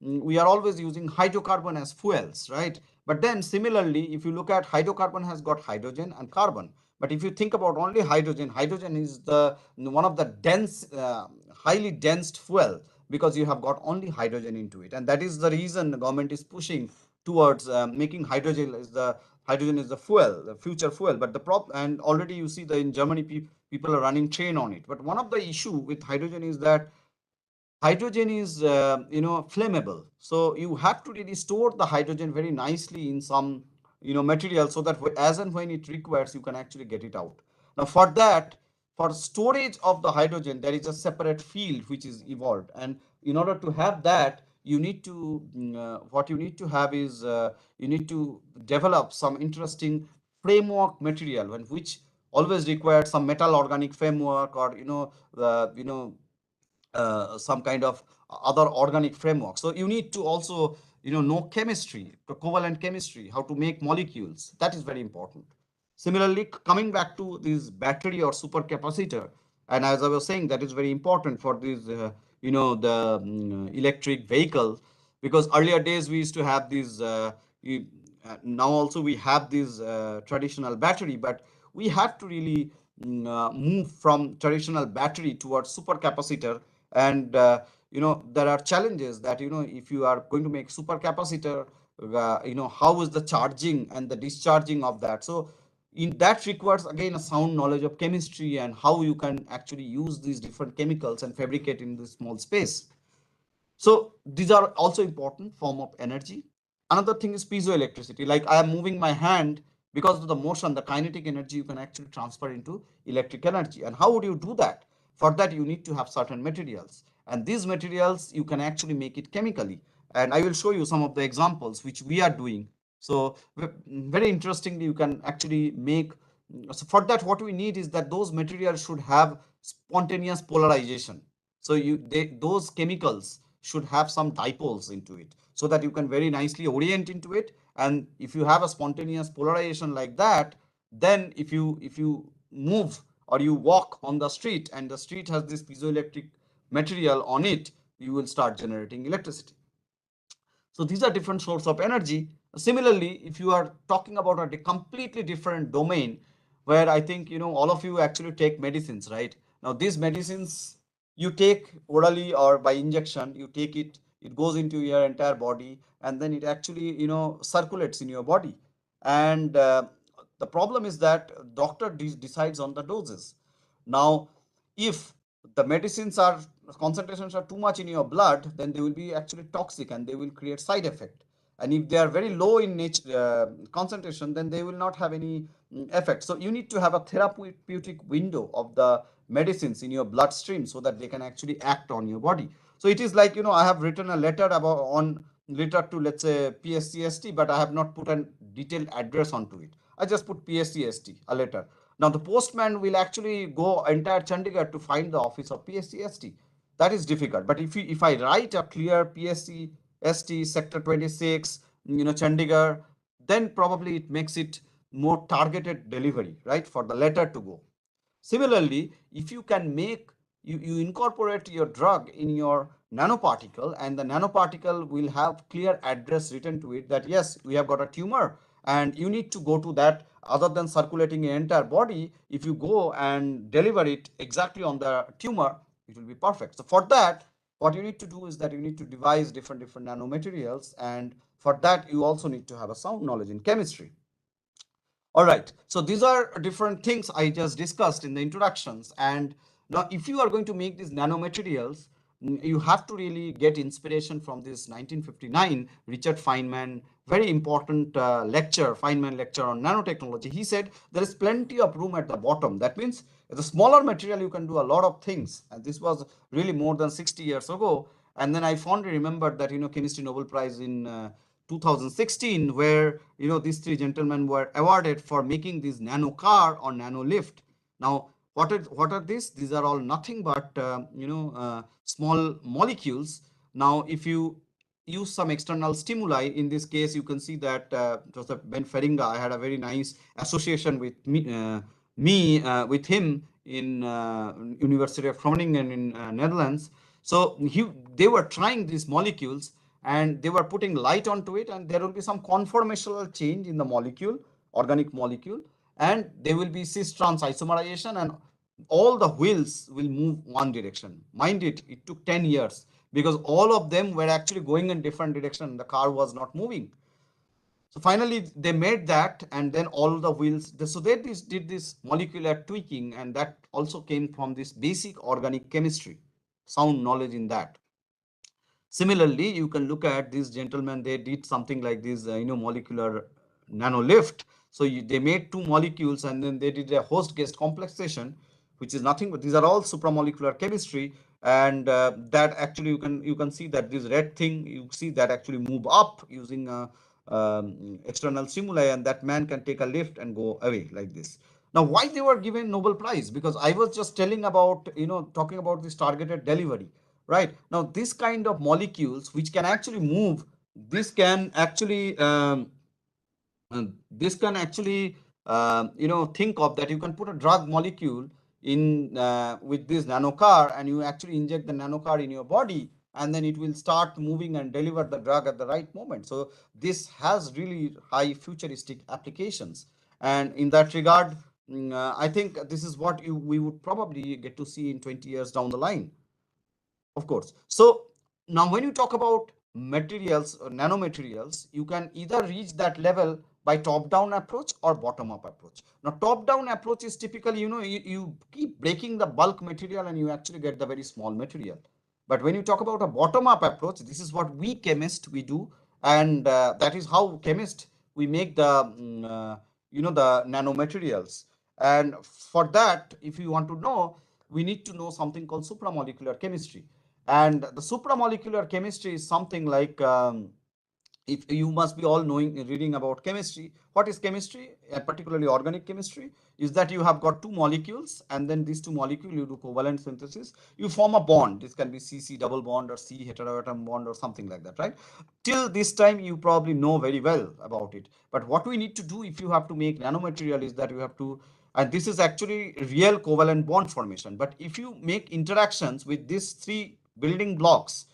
we are always using hydrocarbon as fuels, right? But then similarly, if you look at hydrocarbon has got hydrogen and carbon. But if you think about only hydrogen, hydrogen is the one of the dense, highly dense fuel, because you have got only hydrogen into it, and that is the reason the government is pushing towards making hydrogen is the fuel, the future fuel. But the problem, and already you see that in Germany people are running train on it. But one of the issue with hydrogen is that hydrogen is flammable, so you have to really store the hydrogen very nicely in some material, so that as and when it requires, you can actually get it out. Now for that, for storage of the hydrogen, there is a separate field which is evolved, and in order to have that, you need to what you need to have is you need to develop some interesting framework material, which always requires some metal organic framework, or some kind of other organic framework. So you need to also know chemistry, covalent chemistry, how to make molecules. That is very important. Similarly, coming back to this battery or supercapacitor, and as I was saying, that is very important for this the electric vehicle, because earlier days we used to have these now also we have this traditional battery, but we have to really move from traditional battery towards supercapacitor. And there are challenges that if you are going to make supercapacitor, how is the charging and the discharging of that. So in that requires again a sound knowledge of chemistry and how you can actually use these different chemicals and fabricate in this small space. So these are also important form of energy. Another thing is piezoelectricity. Like I am moving my hand, because of the motion, the kinetic energy you can actually transfer into electric energy. And how would you do that? For that, you need to have certain materials. And these materials, you can actually make it chemically. And I will show you some of the examples which we are doing. So very interestingly, you can actually make. So for that, what we need is that those materials should have spontaneous polarization. So those chemicals should have some dipoles into it, so that you can very nicely orient into it. And if you have a spontaneous polarization like that, then if you move or you walk on the street and the street has this piezoelectric material on it, you will start generating electricity. So these are different sources of energy. Similarly, if you are talking about a completely different domain, where I think all of you actually take medicines, right? Now these medicines you take orally or by injection, you take it, it goes into your entire body, and then it actually circulates in your body. And the problem is that doctor decides on the doses. Now if the medicines are concentrations are too much in your blood, then they will be actually toxic and they will create side effect. And if they are very low in nature concentration, then they will not have any effect. So you need to have a therapeutic window of the medicines in your bloodstream, so that they can actually act on your body. So it is like I have written a letter on letter to, let's say, PSCST, but I have not put a detailed address onto it. I just put PSCST, a letter. Now the postman will actually go entire Chandigarh to find the office of PSCST. That is difficult. But if I write a clear PSCST sector 26, Chandigarh, then probably it makes it more targeted delivery, right, for the letter to go. Similarly, if you can you incorporate your drug in your nanoparticle, and the nanoparticle will have clear address written to it that yes, we have got a tumor and you need to go to that. Other than circulating your entire body, if you go and deliver it exactly on the tumor, it will be perfect. So for that, what you need to do is that you need to devise different nanomaterials, and for that you also need to have a sound knowledge in chemistry. All right, so these are different things I just discussed in the introductions. And now if you are going to make these nanomaterials, you have to really get inspiration from this 1959 Richard Feynman, very important lecture, Feynman lecture on nanotechnology. He said there is plenty of room at the bottom. That means the smaller material you can do a lot of things. And this was really more than 60 years ago. And then I fondly remembered that, Chemistry Nobel Prize in 2016, where these three gentlemen were awarded for making this nano car or nano lift. Now what are these? These are all nothing but small molecules. Now if you use some external stimuli, in this case you can see that Joseph Ben Feringa, I had a very nice association with with him in University of Groningen in Netherlands. So they were trying these molecules and they were putting light onto it, and there will be some conformational change in the molecule, organic molecule, and there will be cis trans isomerization, and all the wheels will move one direction. Mind it, it took 10 years because all of them were actually going in different direction. The car was not moving. So finally they made that, and then all the wheels, so they did this molecular tweaking, and that also came from this basic organic chemistry, sound knowledge in that. Similarly, you can look at these gentlemen, they did something like this, molecular nano lift. So they made two molecules and then they did a host guest complexation, which is nothing but these are all supramolecular chemistry. And that actually you can see that this red thing, you see that actually move up using external stimuli, and that man can take a lift and go away like this. Now, why they were given Nobel Prize? Because I was just telling about, talking about this targeted delivery. Right now, this kind of molecules which can actually move, this can actually think of that you can put a drug molecule in with this nano car, and you actually inject the nano car in your body, and then it will start moving and deliver the drug at the right moment. So this has really high futuristic applications, and in that regard, I think this is what we would probably get to see in 20 years down the line, of course. So now when you talk about materials or nanomaterials, you can either reach that level by top-down approach or bottom-up approach. Now top-down approach is typically, you keep breaking the bulk material and you actually get the very small material. But when you talk about a bottom-up approach, this is what we chemists we do, and that is how chemists we make the the nanomaterials. And for that, if you want to know, we need to know something called supramolecular chemistry. And the supramolecular chemistry is something like, if you must be all reading about chemistry. What is chemistry, particularly organic chemistry? Is that you have got two molecules, and then these two molecules you do covalent synthesis, you form a bond. This can be CC double bond or C heteroatom bond or something like that, right? Till this time you probably know very well about it. But what we need to do if you have to make nanomaterial is that you have to, and this is actually real covalent bond formation. But if you make interactions with these three building blocks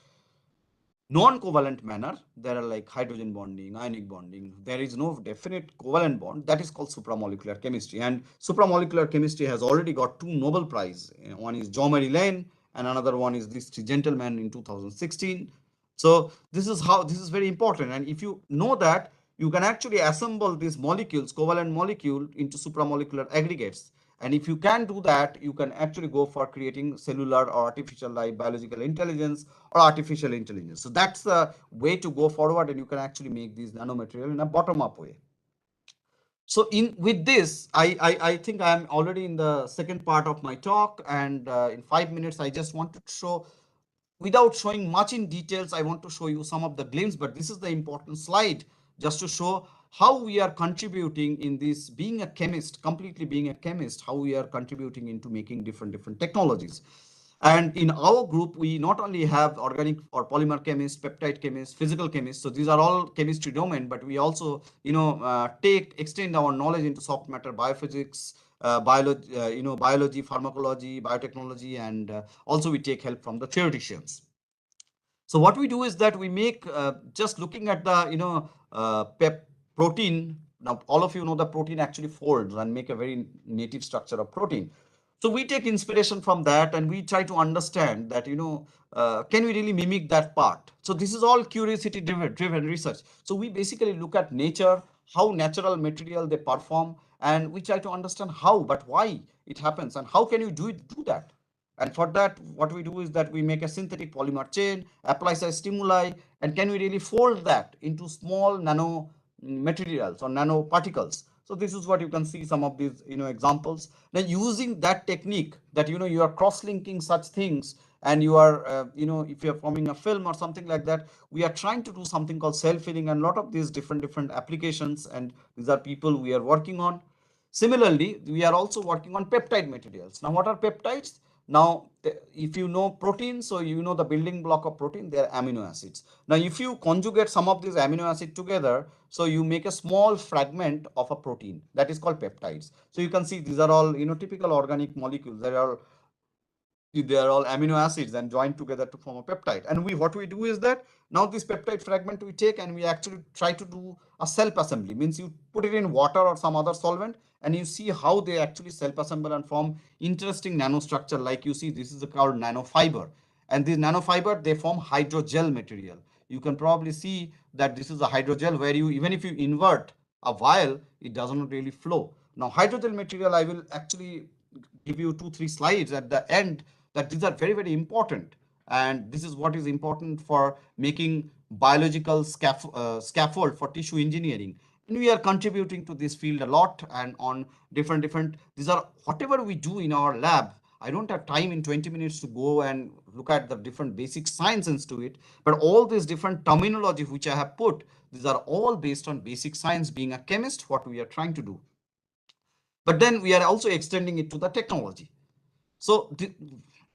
non-covalent manner, there are like hydrogen bonding, ionic bonding, there is no definite covalent bond, that is called supramolecular chemistry. And supramolecular chemistry has already got two Nobel Prize. One is Jean-Marie Lane and another one is this gentleman in 2016. So this is very important, and if you know that, you can actually assemble these molecules, covalent molecule, into supramolecular aggregates. And if you can do that, you can actually go for creating cellular or artificial life, biological intelligence or artificial intelligence. So that's the way to go forward, and you can actually make these nanomaterial in a bottom-up way. So with this, I think I'm already in the second part of my talk, and in 5 minutes, I just want to show, without showing much in details, I want to show you some of the glimpse, but this is the important slide just to show how we are contributing in this, being a chemist, completely being a chemist, how we are contributing into making different technologies. And in our group, we not only have organic or polymer chemists, peptide chemists, physical chemists. So these are all chemistry domain, but we also, extend our knowledge into soft matter, biophysics, biology, pharmacology, biotechnology, and also we take help from the theoreticians. So what we do is that we make, just looking at the, protein. Now, all of you know the protein actually folds and make a very native structure of protein. So we take inspiration from that and we try to understand that, can we really mimic that part? So this is all curiosity driven research. So we basically look at nature, how natural material they perform, and we try to understand how, but why it happens, and how can you do that. And for that, what we do is that we make a synthetic polymer chain, apply some stimuli, and can we really fold that into small nano materials or nanoparticles. So this is what you can see some of these examples. Now using that technique, that you are cross-linking such things, and you are if you are forming a film or something like that, we are trying to do something called self-healing, and a lot of these different applications, and these are people we are working on. Similarly, we are also working on peptide materials. Now what are peptides? Now if you know protein, so you know the building block of protein, they are amino acids. Now if you conjugate some of these amino acids together, so you make a small fragment of a protein, that is called peptides. So you can see these are all typical organic molecules. They are all amino acids and joined together to form a peptide. And what we do is that now this peptide fragment we take and we actually try to do a self assembly. Means you put it in water or some other solvent, and you see how they actually self assemble and form interesting nanostructure. Like you see, this is called nanofiber, and this nanofiber, they form hydrogel material. You can probably see that this is a hydrogel where you, even if you invert a vial, it does not really flow. Now hydrogel material, I will actually give you 2-3 slides at the end, that these are very important, and this is what is important for making biological scaffold for tissue engineering. And we are contributing to this field a lot, and on different these are whatever we do in our lab. I don't have time in 20 minutes to go and look at the different basic sciences to it, but all these different terminology which I have put, these are all based on basic science. Being a chemist, what we are trying to do, but then we are also extending it to the technology. So,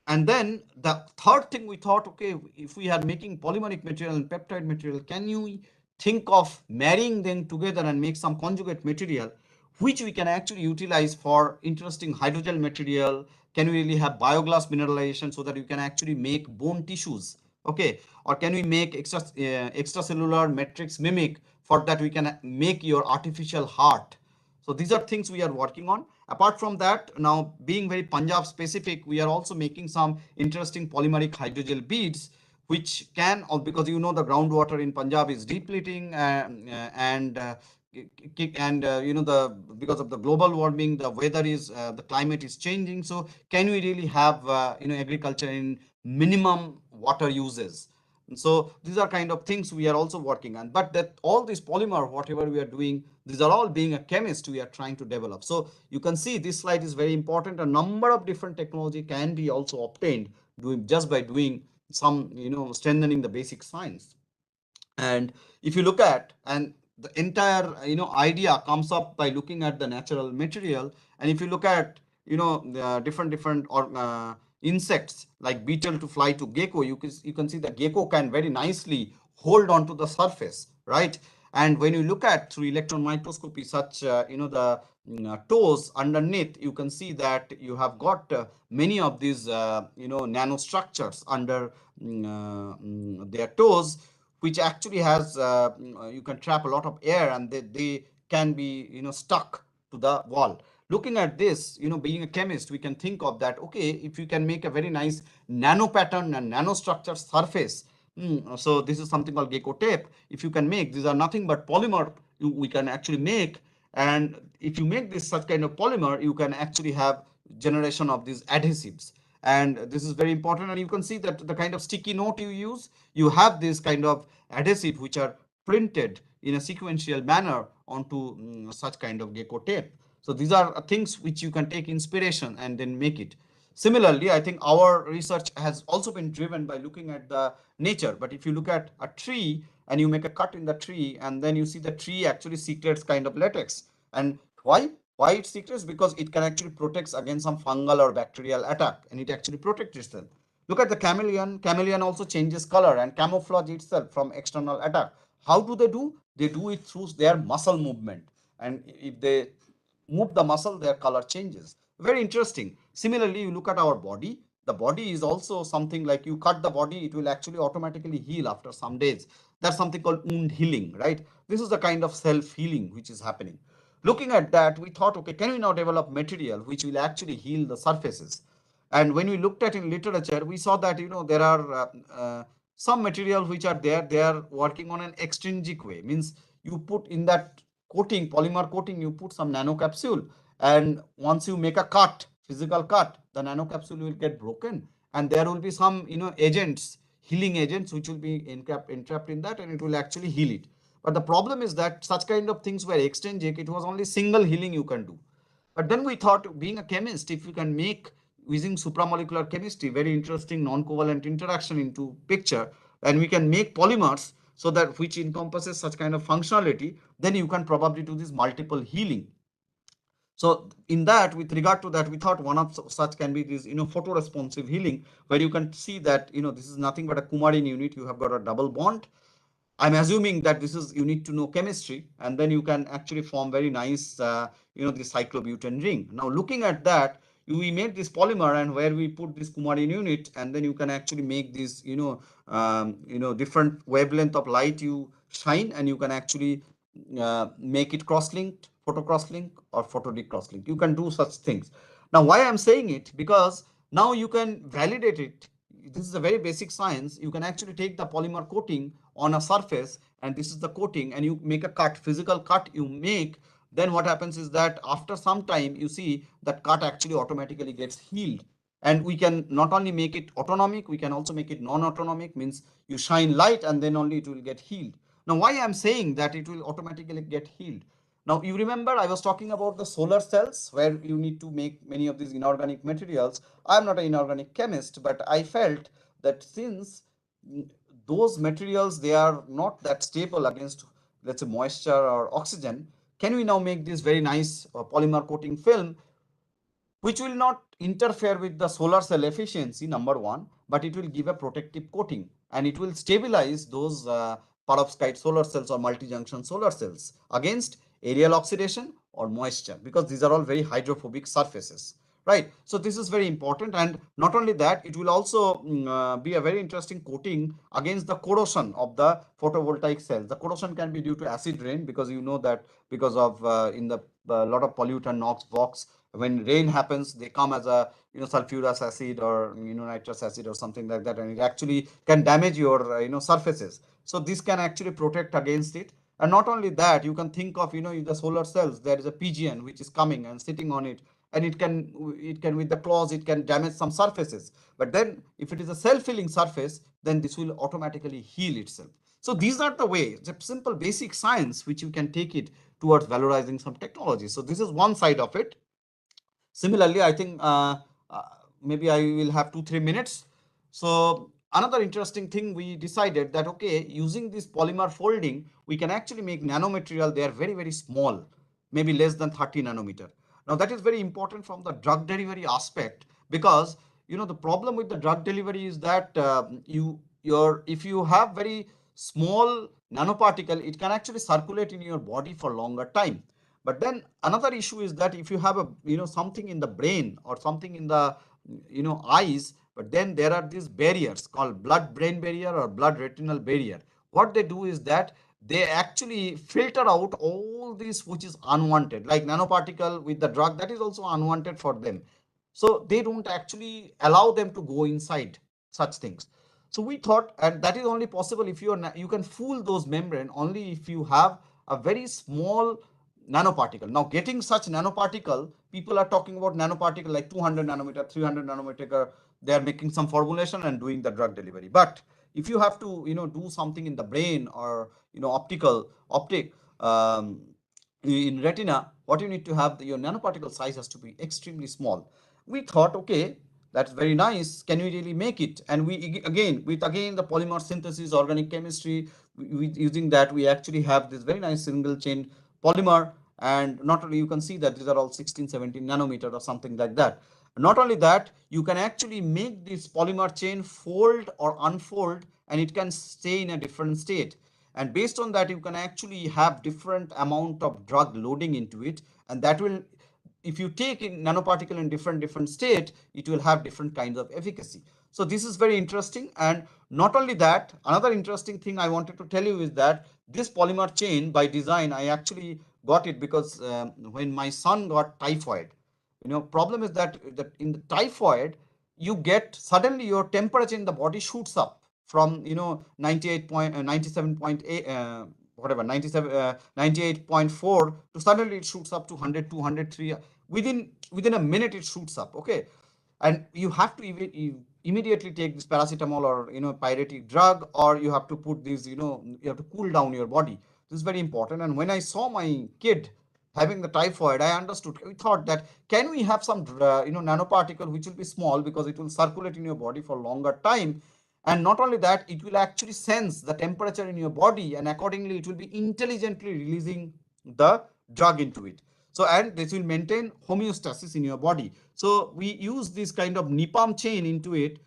and then the third thing we thought, okay, if we are making polymeric material and peptide material, can you think of marrying them together and make some conjugate material, which we can actually utilize for interesting hydrogel material? Can we really have bioglass mineralization so that you can actually make bone tissues? Okay, or can we make extracellular matrix mimic? For that, we can make your artificial heart. So these are things we are working on. Apart from that, now being very Punjab specific, we are also making some interesting polymeric hydrogel beads, which can, because the groundwater in Punjab is depleting, because of the global warming, the weather is the climate is changing. So can we really have agriculture in minimum water uses? And so these are kind of things we are also working on. But that all this polymer, whatever we are doing, these are all, being a chemist, we are trying to develop. So you can see this slide is very important. A number of different technology can be also obtained just by doing some, strengthening the basic science. And if you look at, and the entire idea comes up by looking at the natural material. And if you look at the different or insects like beetle to fly to gecko, you can see the gecko can very nicely hold on to the surface, right? And when you look at through electron microscopy such the toes underneath, you can see that you have got many of these nanostructures under their toes, which actually has you can trap a lot of air, and they can be stuck to the wall. Looking at this, being a chemist, we can think of that, okay, if you can make a very nice nano pattern and nanostructure surface. So this is something called gecko tape. If you can make, these are nothing but polymer we can actually make. And if you make this such kind of polymer, you can actually have generation of these adhesives. And this is very important. And you can see that the kind of sticky note you use, you have this kind of adhesive which are printed in a sequential manner onto such kind of gecko tape. So these are things which you can take inspiration and then make it. Similarly, I think our research has also been driven by looking at the nature. But if you look at a tree and you make a cut in the tree, and then you see the tree actually secretes kind of latex. And why? Why it secretes? Because it can actually protect against some fungal or bacterial attack, and it actually protects itself. Look at the chameleon. Chameleon also changes color and camouflage itself from external attack. How do? They do it through their muscle movement. And if they move the muscle, their color changes. Very interesting. Similarly, you look at our body. The body is also something like you cut the body, it will actually automatically heal after some days. That's something called wound healing, right? This is the kind of self-healing which is happening. Looking at that, we thought, okay, can we now develop material which will actually heal the surfaces? And when we looked at in literature, we saw that there are some material which are there. They are working on an extrinsic way. Means you put in that coating, polymer coating, you put some nanocapsule, and once you make a cut, physical cut, the nanocapsule will get broken, and there will be some, agents, healing agents, which will be entrapped in that, and it will actually heal it. But the problem is that such kind of things were extrinsic. It was only single healing you can do. But then we thought, being a chemist, if we can make, using supramolecular chemistry, very interesting non-covalent interaction into picture, and we can make polymers so that which encompasses such kind of functionality, then you can probably do this multiple healing. So in that, with regard to that, we thought one of such can be this, photoresponsive healing, where you can see that, this is nothing but a coumarin unit. You have got a double bond. I'm assuming that this is, you need to know chemistry, and then you can actually form very nice, the cyclobutane ring. Now, looking at that, we made this polymer, and where we put this coumarin unit, and then you can actually make this, different wavelength of light you shine, and you can actually make it cross-linked, photo cross-link or photo cross-link. You can do such things. Now, why I'm saying it? Because now you can validate it. This is a very basic science. You can actually take the polymer coating on a surface, and this is the coating, and you make a cut, physical cut you make. Then what happens is that after some time, you see that cut actually automatically gets healed. And we can not only make it autonomic, we can also make it non-autonomic, means you shine light and then only it will get healed. Now, why I'm saying that it will automatically get healed? Now, you remember I was talking about the solar cells, where you need to make many of these inorganic materials. I'm not an inorganic chemist, but I felt that since those materials, they are not that stable against, let's say, moisture or oxygen, can we now make this very nice polymer coating film, which will not interfere with the solar cell efficiency, number one, but it will give a protective coating, and it will stabilize those perovskite solar cells or multi-junction solar cells against aerial oxidation or moisture, because these are all very hydrophobic surfaces, right? So this is very important, and not only that, it will also be a very interesting coating against the corrosion of the photovoltaic cells. The corrosion can be due to acid rain, because you know that because of in the lot of pollutant, NOx, VOx, when rain happens, they come as a sulfurous acid or nitrous acid or something like that, and it actually can damage your surfaces. So this can actually protect against it. And not only that, you can think of in the solar cells there is a pigeon which is coming and sitting on it, and it can with the claws it can damage some surfaces. But then if it is a self-healing surface, then this will automatically heal itself. So these are the ways, the simple basic science which you can take it towards valorizing some technology. So this is one side of it. Similarly, I think maybe I will have 2-3 minutes. So another interesting thing, we decided that, okay, using this polymer folding, we can actually make nanomaterial. They are very, very small, maybe less than 30 nanometer. Now that is very important from the drug delivery aspect, because the problem with the drug delivery is that if you have very small nanoparticle, it can actually circulate in your body for longer time. But then another issue is that if you have a something in the brain or something in the eyes, but then there are these barriers called blood brain barrier or blood retinal barrier. What they do is that they actually filter out all this which is unwanted, like nanoparticle with the drug, that is also unwanted for them. So they don't actually allow them to go inside such things. So we thought, and that is only possible if you can fool those membrane only if you have a very small nanoparticle. Now, getting such nanoparticle, people are talking about nanoparticle like 200 nanometer, 300 nanometer. They are making some formulation and doing the drug delivery. But if you have to, do something in the brain or optic in retina, what you need to have, your nanoparticle size has to be extremely small. We thought, okay, that's very nice. Can we really make it? And we again the polymer synthesis, organic chemistry, using that, we actually have this very nice single chain polymer. And not only, you can see that these are all 16-17 nanometer or something like that. Not only that, you can actually make this polymer chain fold or unfold, and it can stay in a different state. And based on that, you can actually have different amount of drug loading into it, and that will, if you take in nanoparticle in different state, it will have different kinds of efficacy. So this is very interesting. And not only that, another interesting thing I wanted to tell you is that this polymer chain, by design, I actually got it because when my son got typhoid, problem is that in the typhoid, you get suddenly your temperature in the body shoots up from 97.8 whatever 98.4 to suddenly it shoots up to 100, 200, 3 within a minute it shoots up. Okay, and you have to immediately take this paracetamol or pyretic drug, or you have to put this, you have to cool down your body. This is very important. And when I saw my kid having the typhoid, I understood. We thought that can we have some nanoparticle which will be small because it will circulate in your body for longer time, and not only that, it will actually sense the temperature in your body, and accordingly it will be intelligently releasing the drug into it. So, and this will maintain homeostasis in your body. So we use this kind of NIPAM chain into it.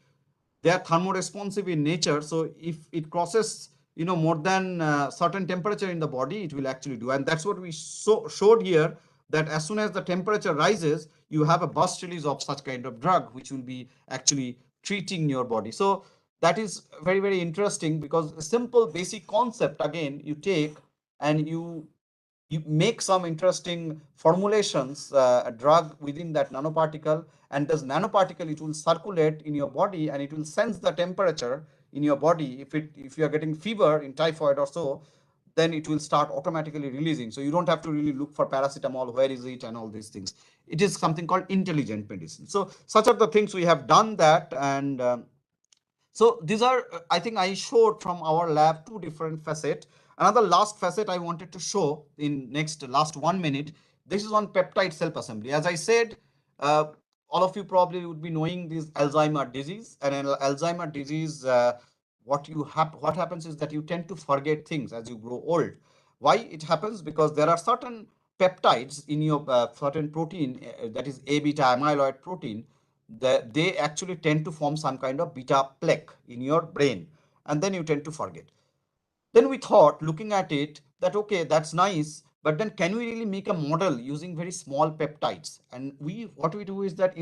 They are thermoresponsive in nature. So if it crosses, more than certain temperature in the body, it will actually do. And that's what we showed here, that as soon as the temperature rises, you have a burst release of such kind of drug, which will be actually treating your body. So that is very, very interesting, because a simple basic concept, again, you take and you make some interesting formulations, a drug within that nanoparticle, and this nanoparticle, it will circulate in your body and it will sense the temperature in your body. If you are getting fever in typhoid or so, then it will start automatically releasing. So you don't have to really look for paracetamol, where is it, and all these things. It is something called intelligent medicine. So such are the things we have done that. And so these are, I think I showed from our lab two different facets. Another last facet I wanted to show in last 1 minute. This is on peptide self-assembly. As I said, all of you probably would be knowing this Alzheimer disease. And in Alzheimer disease, what happens is that you tend to forget things as you grow old. Why it happens? Because there are certain peptides in your certain protein, that is A beta amyloid protein, they actually tend to form some kind of beta plaque in your brain, and then you tend to forget. Then we thought, looking at it, that okay, that's nice, but then can we really make a model using very small peptides? And what we do is that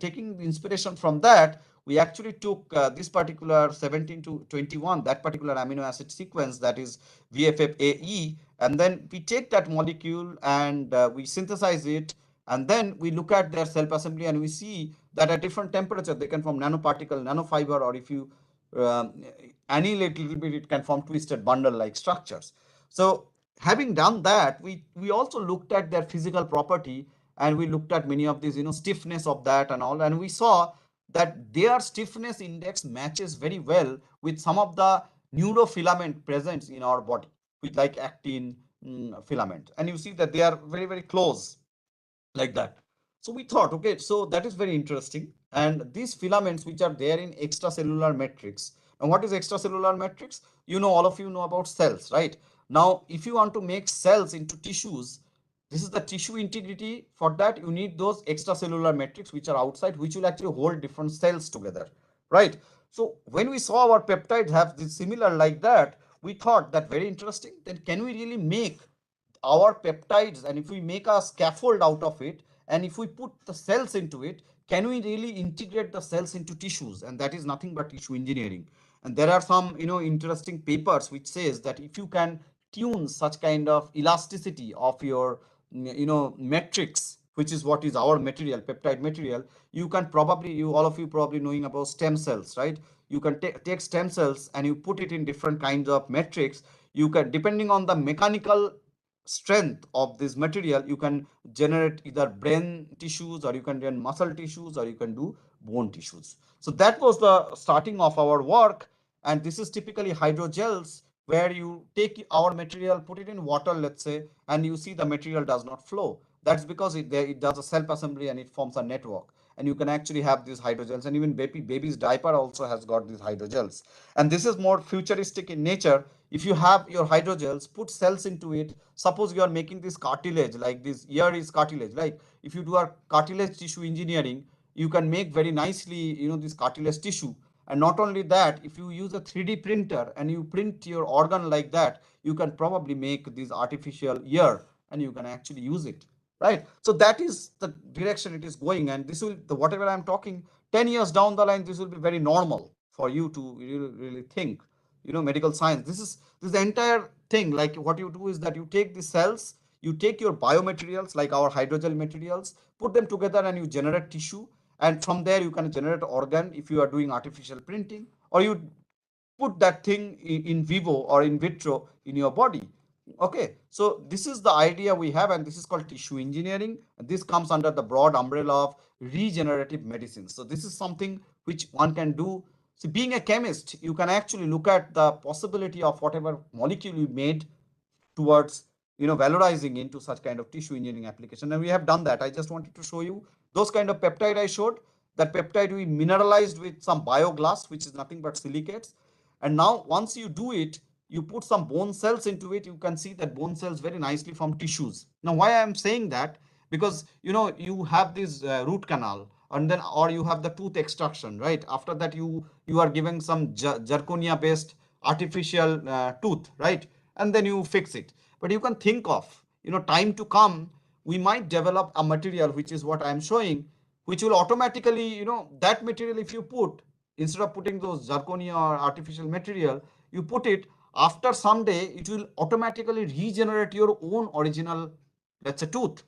taking the inspiration from that, we actually took this particular 17 to 21, that particular amino acid sequence, that is VFFAE, and then we take that molecule and we synthesize it, and then we look at their self assembly, and we see that at different temperature they can form nanoparticle, nanofiber, or if you annihilate a little bit, it can form twisted bundle like structures. So having done that, we also looked at their physical property, and we looked at many of these, stiffness of that and all, and we saw that their stiffness index matches very well with some of the neurofilament present in our body, with like actin filament, and you see that they are very, very close like that. So we thought, okay, so that is very interesting. And these filaments which are there in extracellular matrix. And what is extracellular matrix? All of you know about cells, right? Now, if you want to make cells into tissues, this is the tissue integrity. For that, you need those extracellular matrix which are outside, which will actually hold different cells together, right? So when we saw our peptides have this similar like that, we thought that very interesting. Then can we really make our peptides, and if we make a scaffold out of it, and if we put the cells into it, can we really integrate the cells into tissues? And that is nothing but tissue engineering. And there are some interesting papers which says that if you can tune such kind of elasticity of your matrix, which is what is our material, peptide material, you can probably, all of you probably knowing about stem cells, right? You can take stem cells and you put it in different kinds of matrix. You can, depending on the mechanical strength of this material, you can generate either brain tissues, or you can do muscle tissues, or you can do bone tissues. So that was the starting of our work. And this is typically hydrogels, where you take our material, put it in water, let's say, and you see the material does not flow. That's because it does a self assembly and it forms a network. And you can actually have these hydrogels, and even baby's diaper also has got these hydrogels. And this is more futuristic in nature. If you have your hydrogels, put cells into it. Suppose you are making this cartilage, like this ear is cartilage. Like if you do a cartilage tissue engineering, you can make very nicely, this cartilage tissue. And not only that, if you use a 3D printer and you print your organ like that, you can probably make this artificial ear, and you can actually use it, right? So that is the direction it is going. And this will, whatever I'm talking, 10 years down the line, this will be very normal for you to really think, medical science. This is the entire thing. Like what you do is that you take the cells, you take your biomaterials like our hydrogel materials, put them together, and you generate tissue. And from there you can generate organ if you are doing artificial printing, or you put that thing in vivo or in vitro in your body. Okay, so this is the idea we have, and this is called tissue engineering. And this comes under the broad umbrella of regenerative medicine. So this is something which one can do. So being a chemist, you can actually look at the possibility of whatever molecule you made towards valorizing into such kind of tissue engineering application, and we have done that. I just wanted to show you those kind of peptide I showed. That peptide we mineralized with some bioglass, which is nothing but silicates. And now once you do it, you put some bone cells into it, you can see that bone cells very nicely from tissues. Now why I am saying that, because you have this root canal, and then or you have the tooth extraction, right? After that you are giving some zirconia based artificial tooth, right? And then you fix it. But you can think of time to come, we might develop a material, which is what I am showing, which will automatically, that material, if you put, instead of putting those zirconia or artificial material, you put it, after some day it will automatically regenerate your own original, let's say, tooth.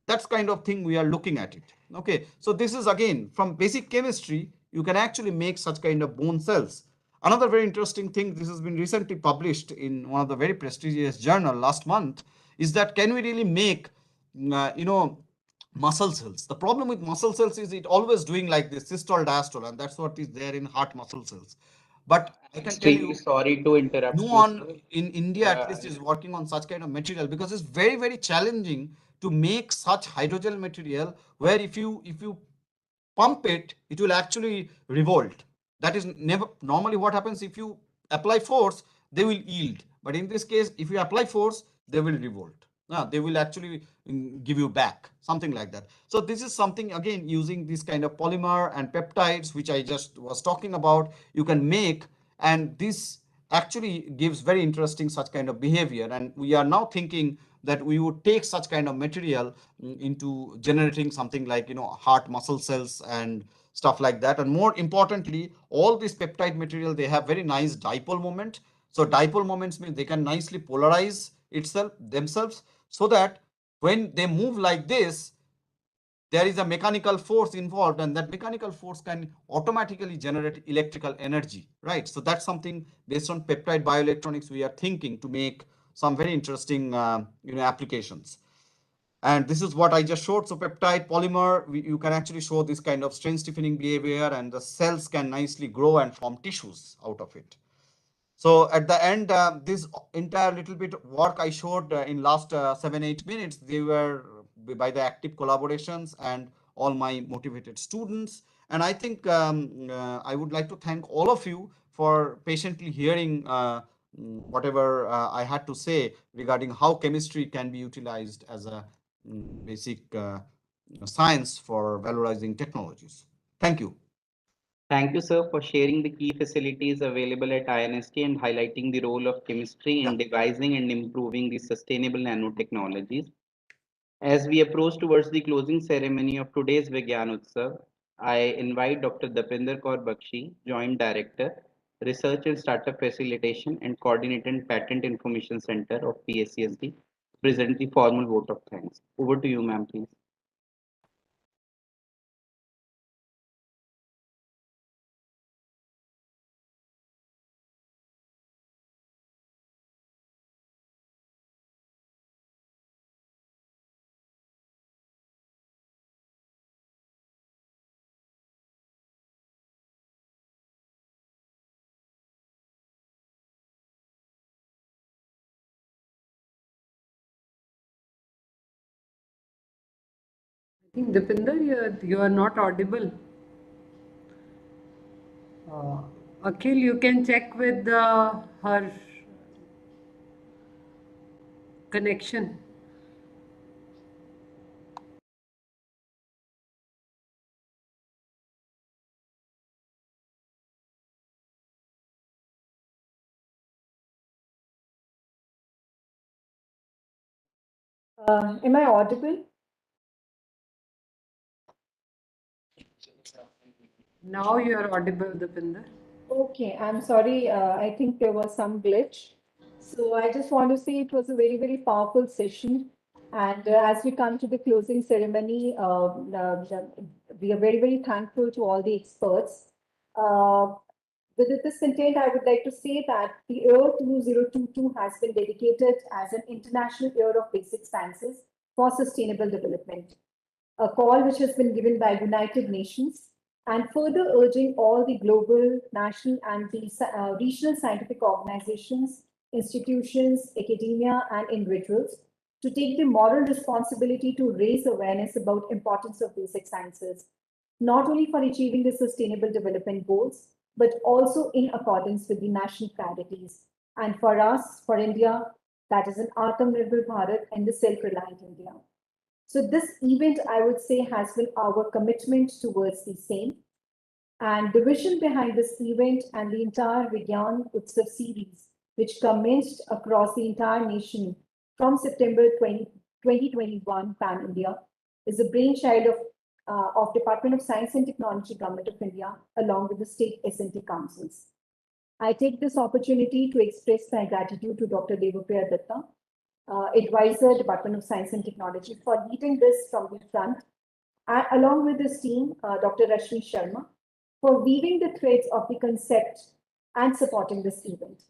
That's kind of thing we are looking at it. Okay, so this is again from basic chemistry, you can actually make such kind of bone cells. Another very interesting thing, this has been recently published in one of the very prestigious journal last month, is that can we really make muscle cells? The problem with muscle cells is it always doing like this, systole diastole, and that's what is there in heart muscle cells. But I can tell Extremely you, sorry to interrupt no you, one sir. in India at least is working on such kind of material, because it's very, very challenging to make such hydrogel material where if you pump it, it will actually revolt. That is never normally what happens. If you apply force, they will yield. But in this case, if you apply force, they will revolt. They will actually give you back, something like that. So this is something, again, using this kind of polymer and peptides, which I just was talking about, you can make, and this actually gives very interesting such kind of behavior. And we are now thinking that we would take such kind of material into generating something like heart muscle cells and stuff like that. And more importantly, all this peptide material, they have very nice dipole moment. So dipole moments means they can nicely polarize themselves, so that when they move like this, there is a mechanical force involved, and that mechanical force can automatically generate electrical energy, right? So that's something based on peptide bioelectronics we are thinking to make some very interesting applications. And this is what I just showed. So peptide polymer, you can actually show this kind of strain stiffening behavior, and the cells can nicely grow and form tissues out of it. So at the end, this entire little bit work I showed in last 7-8 minutes, they were by the active collaborations and all my motivated students. And I think I would like to thank all of you for patiently hearing whatever I had to say regarding how chemistry can be utilized as a basic science for valorizing technologies. Thank you. Thank you, sir, for sharing the key facilities available at INST and highlighting the role of chemistry Yeah. in devising and improving the sustainable nanotechnologies. As we approach towards the closing ceremony of today's Vigyan Utsav, I invite Dr. Dapinder Kaur Bakshi, Joint Director, Research and Startup Facilitation and Coordinator Patent Information Center of PACSD, to present the formal vote of thanks. Over to you, ma'am, please. I think Dipinder, you are not audible. Akhil, you can check with her connection. Am I audible? Now you are audible, Dipinder. Okay, I'm sorry. I think there was some glitch. So I just want to say it was a very, very powerful session. And as we come to the closing ceremony, we are very, very thankful to all the experts. Uh, With this content, I would like to say that the year 2022 has been dedicated as an International Year of Basic Sciences for Sustainable Development, a call which has been given by United Nations, and further urging all the global, national, and the regional scientific organizations, institutions, academia, and individuals to take the moral responsibility to raise awareness about importance of basic sciences, not only for achieving the sustainable development goals, but also in accordance with the national priorities. And for us, for India, that is an Atmanirbharata and the self-reliant India. So this event, I would say, has been our commitment towards the same. And the vision behind this event and the entire Vigyan Utsav series, which commenced across the entire nation from September 2021 pan-India, is a brainchild of Department of Science and Technology, Government of India, along with the state S&T councils. I take this opportunity to express my gratitude to Dr. Diphtheria Cases, advisor, Department of Science and Technology, for leading this from the front, along with his team, Dr. Rashmi Sharma, for weaving the threads of the concept and supporting this event.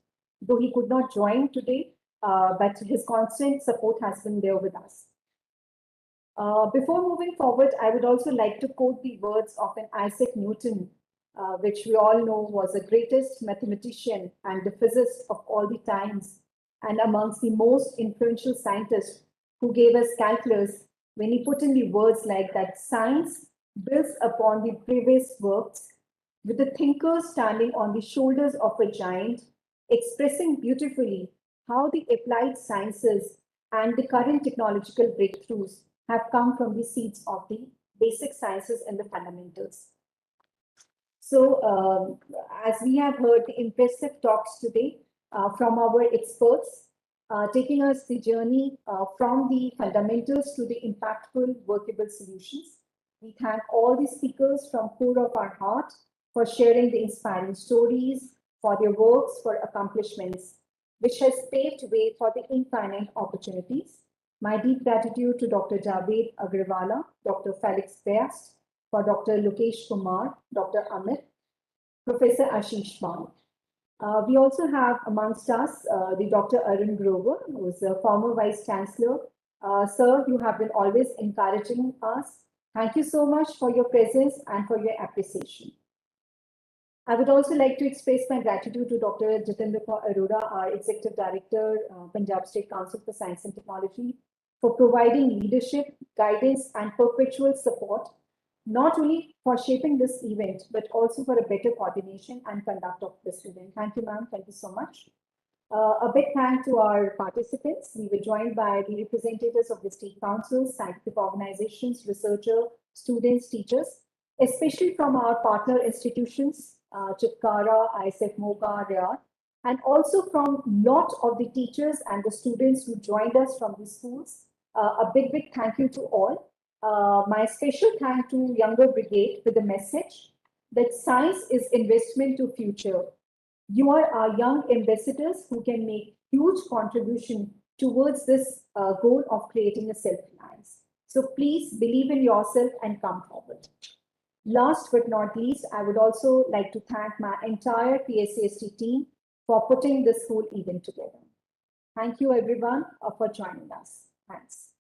Though he could not join today, but his constant support has been there with us. Before moving forward, I would also like to quote the words of an Isaac Newton, which we all know was the greatest mathematician and the physicist of all the times, and amongst the most influential scientists who gave us calculus, when he put in the words like that: science builds upon the previous works, with the thinker standing on the shoulders of a giant, expressing beautifully how the applied sciences and the current technological breakthroughs have come from the seeds of the basic sciences and the fundamentals. So, as we have heard the impressive talks today from our experts, taking us the journey from the fundamentals to the impactful workable solutions. We thank all the speakers from core of our heart for sharing the inspiring stories, for their works, for accomplishments, which has paved way for the infinite opportunities. My deep gratitude to Dr. Javed Agrawala, Dr. Felix Best, for Dr. Lokesh Kumar, Dr. Amit, Professor Ashish Bang. We also have amongst us the Dr. Arun Grover, who is a former Vice Chancellor. Sir, you have been always encouraging us. Thank you so much for your presence and for your appreciation. I would also like to express my gratitude to Dr. Jitendra Arora, our Executive Director, Punjab State Council for Science and Technology, for providing leadership, guidance, and perpetual support, not only for shaping this event, but also for a better coordination and conduct of this event. Thank you, ma'am. Thank you so much. A big thank to our participants. We were joined by the representatives of the state councils, scientific organizations, researchers, students, teachers, especially from our partner institutions, Chitkara, ISF Moga, Riyadh, and also from lot of the teachers and the students who joined us from the schools. A big thank you to all. My special thank to Younger Brigade with the message that science is investment to future. You are our young ambassadors who can make huge contribution towards this goal of creating a self-reliance. So please believe in yourself and come forward. Last but not least, I would also like to thank my entire PSCST team for putting this whole event together. Thank you everyone for joining us. Thanks.